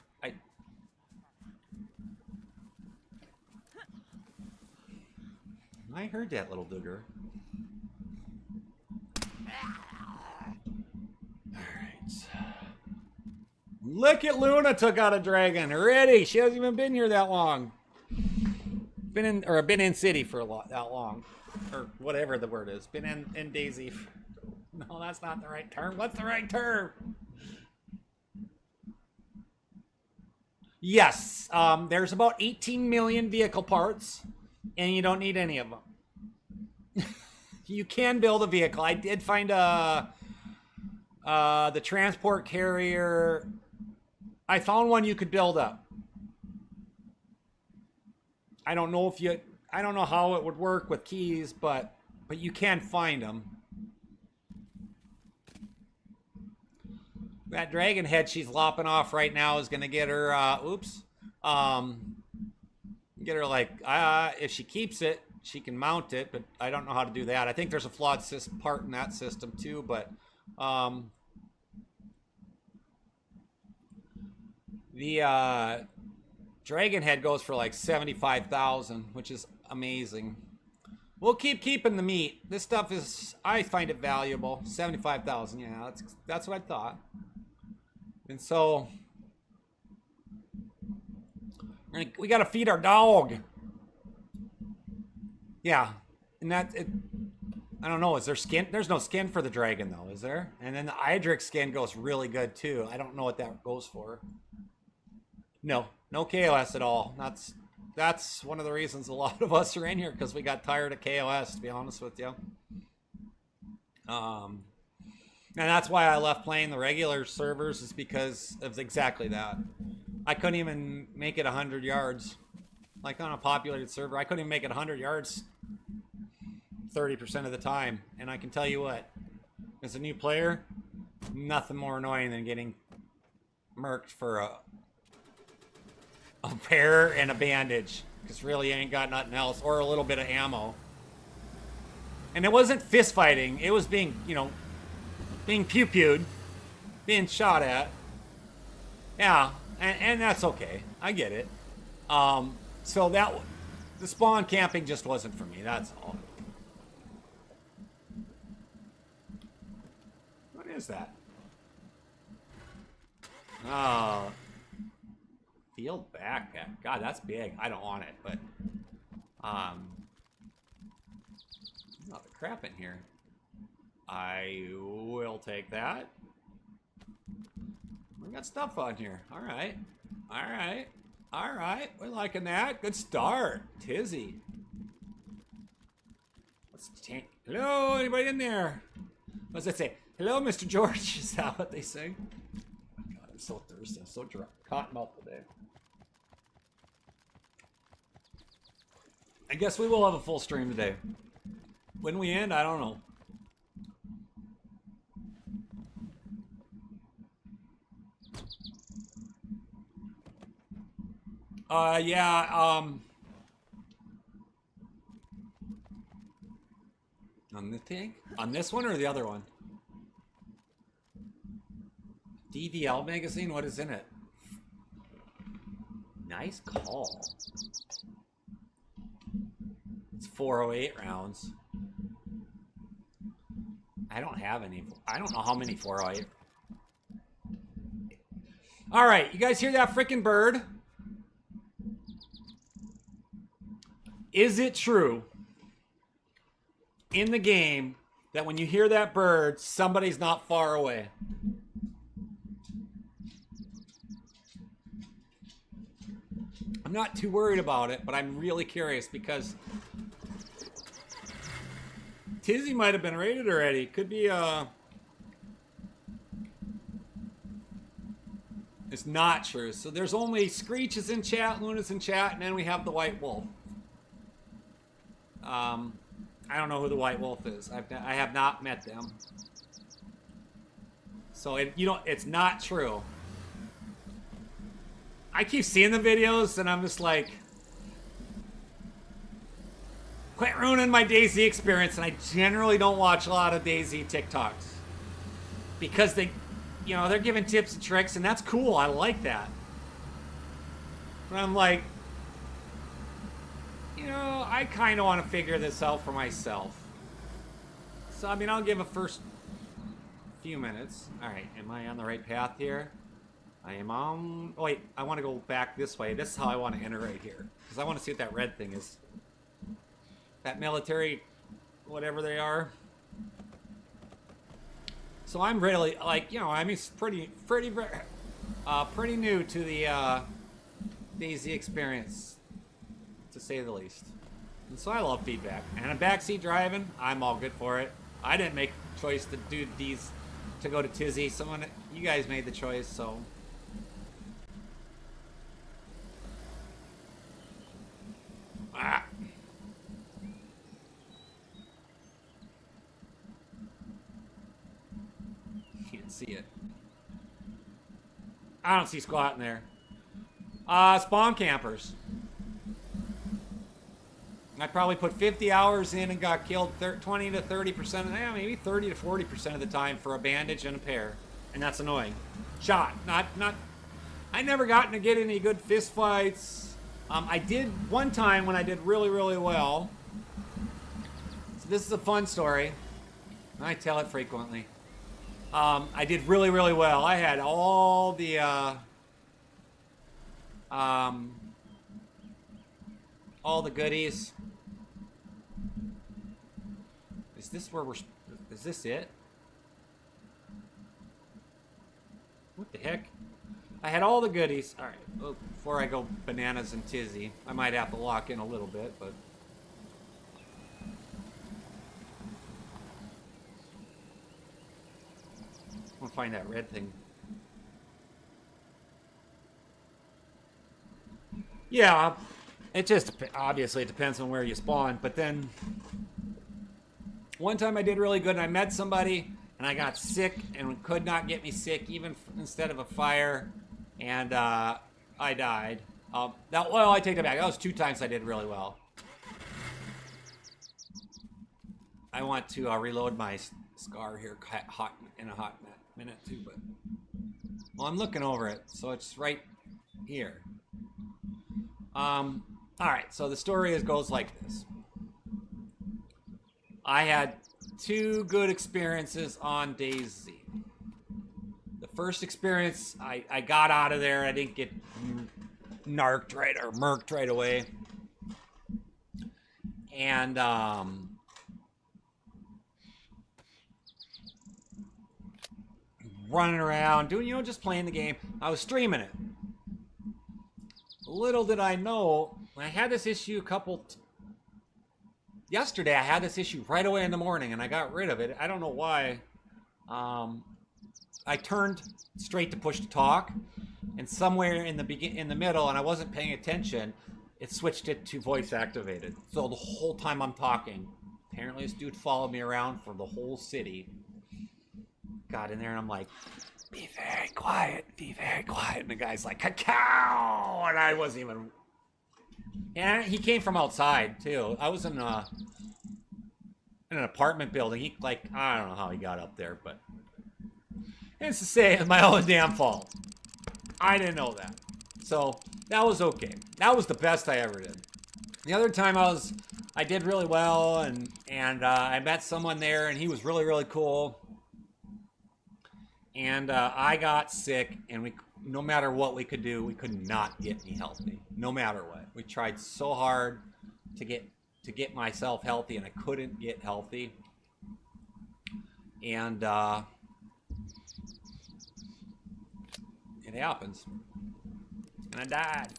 I heard that, little Duggar. Alright. Look at Luna took out a dragon already. She hasn't even been here that long. Been in city for that long. Or whatever the word is. Been in DayZ. No, that's not the right term. What's the right term? Yes. There's about 18 million vehicle parts. And you don't need any of them. You can build a vehicle. I did find the transport carrier. I found one you could build up. I don't know how it would work with keys, but you can find them. That dragon head she's lopping off right now is gonna get her. Get her like if she keeps it, she can mount it, but I don't know how to do that. I think there's a flawed part in that system too, but the dragon head goes for like 75,000, which is amazing. We'll keeping the meat. This stuff is, I find it valuable. 75,000, yeah, that's what I thought. And so we gotta feed our dog. Yeah, and I don't know, is there skin? There's no skin for the dragon though, is there? And then the Idrix skin goes really good too. I don't know what that goes for. No KOS at all. That's one of the reasons a lot of us are in here, because we got tired of KOS, to be honest with you. And that's why I left playing the regular servers, is because of exactly that. I couldn't even make it 100 yards. Like on a populated server, I couldn't even make it 100 yards 30% of the time. And I can tell you what, as a new player, nothing more annoying than getting murked for a pear and a bandage, because really you ain't got nothing else, or a little bit of ammo. And it wasn't fist fighting, it was being, being pew-pewed, being shot at. Yeah, and that's okay. I get it. So the spawn camping just wasn't for me, that's all. What is that? Oh. Field backpack. God, that's big. I don't want it, but there's a lot of crap in here. I will take that. We got stuff on here. All right. We're liking that. Good start. Tizzy. What's the tank? Hello, anybody in there? What's that say? Hello, Mr. George. Is that what they sing? Oh my God, I'm so thirsty. I'm so dry. Cotton mouth today. I guess we will have a full stream today. When we end, I don't know. On the tank? On this one or the other one? DVL magazine? What is in it? Nice call. It's 408 rounds. I don't have any. I don't know how many 408. All right, you guys hear that freaking bird? Is it true in the game that when you hear that bird, somebody's not far away? I'm not too worried about it, but I'm really curious because Tizzy might have been raided already. Could be it's not true. So there's only Screech is in chat, Luna's in chat, and then we have the White Wolf. I don't know who the White Wolf is. I have not met them. So it's not true. I keep seeing the videos and I'm just like, quit ruining my DayZ experience. And I generally don't watch a lot of DayZ TikToks because they're giving tips and tricks, and that's cool. I like that. But I'm like, you know, I kind of want to figure this out for myself. So, I mean, I'll give a first few minutes. All right, am I on the right path here? I am on... Oh, wait, I want to go back this way. This is how I want to enter right here. Because I want to see what that red thing is. That military, whatever they are. So I'm really, like, you know, I mean, it's pretty new to the DayZ experience, to say the least. And so I love feedback. And a backseat driving, I'm all good for it. I didn't make the choice to do these, to go to Tizzy. You guys made the choice, so... Ah. Can't see it. I don't see squat in there. Spawn campers. I probably put 50 hours in and got killed 20 to 30%, maybe 30 to 40% of the time for a bandage and a pair. And that's annoying. Shot. Not. I never gotten to get any good fist fights. I did one time when I did really, really well. So this is a fun story. I tell it frequently. I did really, really well. I had all the goodies. Is this where we're... Is this it? What the heck? I had all the goodies. All right. Well, before I go bananas and tizzy, I might have to lock in a little bit, but... I want to find that red thing. Yeah, it just obviously it depends on where you spawn, but then one time I did really good and I met somebody and I got sick and could not get me sick even instead of a fire, and I died. Well, I take it back. That was 2 times I did really well. I want to reload my scar here in a hot minute too, but well, I'm looking over it, so it's right here. All right, so the story goes like this. I had 2 good experiences on DayZ. The first experience, I got out of there. I didn't get murked right away. And running around, doing, just playing the game. I was streaming it. Little did I know, I had this issue yesterday I had this issue right away in the morning, and I got rid of it. I don't know why. I turned straight to push to talk, and somewhere in the middle, and I wasn't paying attention, it switched it to voice activated. So the whole time I'm talking, apparently this dude followed me around for the whole city. Got in there and I'm like, be very quiet, and the guy's like, cacao, and I wasn't even... And he came from outside, too. I was in an apartment building. He, I don't know how he got up there, but... It's to say, it's my own damn fault. I didn't know that. So, that was okay. That was the best I ever did. The other time I did really well, and I met someone there, and he was really, really cool. And I got sick, and no matter what we could do, we could not get me healthy. No matter what. We tried so hard to get myself healthy, and I couldn't get healthy. And it happens. And I died.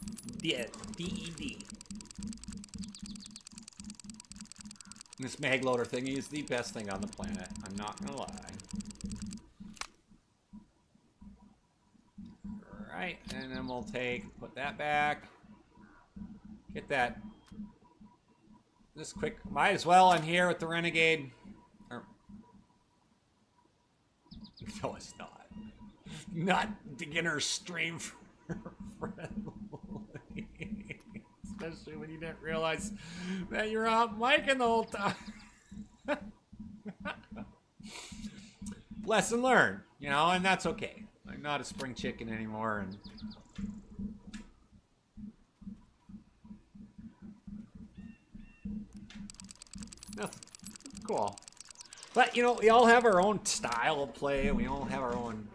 Dead. D-E-D. This mag loader thing is the best thing on the planet. I'm not gonna lie. Right, and then we'll put that back. Get that. This quick, might as well. I'm here with the Renegade. No, it's not. Not beginner stream friendly. Especially when you didn't realize that you're out micing the whole time. Lesson learned, and that's okay. I'm not a spring chicken anymore, and That's cool. But, you know, we all have our own style of play. We all have our own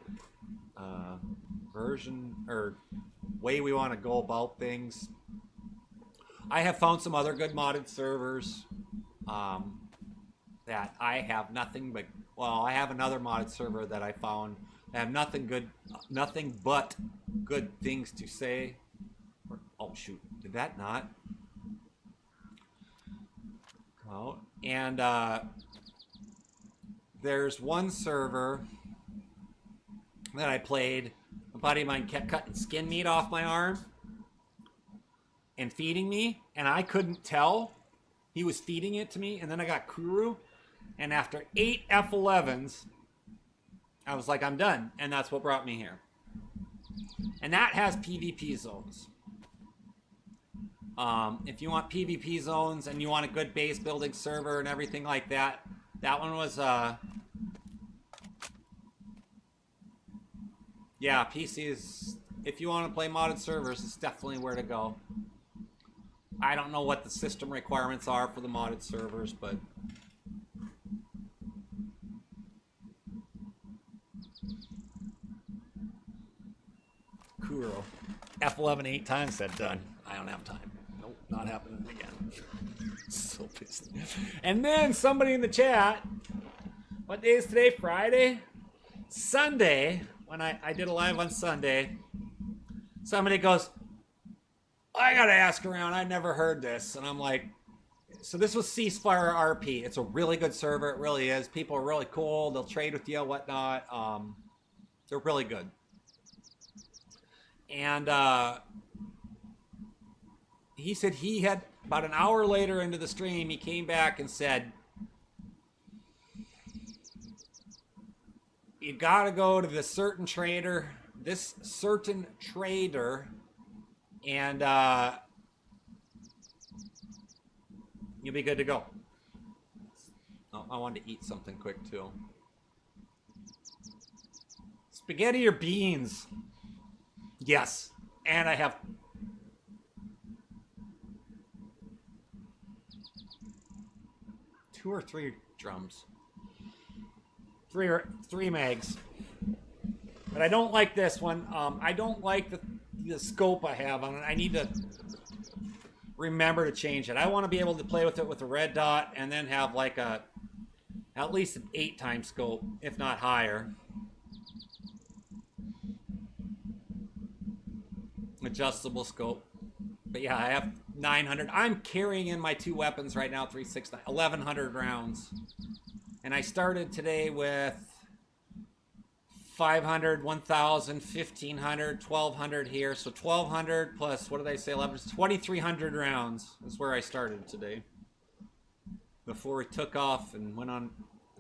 version or way we want to go about things. I have found some other good modded servers that I have nothing but... Well, I have another modded server that I found that have nothing but good things to say. Oh, shoot. Did that not? Oh, and there's one server that I played. A buddy of mine kept cutting skin meat off my arm and feeding me, and I couldn't tell he was feeding it to me. And then I got Kuru, and after 8 F11s, I was like, I'm done. And that's what brought me here. And that has PvP zones. If you want PvP zones and you want a good base building server and everything like that, that one was, yeah, PCs, if you want to play modded servers, it's definitely where to go. I don't know what the system requirements are for the modded servers, but... Kuro. F11 8 times, said done. I don't have time. Nope, not happening again. So pissed. And then somebody in the chat, what day is today? Friday? Sunday, when I did a live on Sunday, somebody goes, I gotta ask around, I never heard this. And I'm like, so this was Ceasefire RP. It's a really good server, it really is. People are really cool, they'll trade with you, whatnot. They're really good. And he said he had, about an hour later into the stream, he came back and said, you gotta go to this certain trader, and you'll be good to go. Oh, I wanted to eat something quick too. Spaghetti or beans? Yes. And I have... two or three drums. Three mags. But I don't like this one. I don't like the scope I have on it. I need to remember to change it. I want to be able to play with it with a red dot and then have like at least an 8-time scope, if not higher. Adjustable scope. But yeah, I have 900. I'm carrying in my 2 weapons right now, 369, 1,100 rounds. And I started today with 500, 1,000, 1,500, 1,200 here. So 1,200 plus, what did I say, 11? 2,300 rounds is where I started today. Before we took off and went on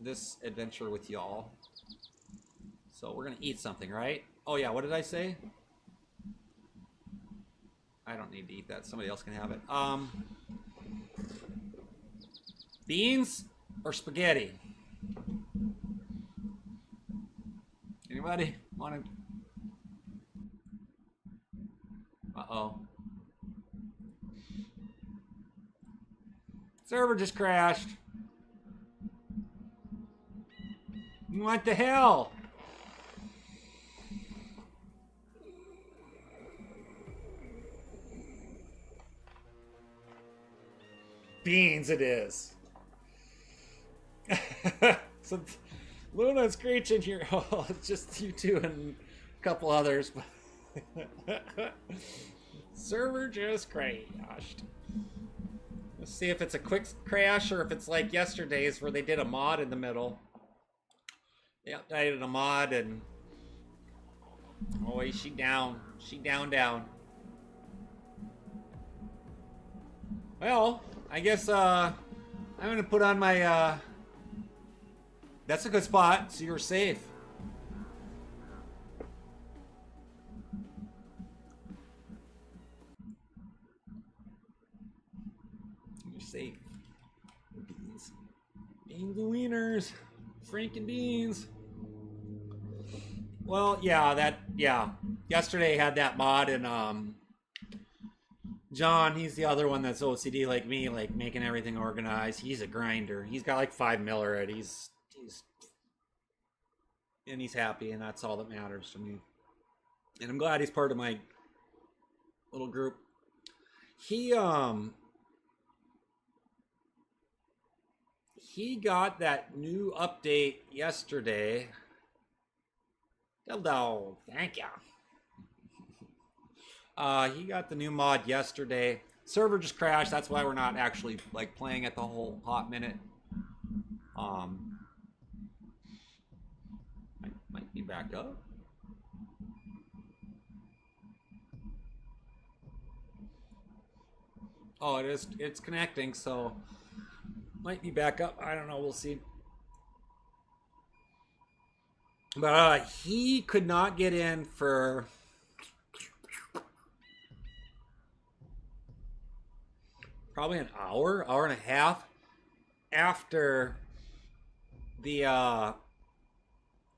this adventure with y'all. So we're going to eat something, right? Oh yeah, what did I say? I don't need to eat that. Somebody else can have it. Beans or spaghetti? Anybody want to? Uh-oh. Server just crashed. What the hell? Beans it is. So Luna and Screech in here. Oh, it's just you two and a couple others. Server just crashed. Let's see if it's a quick crash or if it's like yesterday's where they did a mod in the middle. Yeah, I did a mod and oh, is she down? She down. Well, I guess I'm gonna put on my that's a good spot, so you're safe. You're safe. Beans. Beans and wieners. Franken beans. Well, yeah, yesterday had that mod and John, he's the other one that's OCD like me, like making everything organized. He's a grinder. He's got like 5 mil already. He's happy, and that's all that matters to me. And I'm glad he's part of my little group. He got that new update yesterday. Dildo, thank you. He got the new mod yesterday. Server just crashed. That's why we're not actually like playing it the whole hot minute. Might be back up. Oh, it is. It's connecting, so might be back up. I don't know. We'll see. But he could not get in for probably an hour, hour and a half after the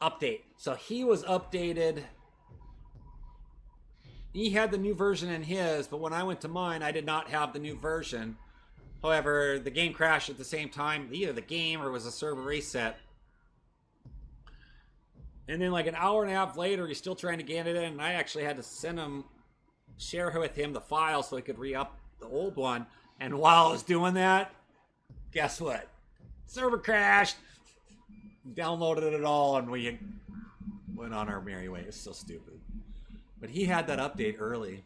update. So he was updated. He had the new version in his, but when I went to mine, I did not have the new version. However, the game crashed at the same time. Either the game or it was a server reset. And then like an hour and a half later, he's still trying to get it in. And I actually had to share with him the file so he could re-up the old one. And while I was doing that, guess what? Server crashed. Downloaded it all, and we went on our merry way. It's so stupid. But he had that update early.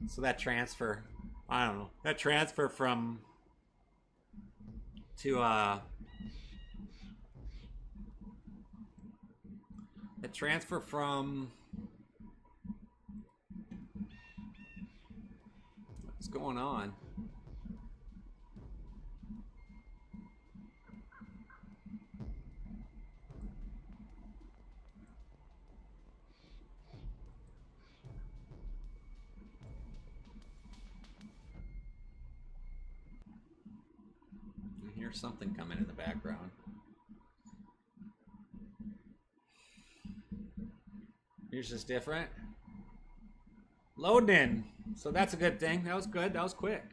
So that transfer, I don't know. That transfer from what's going on? I hear something coming in the background. Yours is different. Loading in. So that's a good thing. That was good. That was quick.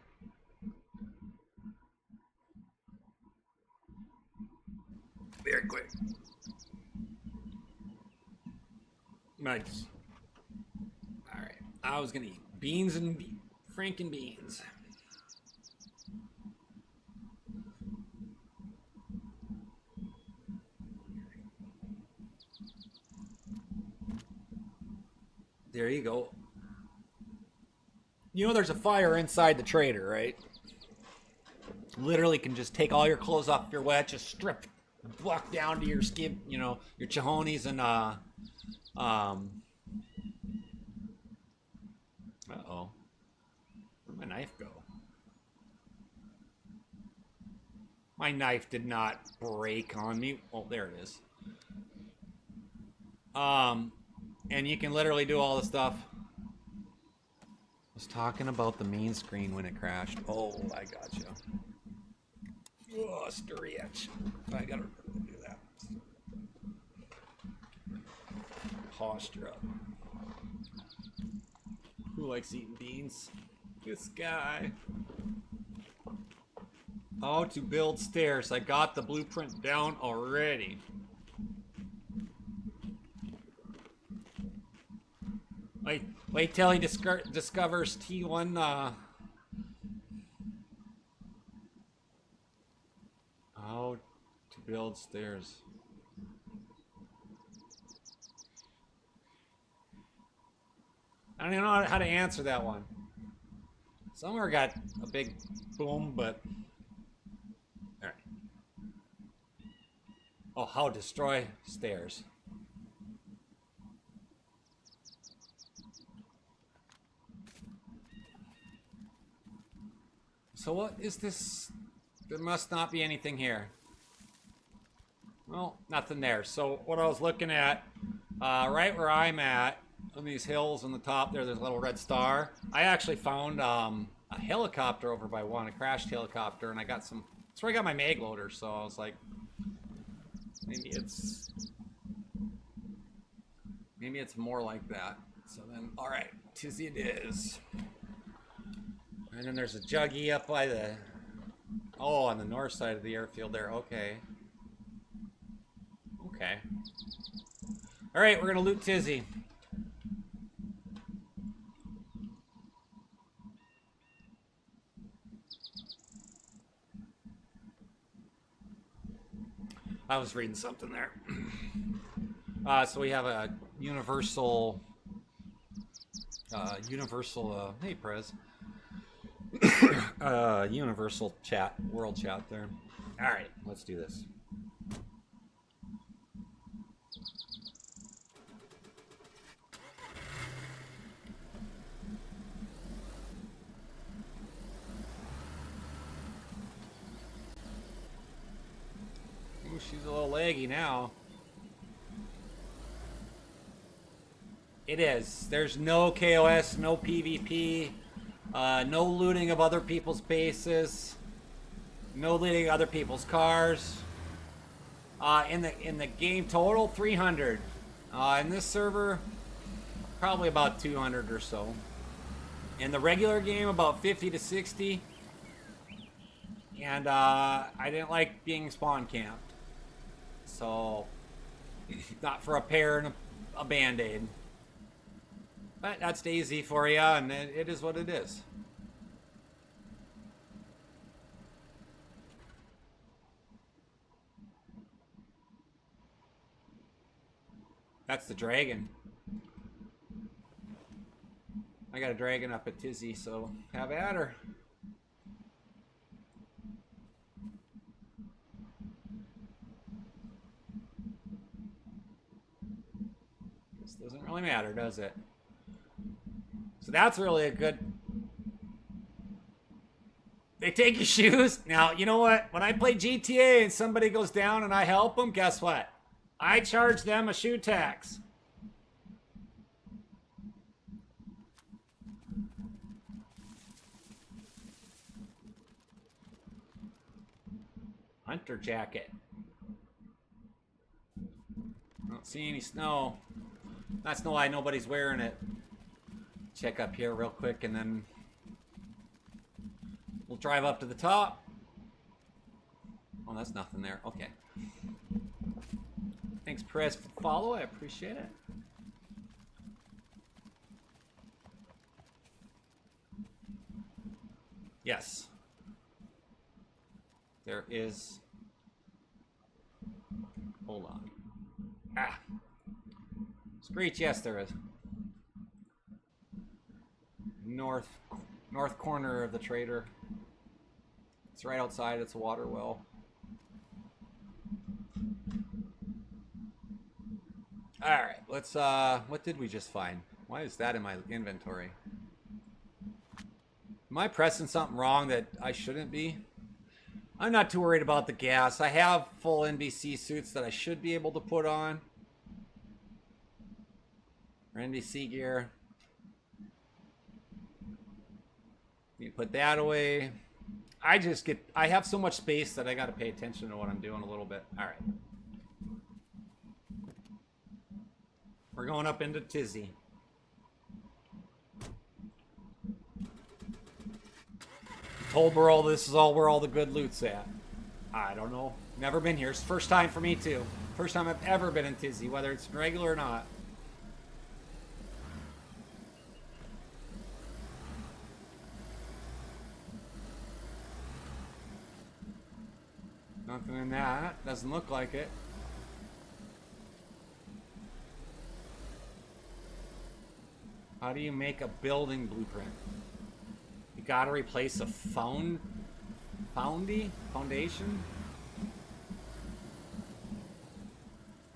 Very quick. Nice. All right. I was going to eat beans and Franken beans. There you go. You know there's a fire inside the trader, right? Literally can just take all your clothes off if you're wet, just strip, walk down to your skin, you know, your chihonies and uh-oh. Where'd my knife go? My knife did not break on me. Oh, there it is. And you can literally do all the stuff. I was talking about the main screen when it crashed. Oh, I got you. Oh, stretch. I gotta do that. Posture up. Who likes eating beans? This guy. How to build stairs. I got the blueprint down already. Wait till he discovers T1. How to build stairs. I don't even know how to answer that one. Somewhere got a big boom, but all right. Oh, how to destroy stairs. So what is this? There must not be anything here. Well, nothing there. So what I was looking at, right where I'm at, on these hills on the top there's a little red star. I actually found a helicopter over by one, a crashed helicopter, and I got some. That's where I got my mag loader. So I was like, maybe it's more like that. So then, all right, tizzy it is. And then there's a juggy up by the... Oh, on the north side of the airfield there. Okay. Okay. Alright, we're gonna loot Tizzy. I was reading something there. So we have a universal... hey, Prez. Universal chat, world chat there. Alright, let's do this. Ooh, she's a little laggy now. It is. There's no KOS, no PvP, no looting of other people's bases, no looting of other people's cars. In the game total, 300. In this server, probably about 200 or so. In the regular game, about 50 to 60. And I didn't like being spawn camped, so not for a pear and a band-aid. But that's DayZ for you, and it is what it is. That's the dragon. I got a dragon up at Tizzy, so have at her. This doesn't really matter, does it? So that's really a good... They take your shoes. Now, you know what? When I play GTA and somebody goes down and I help them, guess what? I charge them a shoe tax. Hunter jacket. I don't see any snow. That's no why nobody's wearing it. Check up here real quick and then we'll drive up to the top. Oh, that's nothing there. Okay. Thanks, Press, for the follow. I appreciate it. Yes. There is... Hold on. Ah. Screech, yes, there is. North corner of the trader. It's right outside. It's a water well. All right, let's what did we just find? Why is that in my inventory? Am I pressing something wrong that I shouldn't be? I'm not too worried about the gas. I have full NBC suits that I should be able to put on. Or NBC gear. You put that away. I have so much space that I got to pay attention to what I'm doing a little bit. All right. We're going up into Tizzy. Told this is where all the good loot's at. I don't know. Never been here. It's the first time for me too. First time I've ever been in Tizzy, whether it's regular or not. Nothing in that. Doesn't look like it. How do you make a building blueprint? You gotta replace a foundation?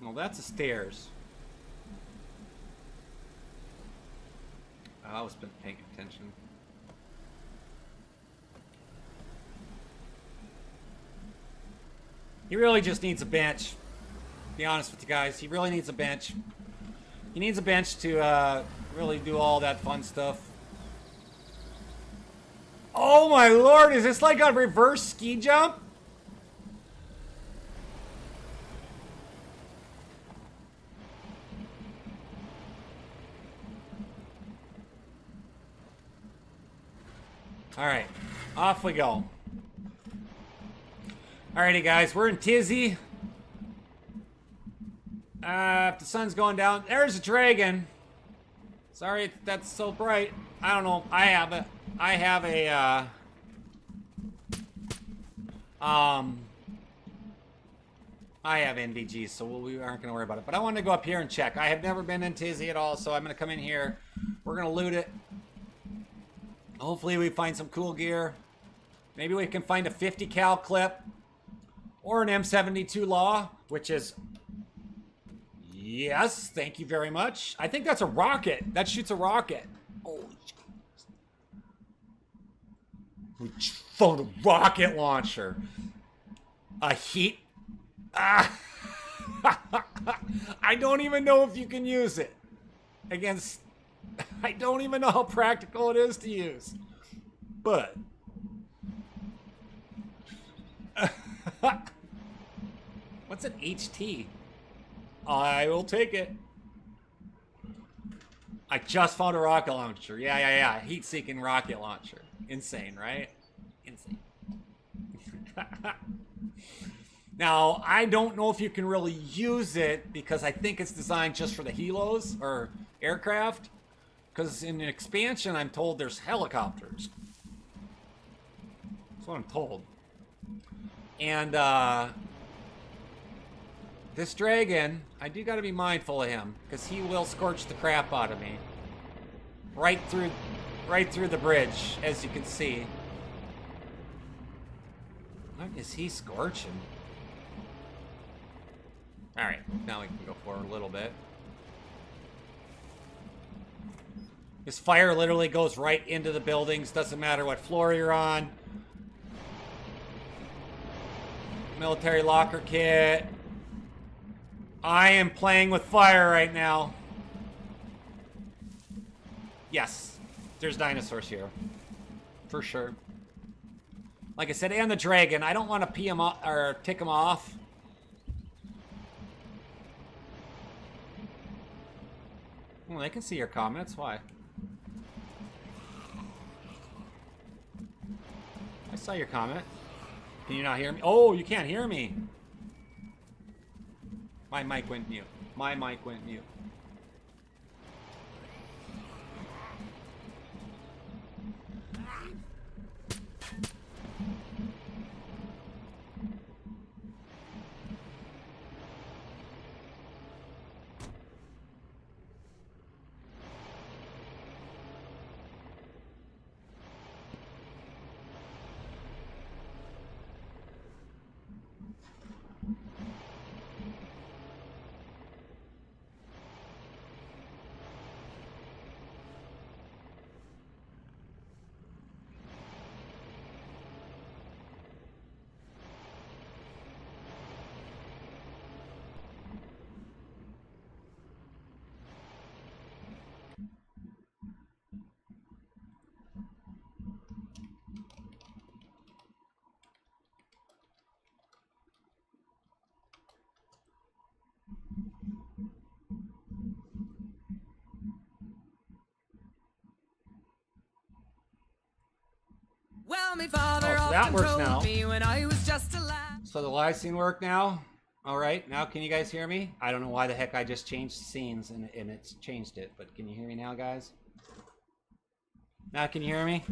Well, that's the stairs. I was been paying attention. He really just needs a bench. To be honest with you guys, he really needs a bench. He needs a bench to really do all that fun stuff. Oh my lord, is this like a reverse ski jump? Alright, off we go. Alrighty, guys, we're in Tizzy. If the sun's going down, there's a dragon. Sorry that's so bright. I don't know. I have a I have NVGs, so we aren't going to worry about it. But I wanted to go up here and check. I have never been in Tizzy at all, so I'm going to come in here. We're going to loot it. Hopefully we find some cool gear. Maybe we can find a 50 cal clip. Or an M72 Law, which is... Yes, thank you very much. I think that's a rocket. That shoots a rocket. Holy shit. We found a rocket launcher. A heat... Ah. I don't even know if you can use it against... I don't even know how practical it is to use. But... What's an HT? I will take it. I just found a rocket launcher. Yeah. Heat-seeking rocket launcher. Insane, right? Insane. Now, I don't know if you can really use it because I think it's designed just for the helos or aircraft. Because in an expansion, I'm told there's helicopters. That's what I'm told. And, this dragon, I do gotta be mindful of him, because he will scorch the crap out of me. Right through the bridge, as you can see. What is he scorching? Alright, now we can go forward a little bit. This fire literally goes right into the buildings, doesn't matter what floor you're on. Military locker kit. I am playing with fire right now. Yes, there's dinosaurs here. For sure. Like I said, and the dragon. I don't want to pee him off or tick him off. Well, they can see your comments. Why? I saw your comment. Can you not hear me? Oh, you can't hear me. My mic went mute. My mic went mute. Well, my father Oh, so that often works told now. me when I was just a lad. So the live scene work now? Alright, now can you guys hear me? I don't know why the heck I just changed scenes and it's changed it, but can you hear me now, guys? Now can you hear me?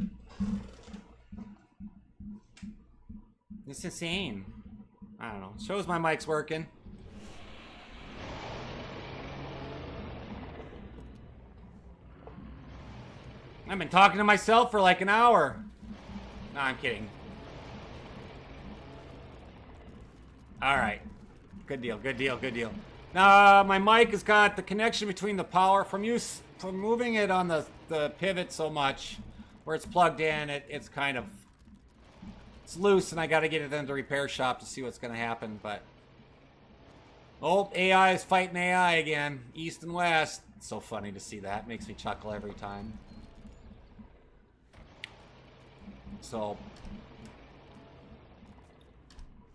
It's insane. I don't know. Shows my mic's working. I've been talking to myself for like an hour. No, I'm kidding. Alright. Good deal, good deal, good deal. Now, my mic has got the connection between the power from moving it on the pivot so much where it's plugged in, it's kind of... It's loose and I gotta get it into the repair shop to see what's gonna happen, but... Oh, AI is fighting AI again. East and West. It's so funny to see that. Makes me chuckle every time. So,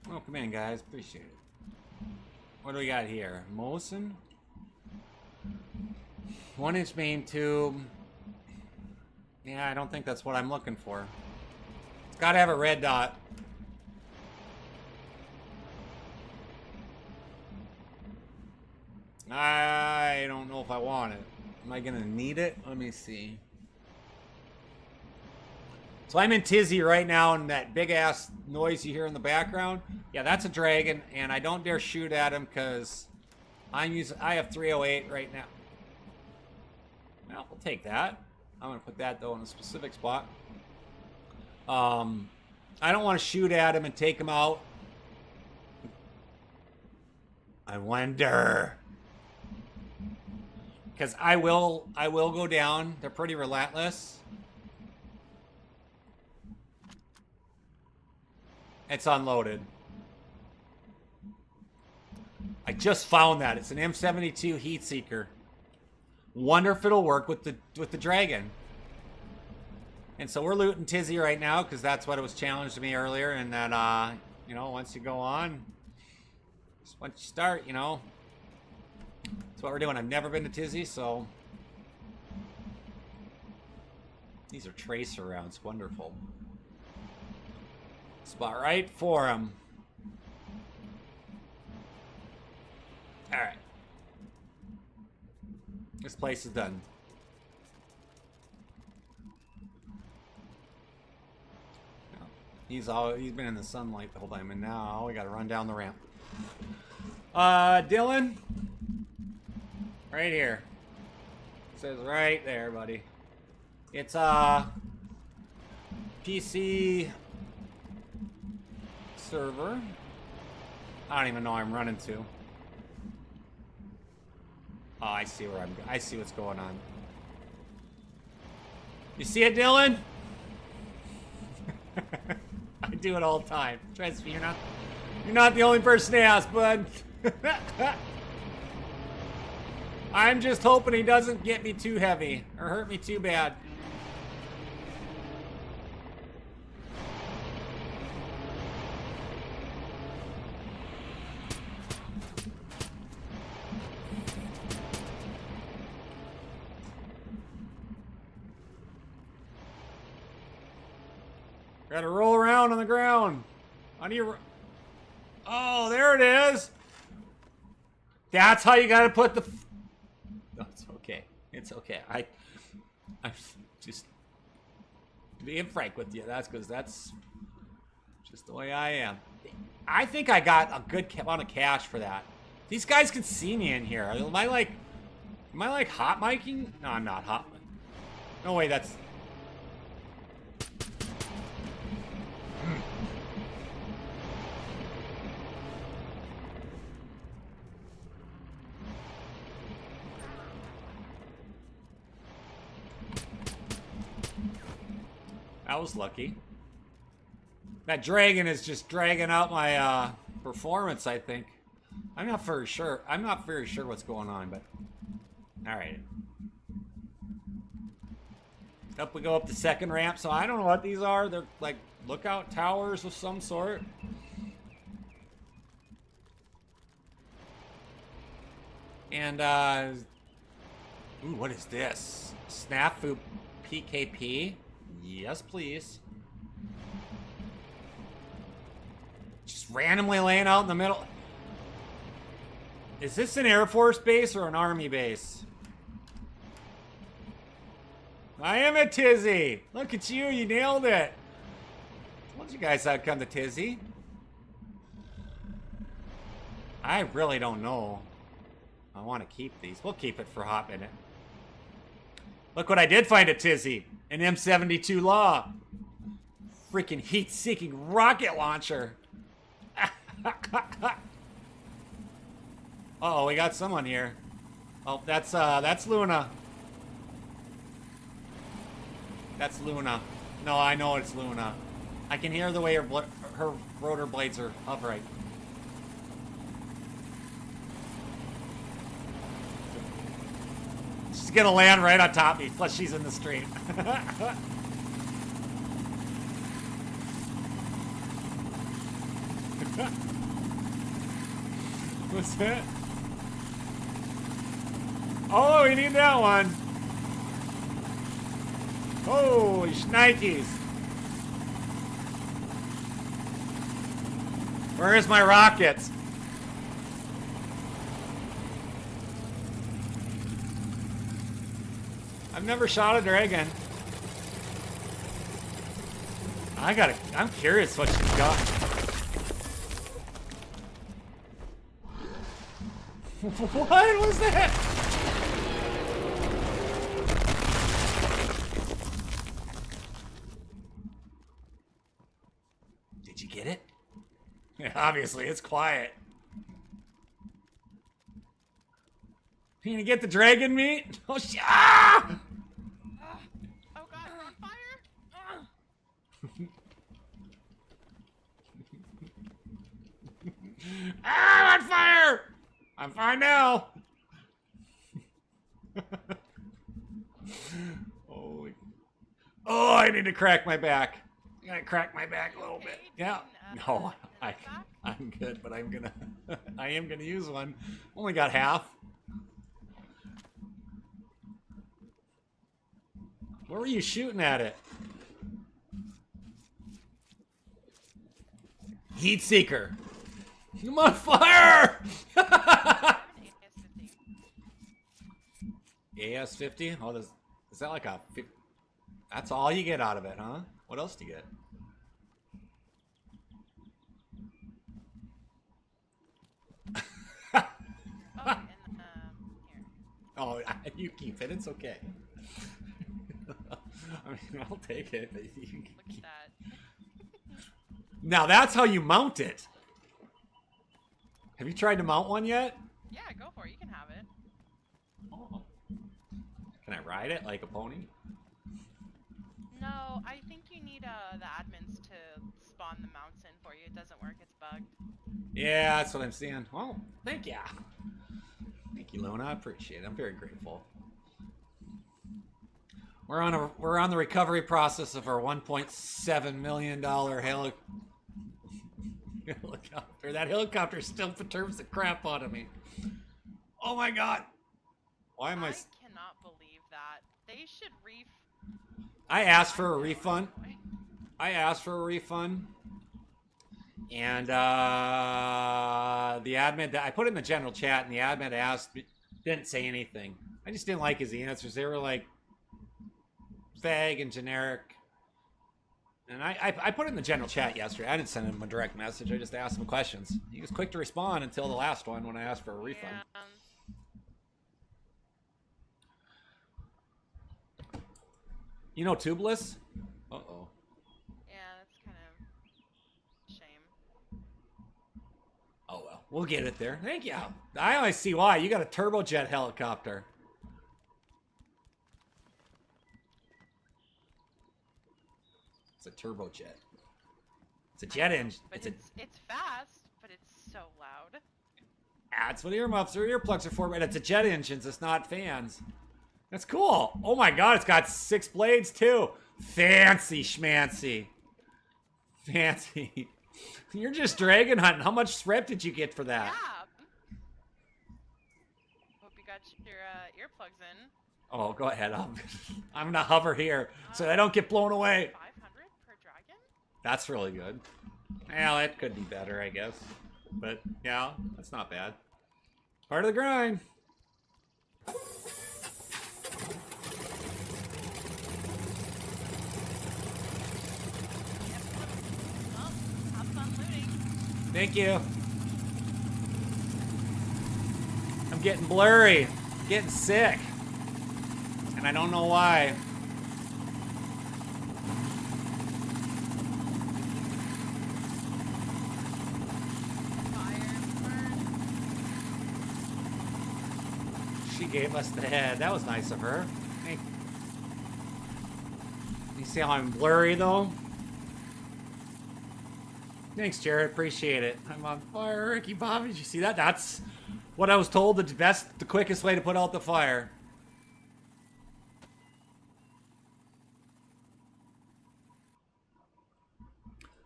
well, come in, guys. Appreciate it. What do we got here? Mosin? 1-inch main tube. Yeah, I don't think that's what I'm looking for. Gotta have a red dot. I don't know if I want it. Am I gonna need it? Let me see. So I'm in Tizzy right now, and that big ass noise you hear in the background, yeah, that's a dragon, and I don't dare shoot at him because I have 308 right now. Well, we'll take that. I'm gonna put that though in a specific spot. I don't want to shoot at him and take him out. I wonder. Because I will go down. They're pretty relentless. It's unloaded. I just found that. It's an M72 heat seeker. Wonder if it'll work with the dragon. And so we're looting Tizzy right now because that's what it was challenged to me earlier. And that you know, once you go on, just once you start, you know, that's what we're doing. I've never been to Tizzy, so these are tracer rounds. Wonderful. Spot right for him. All right. This place is done. He's been in the sunlight the whole time, and now we got to run down the ramp. Dylan, right here. It says right there, buddy. It's PC server. I don't even know where I'm running to. Oh, I see what's going on. You see it, Dylan? I do it all the time. Trust me, you're not the only person to ask, bud. I'm just hoping he doesn't get me too heavy or hurt me too bad. Gotta roll around on the ground. Oh, there it is. That's how you gotta put the. No, it's okay. It's okay. I'm just being frank with you. That's because that's just the way I am. I think I got a good amount of cash for that. These guys can see me in here. Am I like hot miking? No, I'm not hot. No way. That's. That was lucky. That dragon is just dragging out my performance, I think. I'm not very sure what's going on, but alright. Up we go up the second ramp, so I don't know what these are. They're like lookout towers of some sort. And ooh, what is this? Snafu PKP? Yes, please. Just randomly laying out in the middle. Is this an Air Force base or an Army base? I am at Tizzy. Look at you, you nailed it. Told you guys I'd come to Tizzy. I really don't know. I want to keep these. We'll keep it for a hot minute. Look what I did find at Tizzy. An M72 Law. Freaking heat-seeking rocket launcher. Uh-oh, we got someone here. Oh, that's Luna. That's Luna. No, I know it's Luna. I can hear the way her rotor blades are upright. She's gonna land right on top of me, plus she's in the street. What's that? Oh, we need that one. Holy shnikes. Where's my rockets? I've never shot a dragon. I'm curious what she's got. What was that? Did you get it? Yeah, obviously, it's quiet. You gonna get the dragon meat? Oh, ah! Oh god, we're on fire! Ah, I'm on fire! I'm fine now. Oh, I need to crack my back. I gotta crack my back a little bit. Yeah. No, I'm good, but I am gonna use one. Only got half. Where were you shooting at it? Heat seeker. I'm on fire! AS-50? Oh, is that like a... That's all you get out of it, huh? What else do you get? Oh, and here. Oh, you keep it. It's okay. I mean, I'll take it. But you... Look at that. Now that's how you mount it. Have you tried to mount one yet? Yeah, go for it. You can have it. Oh. Can I ride it like a pony? No, I think you need the admins to spawn the mounts in for you. It doesn't work. It's bugged. Yeah, that's what I'm seeing. Well, thank you. Thank you, Luna. I appreciate it. I'm very grateful. We're on the recovery process of our $1.7 million helicopter. That helicopter still perturbs the crap out of me. Oh my god. Why am I cannot believe that. They should I asked for a refund. And the admin, I put it in the general chat, and the admin didn't say anything. I just didn't like his answers. They were like vague and generic. And I put it in the general chat yesterday. I didn't send him a direct message. I just asked him questions. He was quick to respond until the last one when I asked for a refund. Yeah. You know Tubeless? Uh-oh. Yeah, that's kind of a shame. Oh, well. We'll get it there. Thank you. I only see why. You got a turbojet helicopter. It's a turbojet. It's a jet engine. But it's fast, but it's so loud. That's what earmuffs or earplugs are for, but it's a jet engines. It's not fans. That's cool. Oh my god, it's got 6 blades too. Fancy schmancy. Fancy. You're just dragon hunting. How much rep did you get for that? Yeah. Hope you got your earplugs in. Oh, go ahead. I'm gonna hover here so I don't get blown away. 500 per dragon? That's really good. Well, it could be better, I guess. But yeah, that's not bad. Part of the grind. Well, have fun looting. Thank you. I'm getting blurry. I'm getting sick. And I don't know why. Fire, burn. She gave us the head. That was nice of her. Hey. You see how I'm blurry though? Thanks, Jared. Appreciate it. I'm on fire, Ricky Bobby. Did you see that? That's what I was told. The quickest way to put out the fire.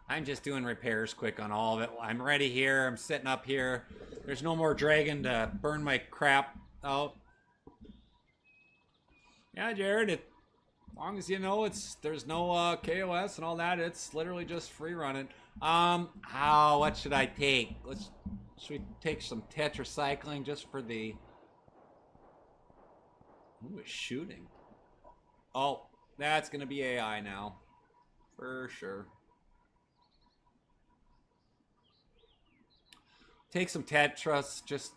I'm just doing repairs quick on all of it. I'm ready here. I'm sitting up here. There's no more dragon to burn my crap out. Yeah, Jared, as long as you know there's no KOS and all that, it's literally just free running. What should I take? Should we take some tetracycline just for the... Who is shooting? Oh, that's gonna be AI now. For sure. Take some tetras, just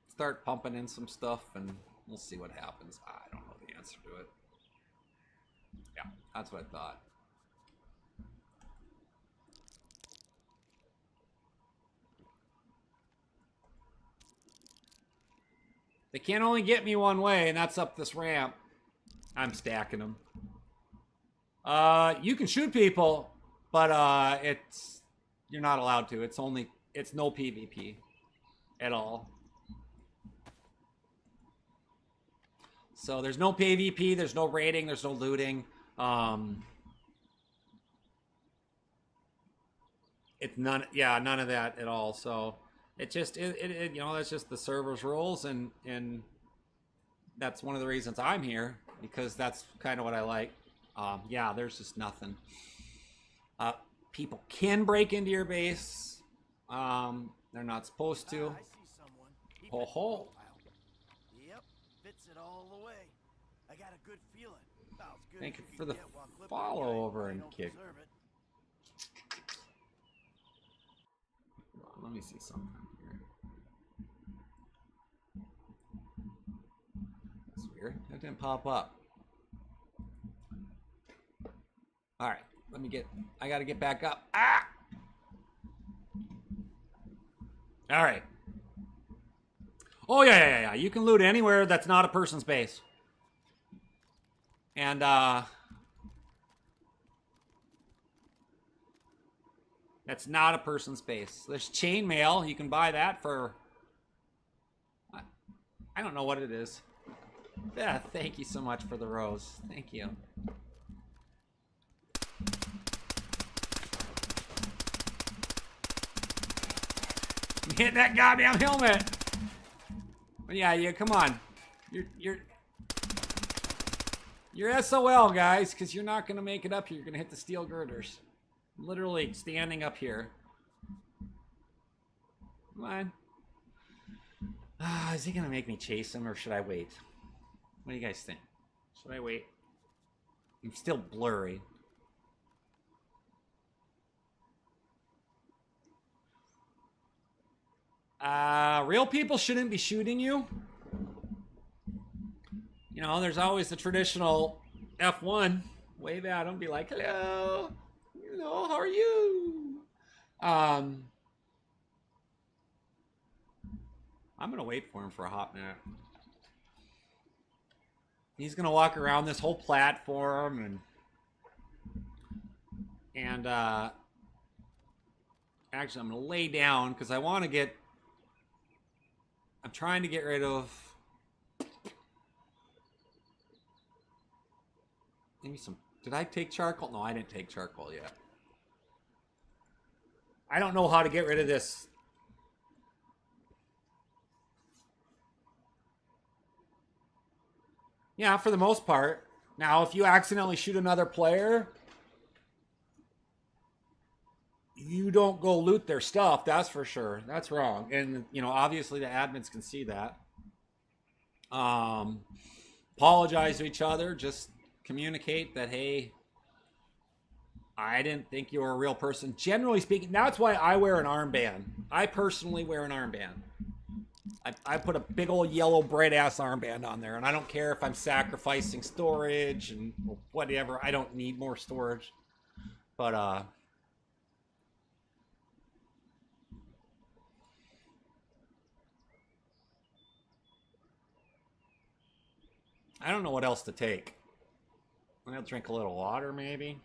start pumping in some stuff and we'll see what happens. I don't know the answer to it. Yeah, that's what I thought. They can't only get me one way, and that's up this ramp. I'm stacking them. You can shoot people, but you're not allowed to. It's no PvP at all. So there's no PvP, there's no raiding, there's no looting. It's none of that at all. So it just you know, that's just the server's rules, and that's one of the reasons I'm here, because that's kind of what I like. Yeah, there's just nothing. People can break into your base. They're not supposed to. I see someone. He Ho fits the ho. profile. Yep, fits it all the way. I got a good feeling. About as good Thank as you could for the get while clipping a follow guy over who and don't kick. deserve it. Let me see something here. That's weird. That didn't pop up. All right, I gotta get back up. Ah! All right. Oh, yeah. You can loot anywhere that's not a person's base. And, that's not a person's base. There's chainmail. You can buy that for... I don't know what it is. Yeah, thank you so much for the rose. Thank you. Hit that goddamn helmet. Yeah, come on. You're SOL, guys, because you're not gonna make it up here. You're gonna hit the steel girders. I'm literally standing up here. Come on. Is he gonna make me chase him, or should I wait? What do you guys think? Should I wait? I'm still blurry. Real people shouldn't be shooting you. You know, there's always the traditional F1. Wave at them, be like, hello. Hello, how are you? I'm gonna wait for him for a hot minute. He's gonna walk around this whole platform and actually I'm gonna lay down because I want to get... I'm trying to get rid of maybe some... Did I take charcoal? No, I didn't take charcoal yet. I don't know how to get rid of this. Yeah, for the most part. Now, if you accidentally shoot another player, you don't go loot their stuff, that's for sure. That's wrong. And, you know, obviously the admins can see that. Apologize to each other. Just communicate that, hey, I didn't think you were a real person. Generally speaking, that's why I wear an armband. I personally wear an armband. I put a big old yellow bright ass armband on there, and I don't care if I'm sacrificing storage and whatever. I don't need more storage. But, I don't know what else to take. I'll drink a little water, maybe.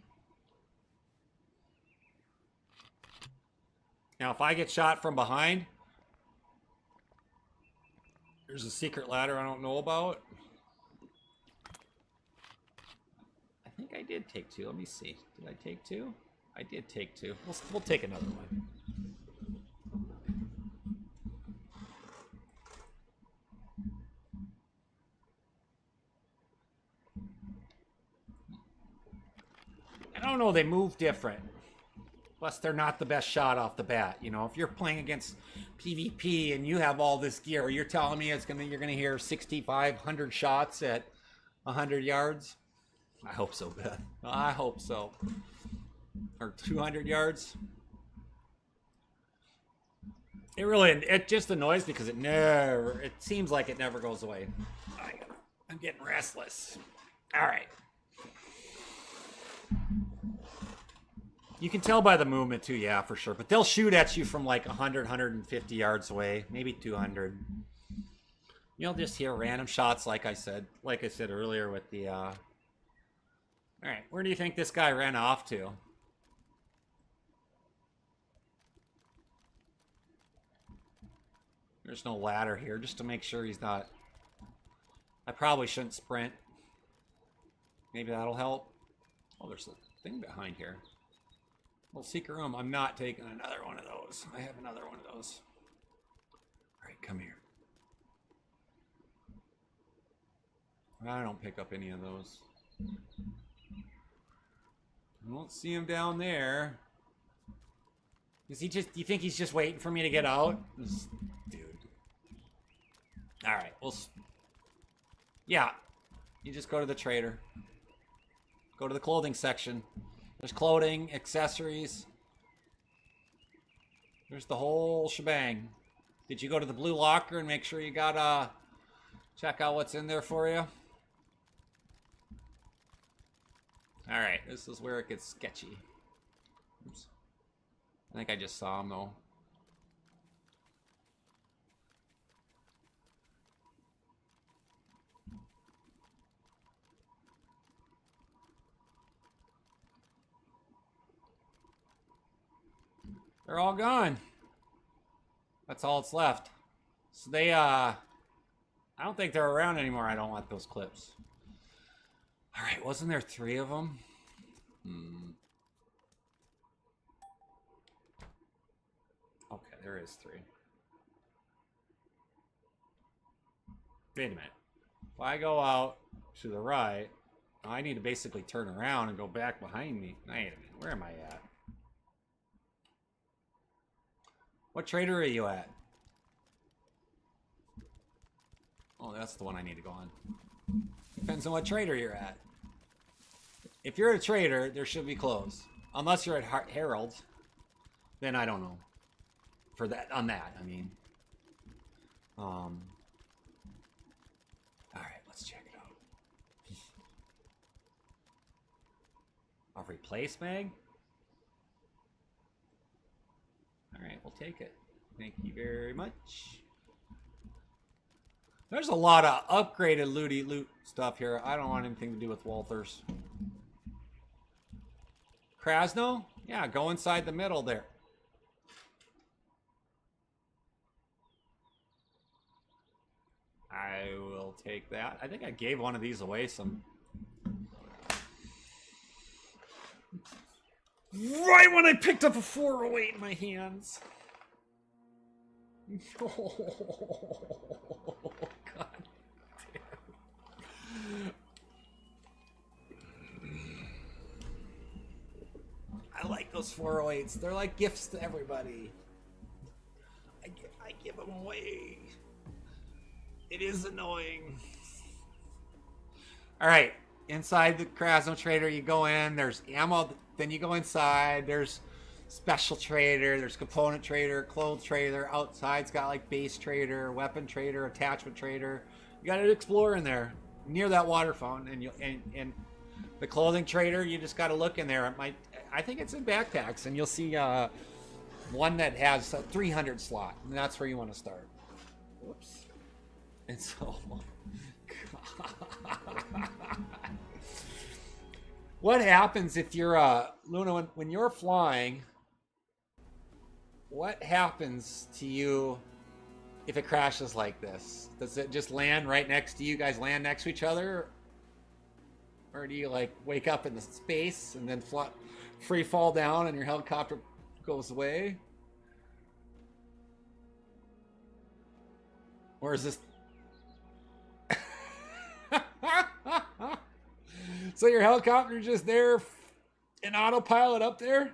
Now, if I get shot from behind, there's a secret ladder I don't know about. I think I did take two. Let me see. Did I take two? I did take two. We'll take another one. I don't know, they move different. Plus, they're not the best shot off the bat. You know, if you're playing against PvP and you have all this gear, you're telling me you're gonna hear 6,500 shots at 100 yards? I hope so, Beth. I hope so. Or 200 yards. It just annoys me because it seems like it never goes away. I'm getting restless. All right. You can tell by the movement too, yeah, for sure. But they'll shoot at you from like 100, 150 yards away, maybe 200. You'll just hear random shots, like I said earlier with the. All right, where do you think this guy ran off to? There's no ladder here, just to make sure he's not. I probably shouldn't sprint. Maybe that'll help. Oh, there's a thing behind here. Well, secret room. I'm not taking another one of those. I have another one of those. All right, come here. I don't pick up any of those. I don't see him down there. Is he just? Do you think he's just waiting for me to get out? Dude. All right. Well. Yeah. You just go to the trader. Go to the clothing section. There's clothing, accessories. There's the whole shebang. Did you go to the blue locker and make sure you got check out what's in there for you? All right, this is where it gets sketchy. Oops. I think I just saw him though. They're all gone. That's all that's left. So they, I don't think they're around anymore. I don't want those clips. All right, wasn't there 3 of them? Okay, there is 3. Wait a minute. If I go out to the right, I need to basically turn around and go back behind me. Wait a minute, where am I at? What trader are you at? Oh, that's the one I need to go on. Depends on what trader you're at. If you're a trader, there should be clothes. Unless you're at Herald, then I don't know. For that, on that, I mean. All right, let's check it out. A replace mag? All right, we'll take it. Thank you very much. There's a lot of upgraded loot stuff here. I don't want anything to do with Walters. Krasno? Yeah, go inside the middle there. I will take that. I think I gave one of these away some. Right when I picked up a 408 in my hands. Oh, God damn. I like those 408s. They're like gifts to everybody. I give them away. It is annoying. All right. Inside the Krasno Trader, you go in. There's ammo. Then you go inside. There's special trader. There's component trader, clothes trader. Outside's got like base trader, weapon trader, attachment trader. You got to explore in there near that water fountain. And the clothing trader, you just got to look in there. I think it's in backpacks, and you'll see one that has a 300 slot, and that's where you want to start. Whoops. And so, what happens if you're Luna, when you're flying? What happens to you if it crashes like this? Does it just land right next to you? Guys land next to each other, or do you like wake up in the space and then free fall down and your helicopter goes away? Or is this? So your helicopter's just there in autopilot up there?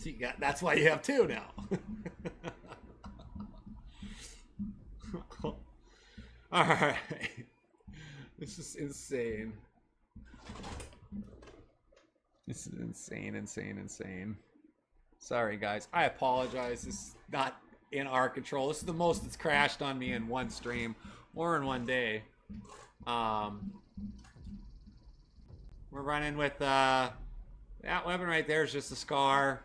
So that's why you have two now. All right. This is insane. This is insane. Sorry, guys. I apologize. This is not in our control. This is the most it's crashed on me in one stream or in one day. We're running with that weapon right there is just a Scar.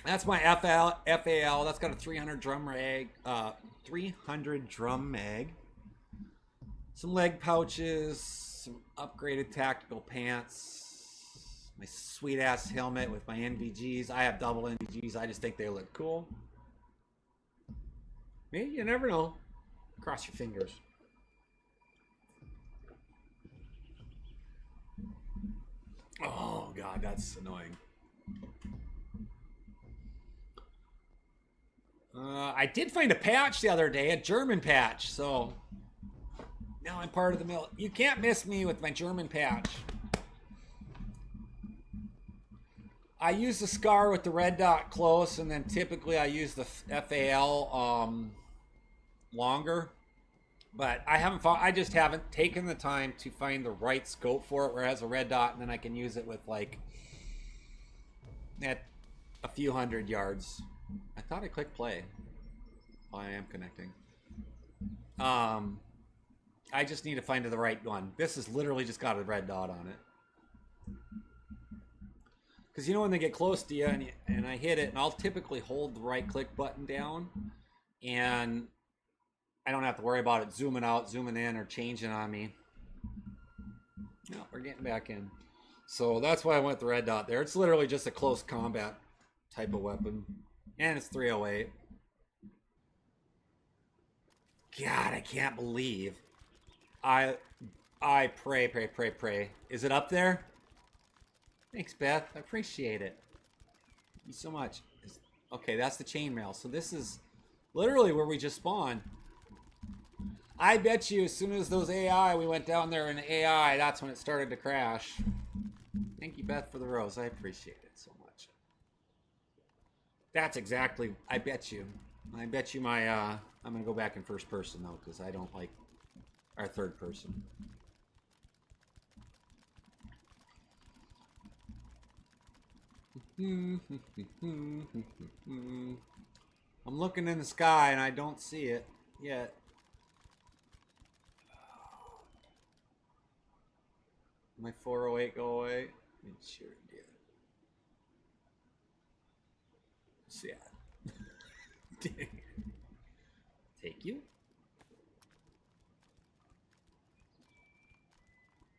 That's my FAL. That's got a 300 drum mag. 300 drum mag. Some leg pouches. Some upgraded tactical pants. My sweet ass helmet with my NVGs. I have double NVGs. I just think they look cool. Maybe you never know. Cross your fingers. Oh god, that's annoying. I did find a patch the other day, a German patch, so now I'm part of the mill. You can't miss me with my German patch. I use the Scar with the red dot close, and then typically I use the FAL longer. But I just haven't taken the time to find the right scope for it where it has a red dot, and then I can use it with like at a few hundred yards. I thought I clicked play. Oh, I am connecting. I just need to find the right one. This has literally just got a red dot on it. Because you know when they get close to you and I hit it, and I'll typically hold the right click button down, and I don't have to worry about it zooming out, zooming in, or changing on me. No, we're getting back in. So that's why I went with the red dot there. It's literally just a close combat type of weapon. And it's 308. God, I can't believe. I pray. Is it up there? Thanks, Beth. I appreciate it. Thank you so much. Okay, that's the chainmail. So this is literally where we just spawned. I bet you as soon as those AI, we went down there in AI, that's when it started to crash. Thank you, Beth, for the rose. I appreciate it so much. That's exactly, I bet you my, I'm going to go back in first person though, because I don't like our third person. I'm looking in the sky and I don't see it yet. My 408 go away? It sure did. See ya. Take you?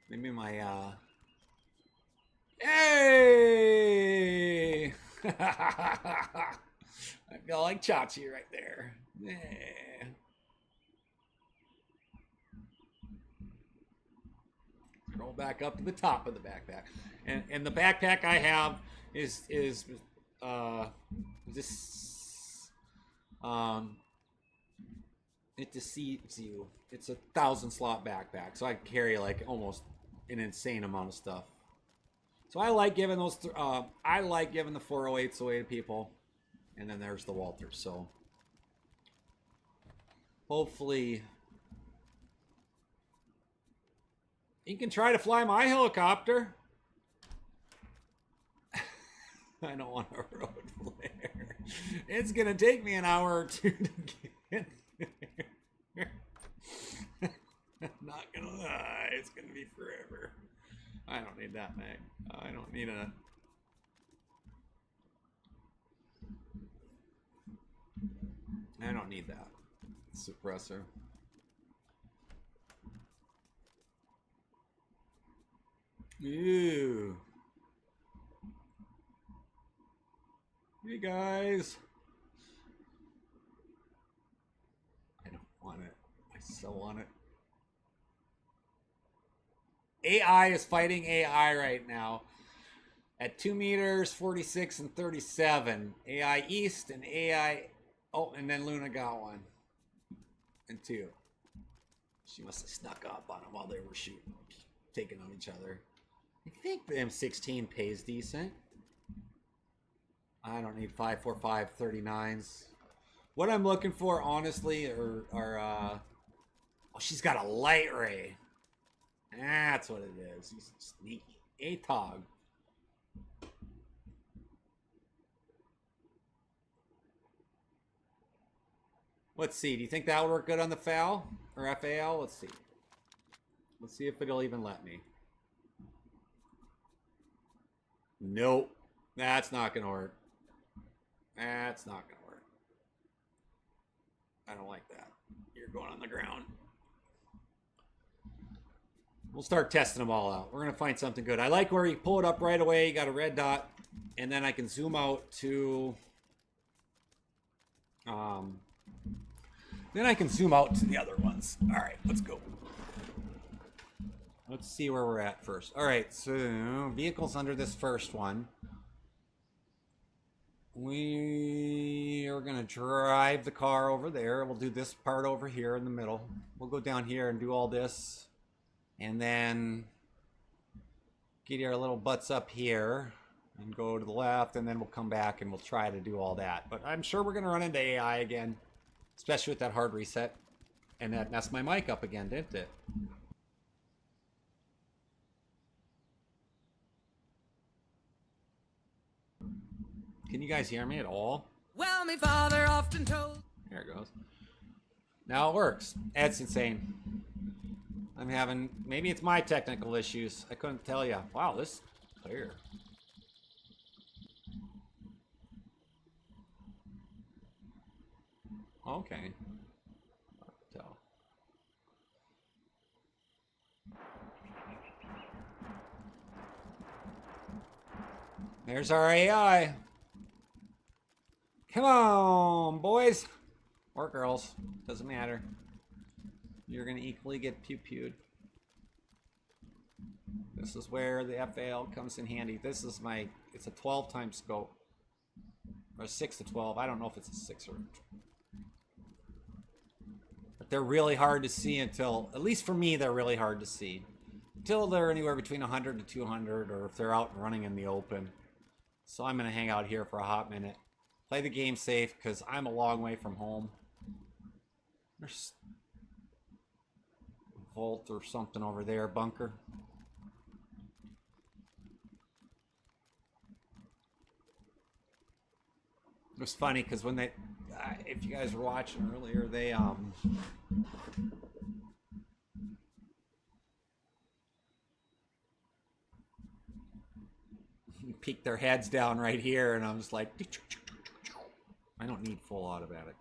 Maybe my Hey! I feel like Chachi right there. Yeah. Scroll back up to the top of the backpack, and the backpack I have is this it deceives you. It's a 1,000 slot backpack, so I carry like almost an insane amount of stuff. So I like giving those. I like giving the 408s away to people, and then there's the Walters. So hopefully you can try to fly my helicopter. I don't want a road flare. It's gonna take me an hour or two to get there. I'm not gonna lie, it's gonna be forever. I don't need that, Meg. I don't need a... I don't need that suppressor. Ew. Hey guys. I don't want it. I so want it. AI is fighting AI right now at 2 meters, 46 and 37. AI East and AI... Oh, and then Luna got one. And 2. She must have snuck up on them while they were shooting, taking on each other. I think the M16 pays decent. I don't need 545 39s. What I'm looking for, honestly, are oh, she's got a light ray. That's what it is. He's sneaky. ATOG. Let's see. Do you think that would work good on the FAL or FAL? Let's see. Let's see if it'll even let me. Nope. That's not going to work. That's not going to work. I don't like that. You're going on the ground. We'll start testing them all out. We're going to find something good. I like where you pull it up right away. You got a red dot. And then I can zoom out to... Then I can zoom out to the other ones. All right, let's go. Let's see where we're at first. All right, so vehicles under this first one. We are going to drive the car over there. We'll do this part over here in the middle. We'll go down here and do all this. And then get our little butts up here and go to the left. And then we'll come back and we'll try to do all that. But I'm sure we're going to run into AI again. Especially with that hard reset. And that messed my mic up again, didn't it? Can you guys hear me at all? Well, me father often told. There it goes. Now it works. That's insane. I'm having... Maybe it's my technical issues. I couldn't tell you. Wow, this is clear. Okay. So. There's our AI. Come on, boys. Or girls. Doesn't matter. You're going to equally get pew-pewed. This is where the FAL comes in handy. This is my... It's a 12 times scope. Or 6 to 12. I don't know if it's a 6 or... But they're really hard to see until... At least for me, they're really hard to see. Until they're anywhere between 100 to 200. Or if they're out and running in the open. So I'm going to hang out here for a hot minute. Play the game safe, because I'm a long way from home. There's a vault or something over there, bunker. It was funny, because when they... if you guys were watching earlier, they... peek their heads down right here, and I'm just like... I don't need full automatic.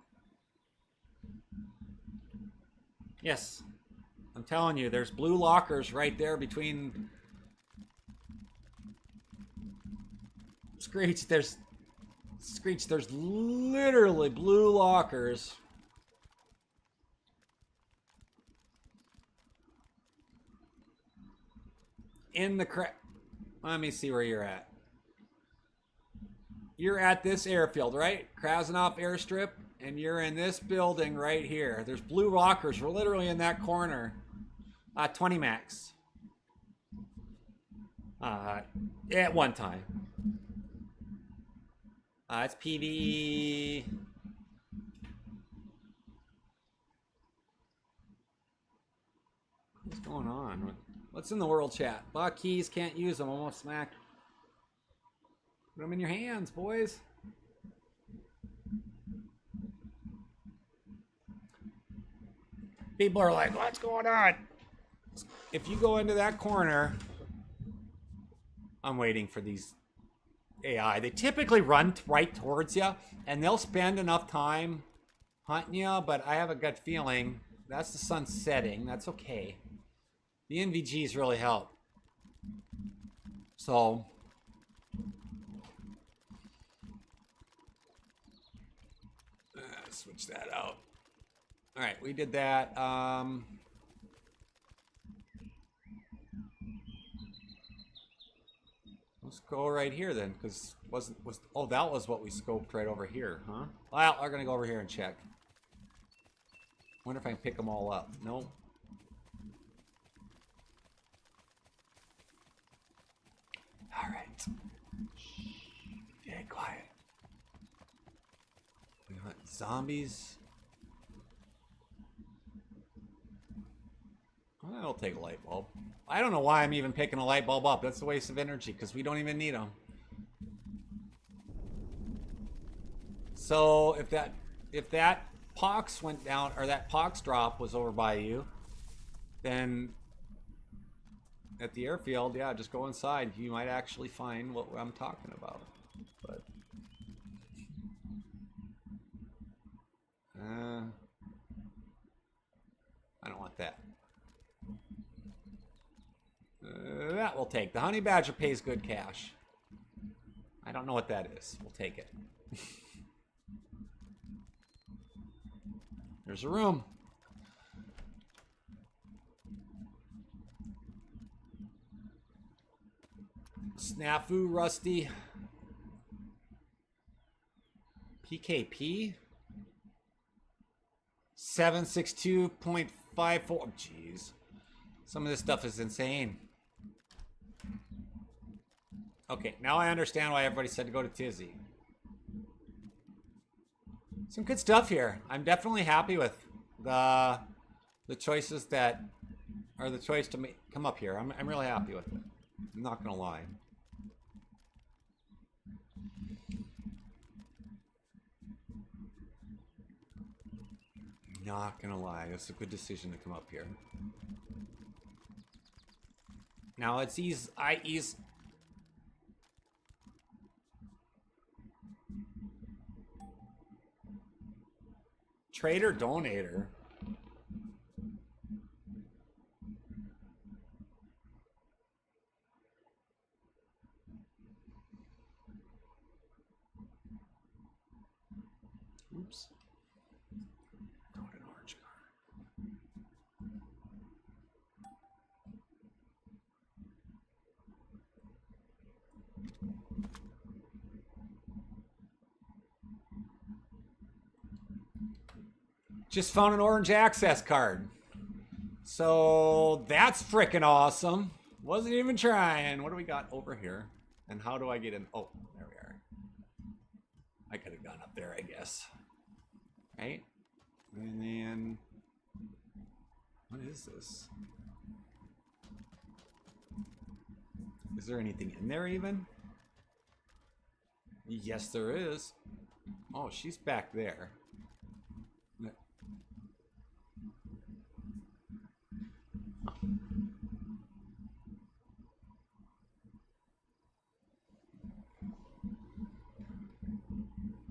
Yes. I'm telling you, there's blue lockers right there between... Screech, there's literally blue lockers. In the Let me see where you're at. You're at this airfield, right? Krasnov airstrip, and you're in this building right here. There's blue lockers. We're literally in that corner. 20 max. At one time. It's PvE. What's going on? What's in the world chat? Lock keys, can't use them. Almost smacked. Put them in your hands, boys. People are like, what's going on? If you go into that corner, I'm waiting for these AI. They typically run right towards you, and they'll spend enough time hunting you, but I have a gut feeling that's the sun setting. That's okay. The NVGs really help. So... switch that out. All right, we did that. Let's go right here then, because oh, that was what we scoped right over here, huh? Well, we're gonna go over here and check. Wonder if I can pick them all up. Nope. All right. Very quiet. Zombies. Well, that'll take a light bulb. I don't know why I'm even picking a light bulb up. That's a waste of energy because we don't even need them. So if that pox went down, or that pox drop was over by you, then at the airfield, yeah, just go inside. You might actually find what I'm talking about. But I don't want that. That we'll take. The honey badger pays good cash. I don't know what that is. We'll take it. There's a room. Snafu, Rusty. PKP? 762.54. Jeez. Some of this stuff is insane. Okay, now I understand why everybody said to go to Tizzy. Some good stuff here. I'm definitely happy with the choices that are the choice to come up here. I'm really happy with it. I'm not gonna lie. Not gonna lie, it's a good decision to come up here. Now it's ease. Trader donator. Oops. Got an orange card. Just found an orange access card. So that's freaking awesome. Wasn't even trying. What do we got over here? And how do I get in? Oh, there we are. I could have gone up there, I guess. Right? And then, what is this? Is there anything in there even? Yes, there is. Oh, she's back there.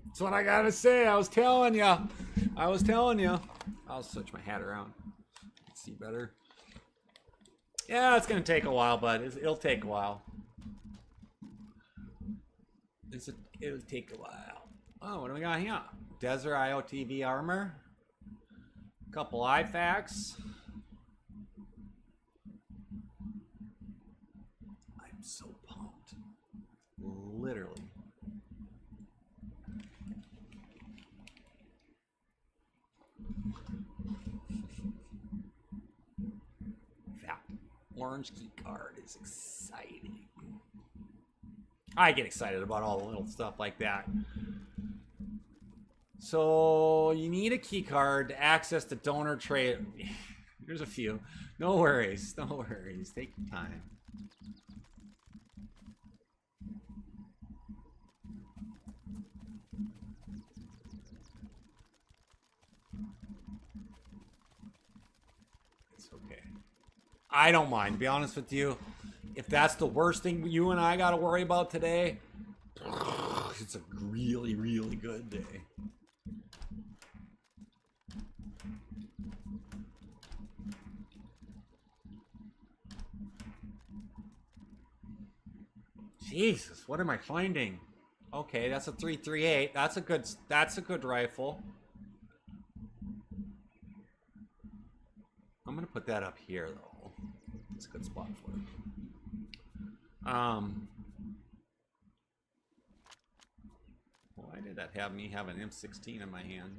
That's what I gotta say. I was telling you. I'll switch my hat around. Let's see better. Yeah, it's gonna take a while, but it'll take a while. It'll take a while. Oh, what do we got here? Desert IOTV armor. A couple IFAKs. I'm so pumped. Literally. That orange key card is exciting. I get excited about all the little stuff like that. So you need a key card to access the donor tray. There's a few. No worries. No worries. Take your time. It's okay. I don't mind, to be honest with you. If that's the worst thing you and I got to worry about today, it's a really, really good day. Jesus, what am I finding? Okay, that's a 338. That's a good rifle. I'm gonna put that up here though. It's a good spot for it. Why did that have me have an M16 in my hand?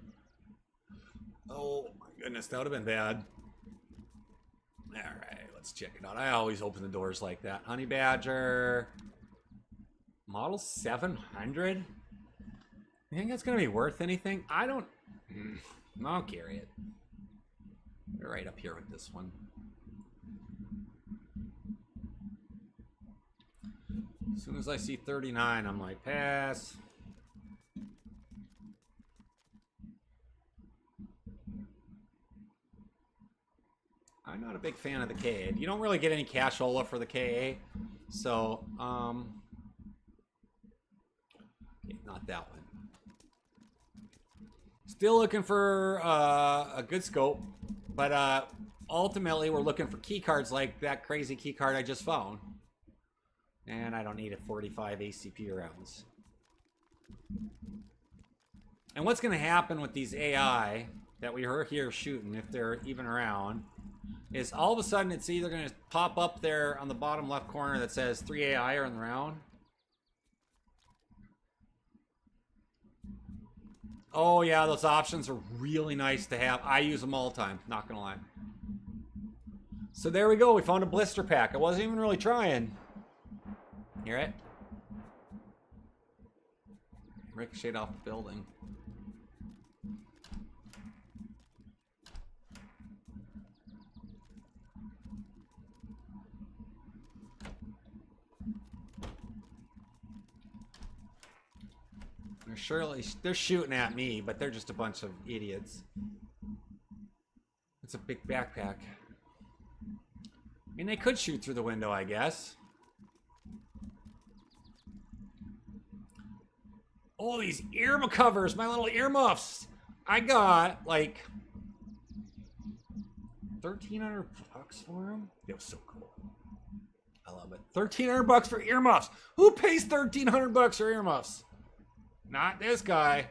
Oh my goodness, that would have been bad. Alright, let's check it out. I always open the doors like that. Honey Badger. Model 700? You think that's gonna be worth anything? I don't I'll carry it. We're right up here with this one. As soon as I see 39, I'm like, pass. I'm not a big fan of the K. You don't really get any cashola for the KA. So, okay, not that one. Still looking for a good scope. But ultimately, we're looking for key cards like that crazy key card I just found. And I don't need a 45 ACP rounds. And what's going to happen with these AI that we are here shooting, if they're even around, is all of a sudden it's either going to pop up there on the bottom left corner that says 3 AI are in the round. Oh yeah, those options are really nice to have. I use them all the time, not going to lie. So there we go. We found a blister pack. I wasn't even really trying. Hear it? Ricochet off the building. They're shooting at me, but they're just a bunch of idiots. It's a big backpack. I mean, they could shoot through the window, I guess. Oh, these ear covers, my little earmuffs. I got like 1,300 bucks for them. It was so cool. I love it. 1,300 bucks for earmuffs. Who pays 1,300 bucks for earmuffs? Not this guy.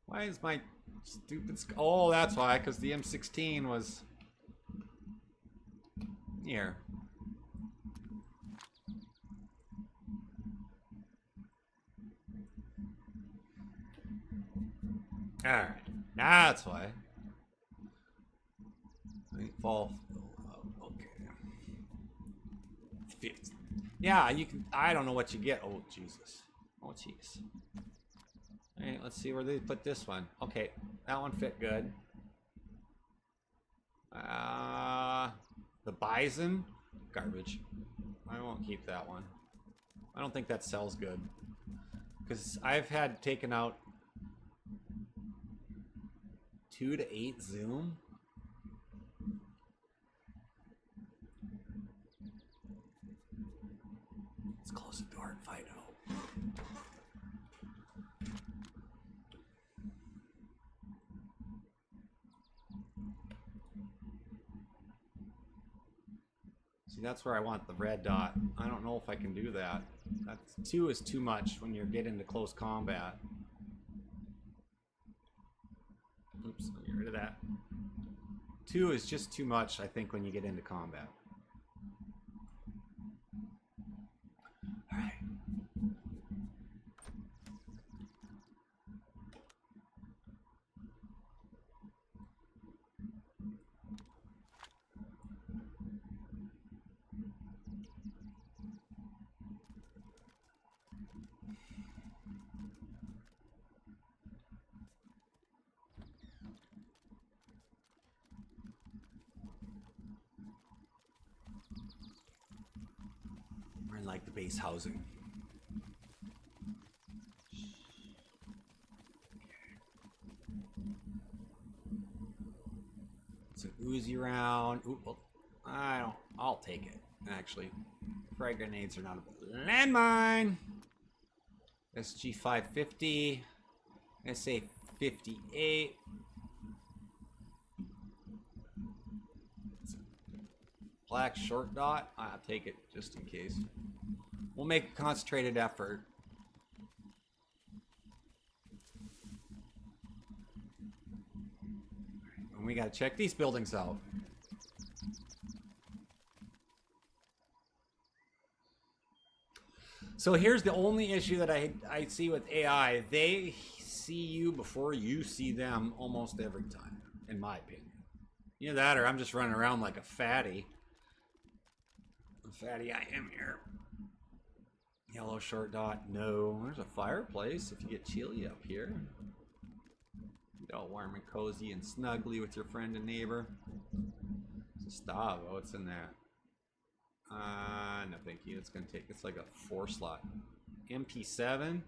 Why is my stupid... Oh, that's why, because the M16 was... here. Alright, that's why. Fall. Okay. Yeah, you can... I don't know what you get. Oh, Jesus. Oh, jeez. Alright, let's see where they put this one. Okay, that one fit good. The Bison? Garbage. I won't keep that one. I don't think that sells good. Because I've had taken out 2 to 8 zoom. Let's close the door and find out. See, that's where I want the red dot. I don't know if I can do that. That's 2 is too much when you get into close combat. Oops, let me get rid of that. 2 is just too much, I think, when you get into combat. Alright. We're in like the base housing. It's an Uzi round. Ooh, well, I'll take it. Actually, frag grenades are not a landmine. SG 550. SA 58. Black short dot. I'll take it just in case. We'll make a concentrated effort. And we gotta check these buildings out. So here's the only issue that I see with AI. They see you before you see them almost every time, in my opinion. Either that or I'm just running around like a fatty. Fatty I am here. Yellow short dot, no. There's a fireplace if you get chilly up here. Get all warm and cozy and snuggly with your friend and neighbor. It's a stove. Oh, it's in that. No thank you. It's gonna take, it's like a 4 slot. MP7.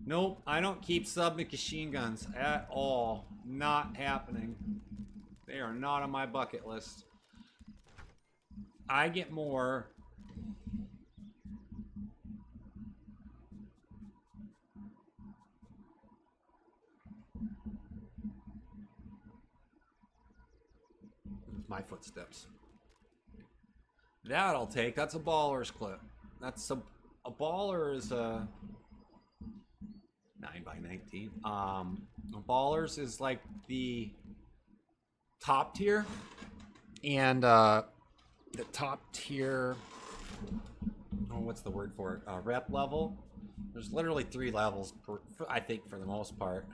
Nope, I don't keep submachine guns at all. Not happening. They are not on my bucket list. I get more. There's my footsteps. That I'll take. That's a baller's clip. That's a baller is a 9x19. Ballers is like the top tier, and the top tier. Oh, what's the word for it? Rep level. There's literally 3 levels, I think, for the most part.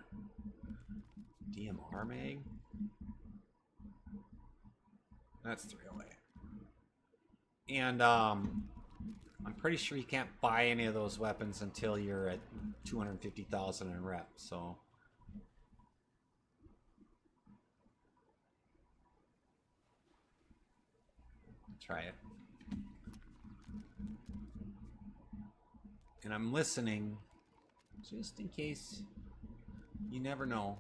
DMR mag. That's 308. And I'm pretty sure you can't buy any of those weapons until you're at 250,000 in rep, so. Try it. And I'm listening just in case. You never know.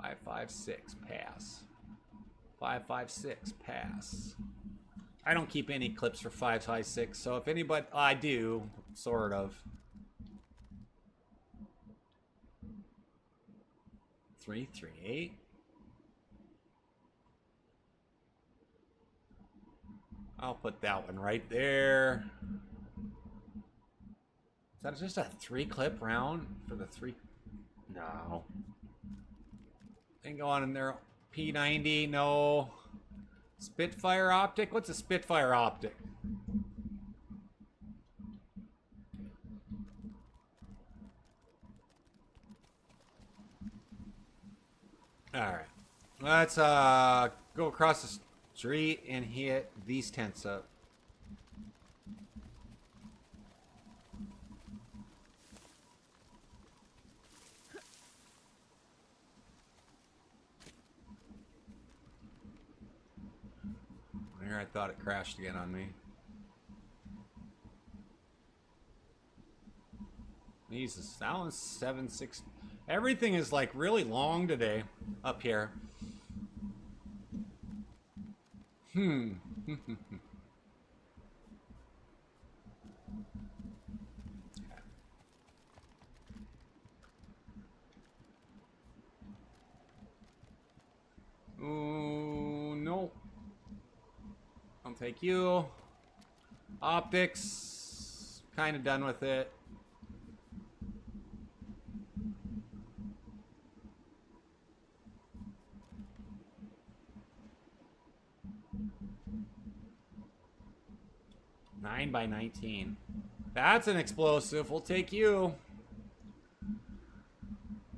Five, 5, 6 pass. 5, 5, 6 pass. I don't keep any clips for 5, 5, 6, so if anybody, I do, sort of. 3, 3, 8. I'll put that one right there. Is that just a 3 clip round for the 3? No. Ain't going in there. P90, no. Spitfire optic? What's a Spitfire optic? Alright. Let's go across the street and hit these tents up. Here, I thought it crashed again on me. Jesus, that one's 7, 6. Everything is like really long today up here. Oh, no. I'll take you. Optics. Kind of done with it. Nine by 19. That's an explosive. We'll take you.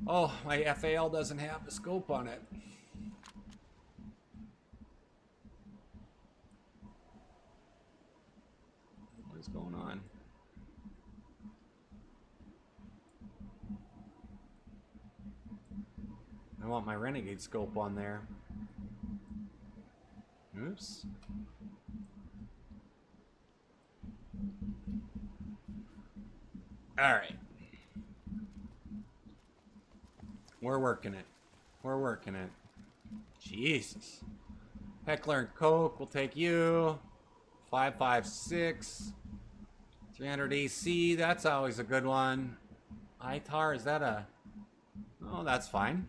Oh, my FAL doesn't have the scope on it. What is going on? I want my Renegade scope on there. Oops. All right. We're working it. We're working it. Jesus. Heckler and Coke, we'll take you. 556. 300 AC, that's always a good one. ITAR, is that a... Oh, that's fine.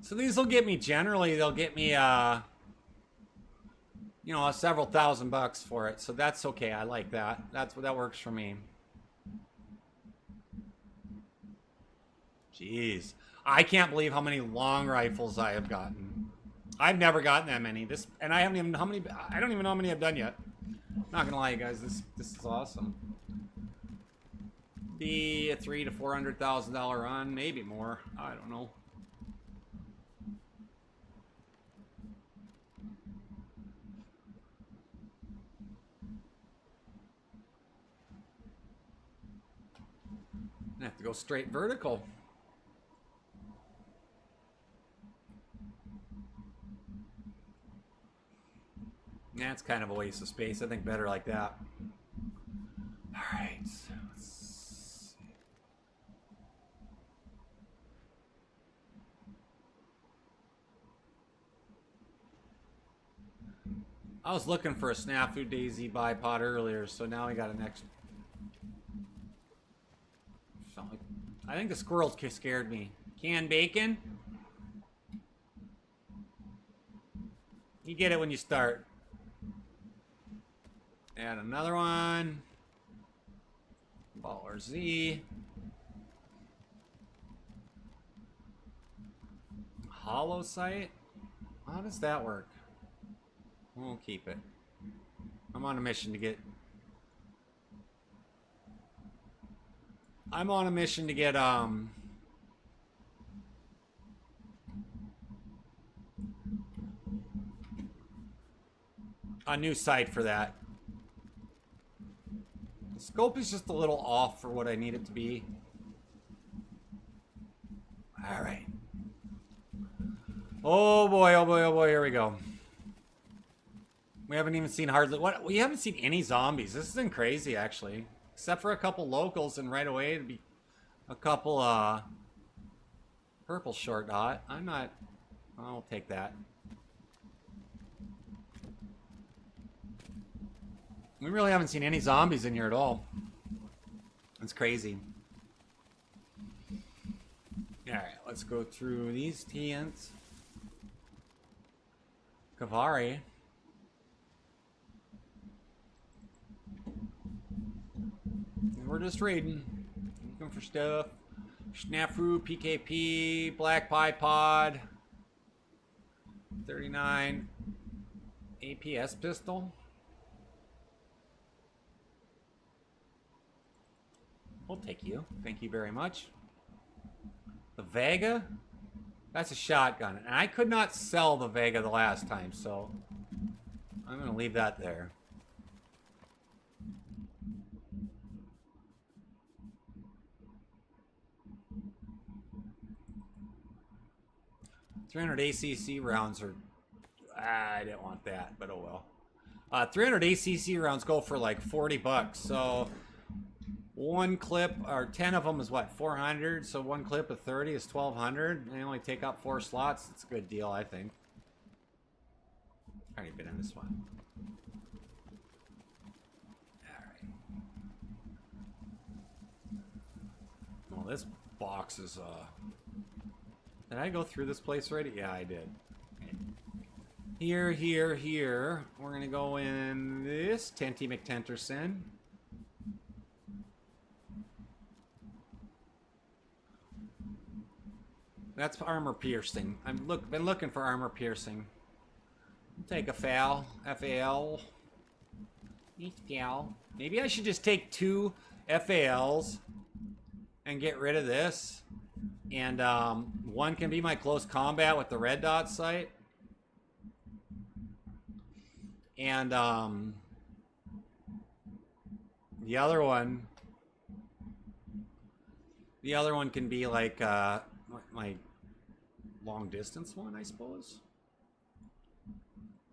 So these will get me, generally, they'll get me, you know, several $1,000 for it. So that's okay, I like that. That works for me. Jeez. I can't believe how many long rifles I have gotten. I've never gotten that many. And I haven't even, I don't even know how many I've done yet. Not gonna lie, you guys, this is awesome. Be a $300,000 to $400,000 run, maybe more. I don't know. I have to go straight vertical. That's kind of a waste of space. I think better like that. All right. Let's see. I was looking for a snafu DayZ bipod earlier, so now we got an extra. I think the squirrels scared me. Canned bacon? You get it when you start. Add another one. Baller Z. Hollow site? How does that work? We'll keep it. I'm on a mission to get... a new site for that. The scope is just a little off for what I need it to be. Alright. Oh boy, oh boy, oh boy, here we go. We haven't even seen hardly... We haven't seen any zombies. This has been crazy, actually. Except for a couple locals, and right away it'd be a couple, purple short dot. I'm not... I'll take that. We really haven't seen any zombies in here at all. It's crazy. Alright, let's go through these TNs. Kavari. And we're just raiding. Looking for stuff. Snafu, PKP, Black Pie Pod. 39. APS pistol. We'll take you. Thank you very much. The Vega? That's a shotgun. And I could not sell the Vega the last time, so I'm going to leave that there. $300 ACC rounds are... I didn't want that, but oh well. 300 ACC rounds go for like 40 bucks, so... One clip, or 10 of them is what, 400? So one clip of 30 is 1,200. They only take up 4 slots. It's a good deal, I think. Already been in this one. Alright. Well, this box is, Did I go through this place already? Yeah, I did. Okay. Here, here, here. We're gonna go in this Tenty McTenterson. That's armor piercing. I've been looking for armor piercing. Take a FAL. FAL. Maybe I should just take 2 FALs and get rid of this. And one can be my close combat with the red dot sight. And the other one can be like my long distance one, I suppose.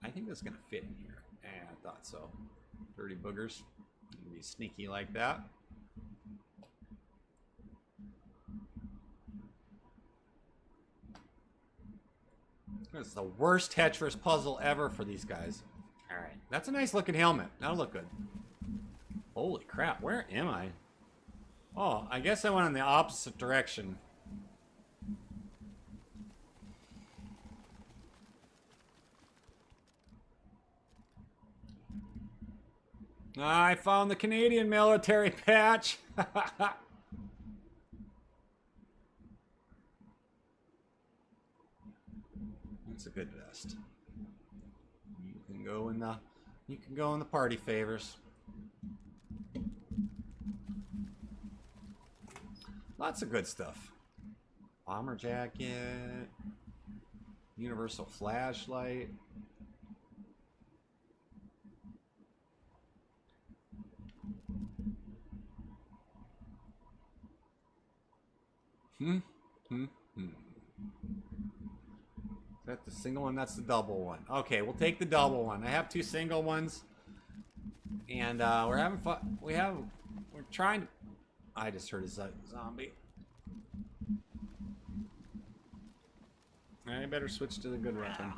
I think that's gonna fit in here. I thought so. Dirty boogers. Be sneaky like that. This is the worst Tetris puzzle ever for these guys. Alright, that's a nice looking helmet. That'll look good. Holy crap, where am I? Oh, I guess I went in the opposite direction. I found the Canadian military patch. That's a good vest. You can go in the You can go in the party favors. Lots of good stuff. Bomber jacket. Universal flashlight. Is that the single one? That's the double one. Okay, we'll take the double one. I have 2 single ones. And we're having fun. We're trying to... I just heard a zombie. I better switch to the good weapon.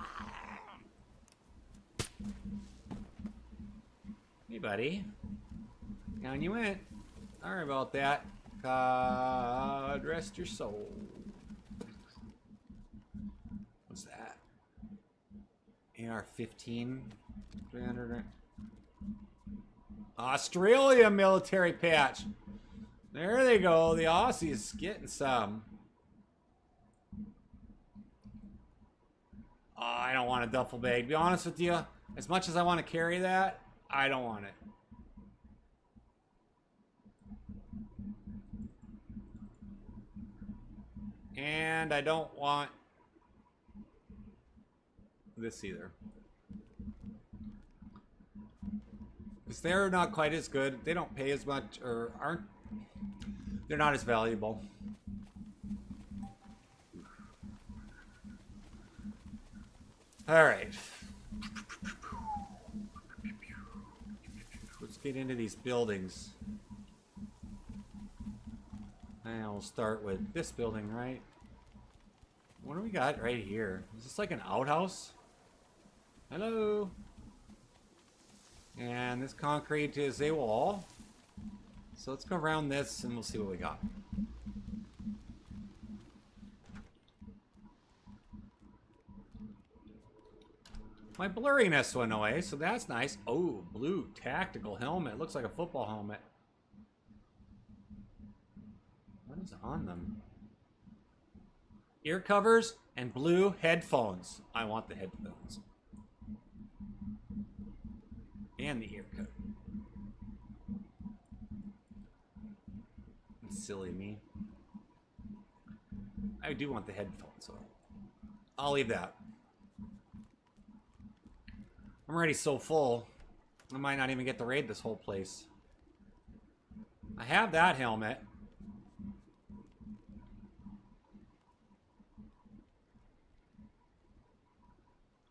Hey, buddy. Down you went. Sorry about that. God rest your soul. What's that? AR-15. 300. Australia military patch. There they go. The Aussies getting some. Oh, I don't want a duffel bag. To be honest with you, as much as I want to carry that, I don't want it. And I don't want this either. Because they're not quite as good. They don't pay as much, or aren't. They're not as valuable. All right. Let's get into these buildings. And we'll start with this building, right? What do we got right here? Is this like an outhouse? Hello? And this concrete is a wall. So let's go around this and we'll see what we got. My blurriness went away, so that's nice. Oh, blue tactical helmet. Looks like a football helmet. What is on them? Ear covers and blue headphones. I want the headphones. And the ear cover. Silly me. I do want the headphones, so I'll leave that. I'm already so full, I might not even get to raid this whole place. I have that helmet.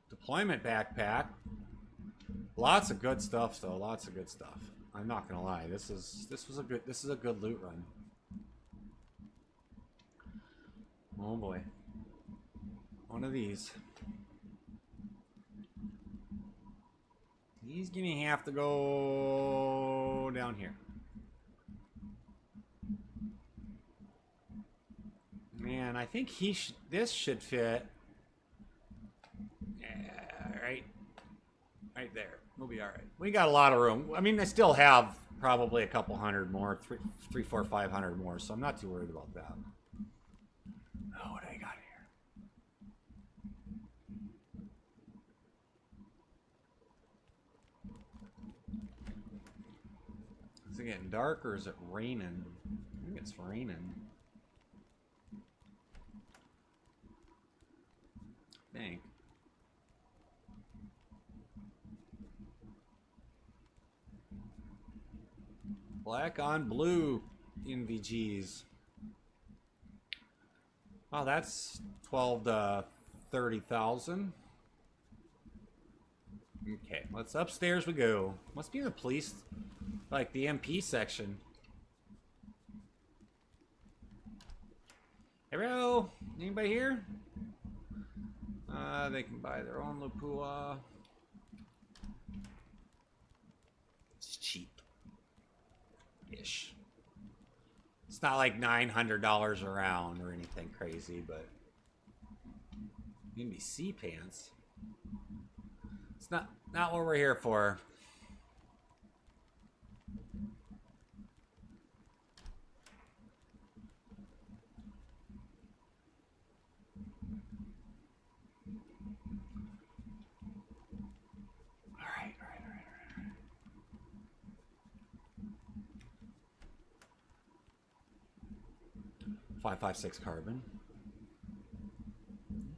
Deployment backpack. Lots of good stuff, though. Lots of good stuff. I'm not gonna lie. This is a good loot run. Oh boy. One of these. He's gonna have to go down here. Man, I think this should fit. Yeah, right there. We'll be all right. We got a lot of room. I mean, I still have probably a couple hundred more, 3, 4, 500 more, so I'm not too worried about that. Oh, what do I got here? Is it getting dark or is it raining? I think it's raining. I think. Black on blue NVGs. Oh, that's 12 to 30,000. Okay, let's upstairs we go. Must be the police, like the MP section. Hello? Anybody here? They can buy their own Lapua. It's cheap-ish. It's not like $900 a round or anything crazy, but NBC pants. It's not what we're here for. All right. 556 carbon.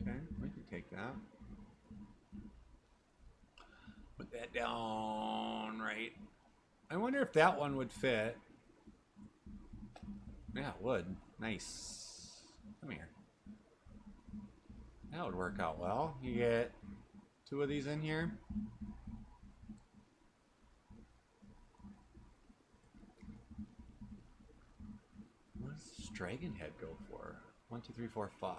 Okay, we can take that. Put that down right. I wonder if that one would fit. Yeah, it would. Nice. Come here. That would work out well. You get 2 of these in here. What does this dragon head go for? 1, 2, 3, 4, 5.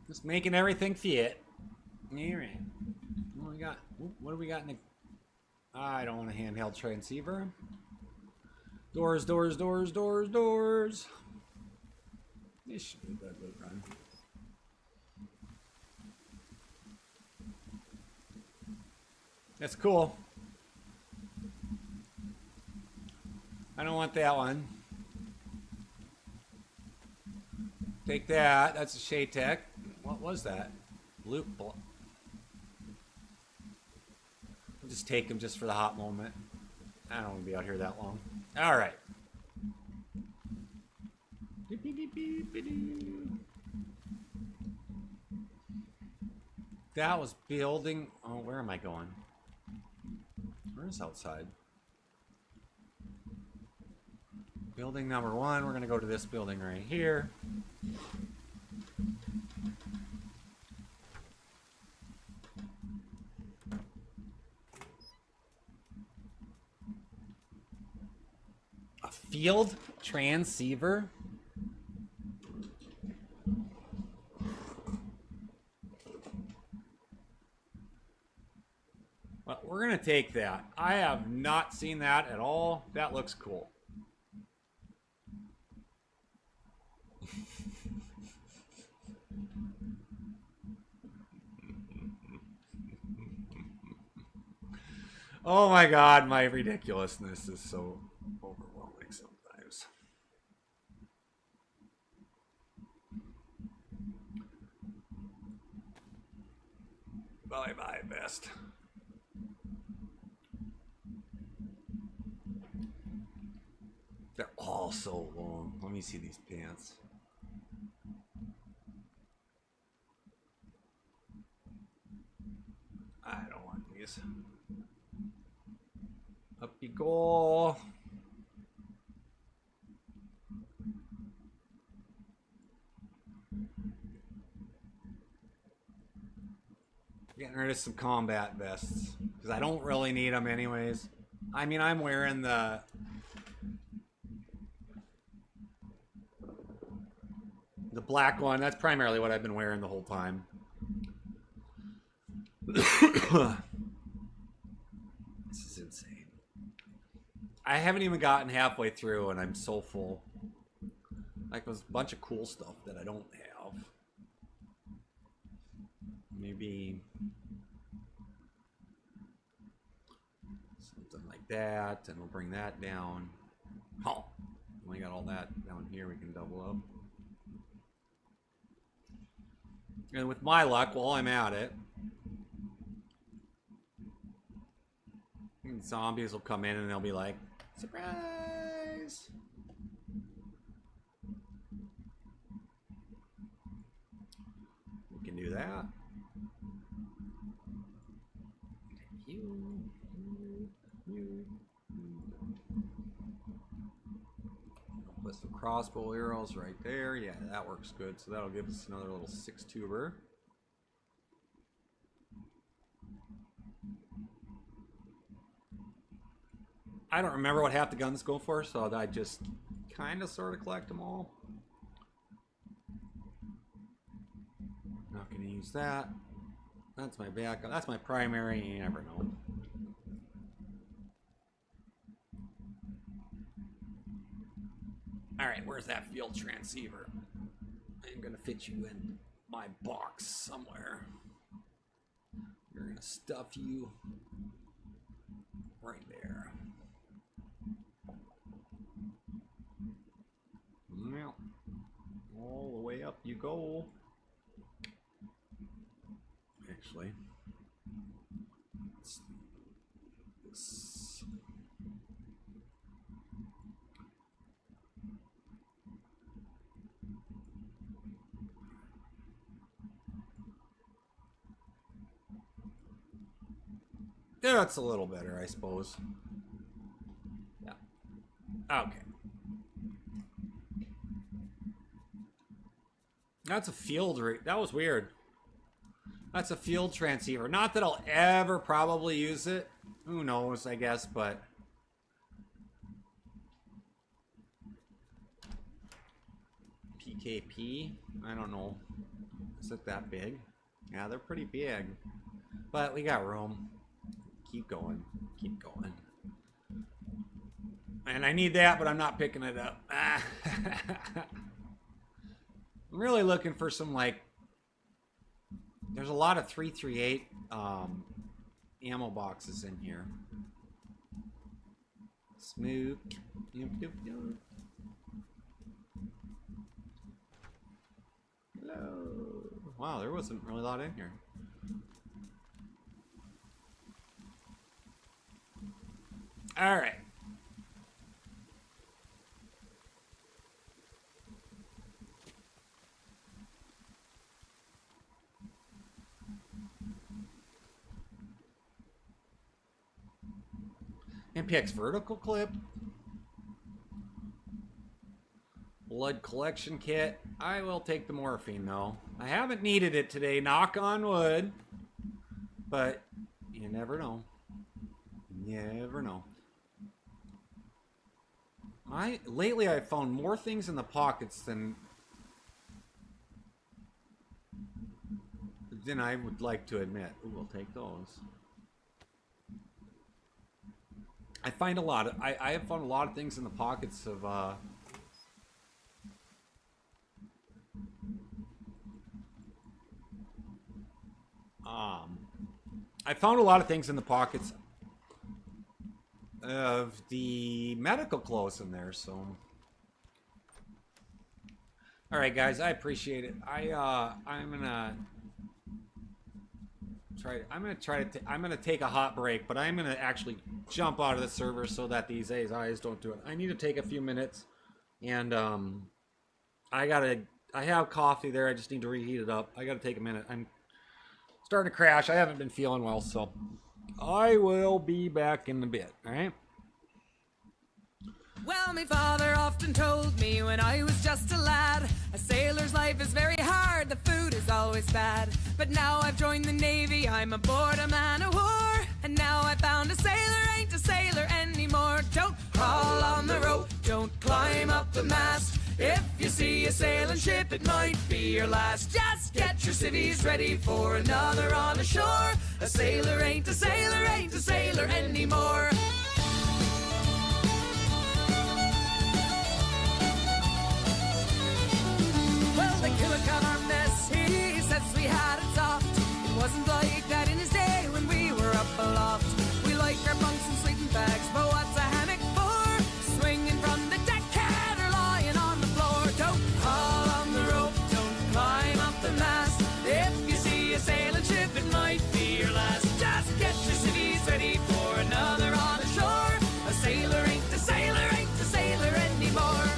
Just making everything fit. All right. What do we got? What do we got in the... I don't want a handheld transceiver. Doors, doors, doors, doors, doors. This should be a good loot run. That's cool. I don't want that one. Take that. That's a Shade Tech. What was that? Loop. We'll just take him just for the hot moment. I don't want to be out here that long. All right. That was building. Oh, where am I going? Where's outside? Building number 1. We're going to go to this building right here. A field transceiver? Well, we're going to take that. I have not seen that at all. That looks cool. Oh my god, my ridiculousness is so overwhelming sometimes. Bye bye, best. They're all so long. Let me see these pants. I don't want these. Up you go. Getting rid of some combat vests because I don't really need them anyways. I mean, I'm wearing the black one. That's primarily what I've been wearing the whole time. This is insane. I haven't even gotten halfway through and I'm so full. Like, there's a bunch of cool stuff that I don't have. Maybe something like that, and we'll bring that down. Oh, we got all that down here. We can double up. And with my luck, while I'm at it, zombies will come in and they'll be like, surprise! We can do that. Put some crossbow arrows right there. Yeah, that works good. So that'll give us another little 6-tuber. I don't remember what half the guns go for, so I just kind of sort of collect them all. Not going to use that. That's my backup. That's my primary. You never know. Alright, where's that field transceiver? I'm going to fit you in my box somewhere. We're going to stuff you right there. Well, go. Actually, this. Yeah, that's a little better, I suppose. Yeah. Okay. That's a field. That was weird. That's a field transceiver. Not that I'll ever probably use it. Who knows, I guess, but... PKP? I don't know. Is it that big? Yeah, they're pretty big. But we got room. Keep going. Keep going. And I need that, but I'm not picking it up. I'm really looking for some, like... There's a lot of 338 ammo boxes in here. Smoke. Yep, yep, yep. Hello. Wow, there wasn't really a lot in here. All right. MPX vertical clip. Blood collection kit. I will take the morphine though. I haven't needed it today, knock on wood. But you never know. Never know. Lately I've found more things in the pockets than I would like to admit. Ooh, we'll take those. I find a lot of I have found a lot of things in the pockets of I found a lot of things in the pockets of the medical clothes in there, so all right guys, I appreciate it. I'm gonna take a hot break, but I'm gonna actually jump out of the server so that these AIs don't do it. I need to take a few minutes, and I have coffee there. I just need to reheat it up. I gotta take a minute. I'm starting to crash. I haven't been feeling well, so I will be back in a bit. All right. Well, my father often told me when I was just a lad, a sailor's life is very hard, the food is always bad. But now I've joined the Navy, I'm aboard a man of war, and now I found a sailor ain't a sailor anymore. Don't crawl on the rope, don't climb up the mast. If you see a sailing ship, it might be your last. Just get your civvies ready for another on the shore. A sailor ain't a sailor, ain't a sailor anymore. The killer cut our mess, he says we had it soft. It wasn't like that in his day when we were up aloft. We like our bunks and sleeping bags, but what's a hammock for? Swinging from the deckhead or lying on the floor. Don't haul on the rope, don't climb up the mast. If you see a sailing ship, it might be your last. Just get your civvies ready for another on the shore. A sailor ain't a sailor, ain't a sailor anymore.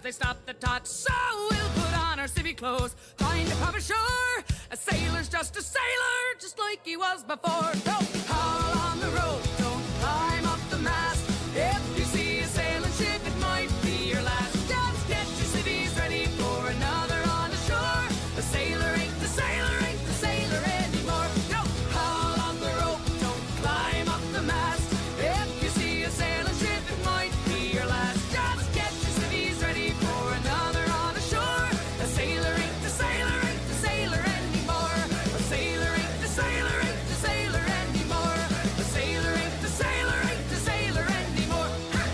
they stop the tots. So we'll put on our civvy clothes, find a pub ashore. A sailor's just a sailor, just like he was before. Don't haul on the rope, don't climb up the mast. If you see a sailing ship, it might be your last. Just get your civvies ready for another on the shore. A sailor ain't the sailor, ain't the sailor anymore. Don't haul on the rope, don't climb up the mast. If you see a sailing ship, it might be your last. Just get your civvies ready for another on the shore. A sailor ain't the sailor, ain't the sailor anymore. A sailor ain't the sailor, ain't the sailor anymore. A sailor ain't the sailor, ain't the sailor anymore. Ha!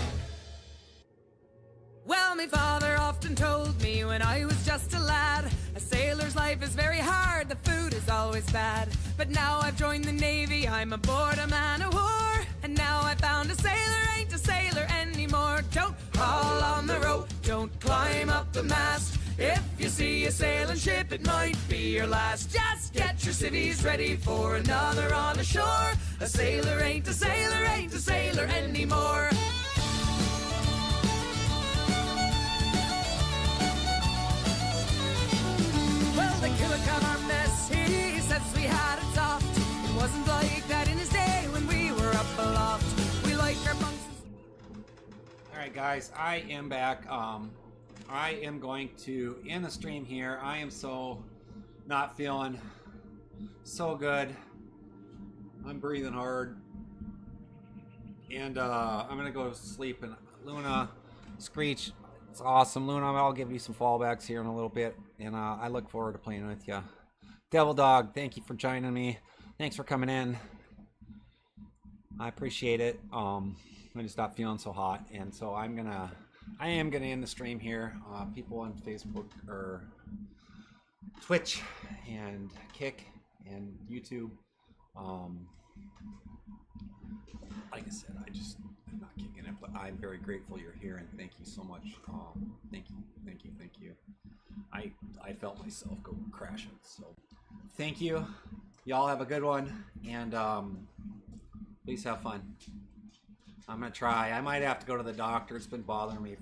Well, my father often told me when I was just a lad, a sailor's life is very hard, the food is always bad. But now I've joined the Navy, I'm aboard a man of war. And now I found a sailor ain't a sailor anymore. Don't haul on the rope, don't climb up the mast. If you see a sailing ship, it might be your last. Just get your civvies ready for another on the shore. A sailor ain't a sailor, ain't a sailor anymore. Well, the killer cut our mess, he says we had it soft. It wasn't like that in his day when we were up aloft. We liked our bunks. Alright guys, I am back. I am going to end the stream here. I am so not feeling so good. I'm breathing hard. And I'm gonna go to sleep. And Luna, Screech, it's awesome. Luna, I'll give you some fallbacks here in a little bit. And I look forward to playing with you. Devil Dog, thank you for joining me. Thanks for coming in. I appreciate it. I just stopped feeling so hot, and so I am gonna end the stream here. People on Facebook or Twitch and Kick and YouTube. Like I said, I'm not kicking it, but I'm very grateful you're here, and thank you so much. Thank you. I felt myself go crashing, so thank you. Y'all have a good one, and please have fun. I'm gonna try. I might have to go to the doctor. It's been bothering me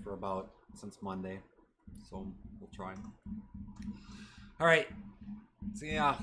since Monday, so we'll try. All right. See ya.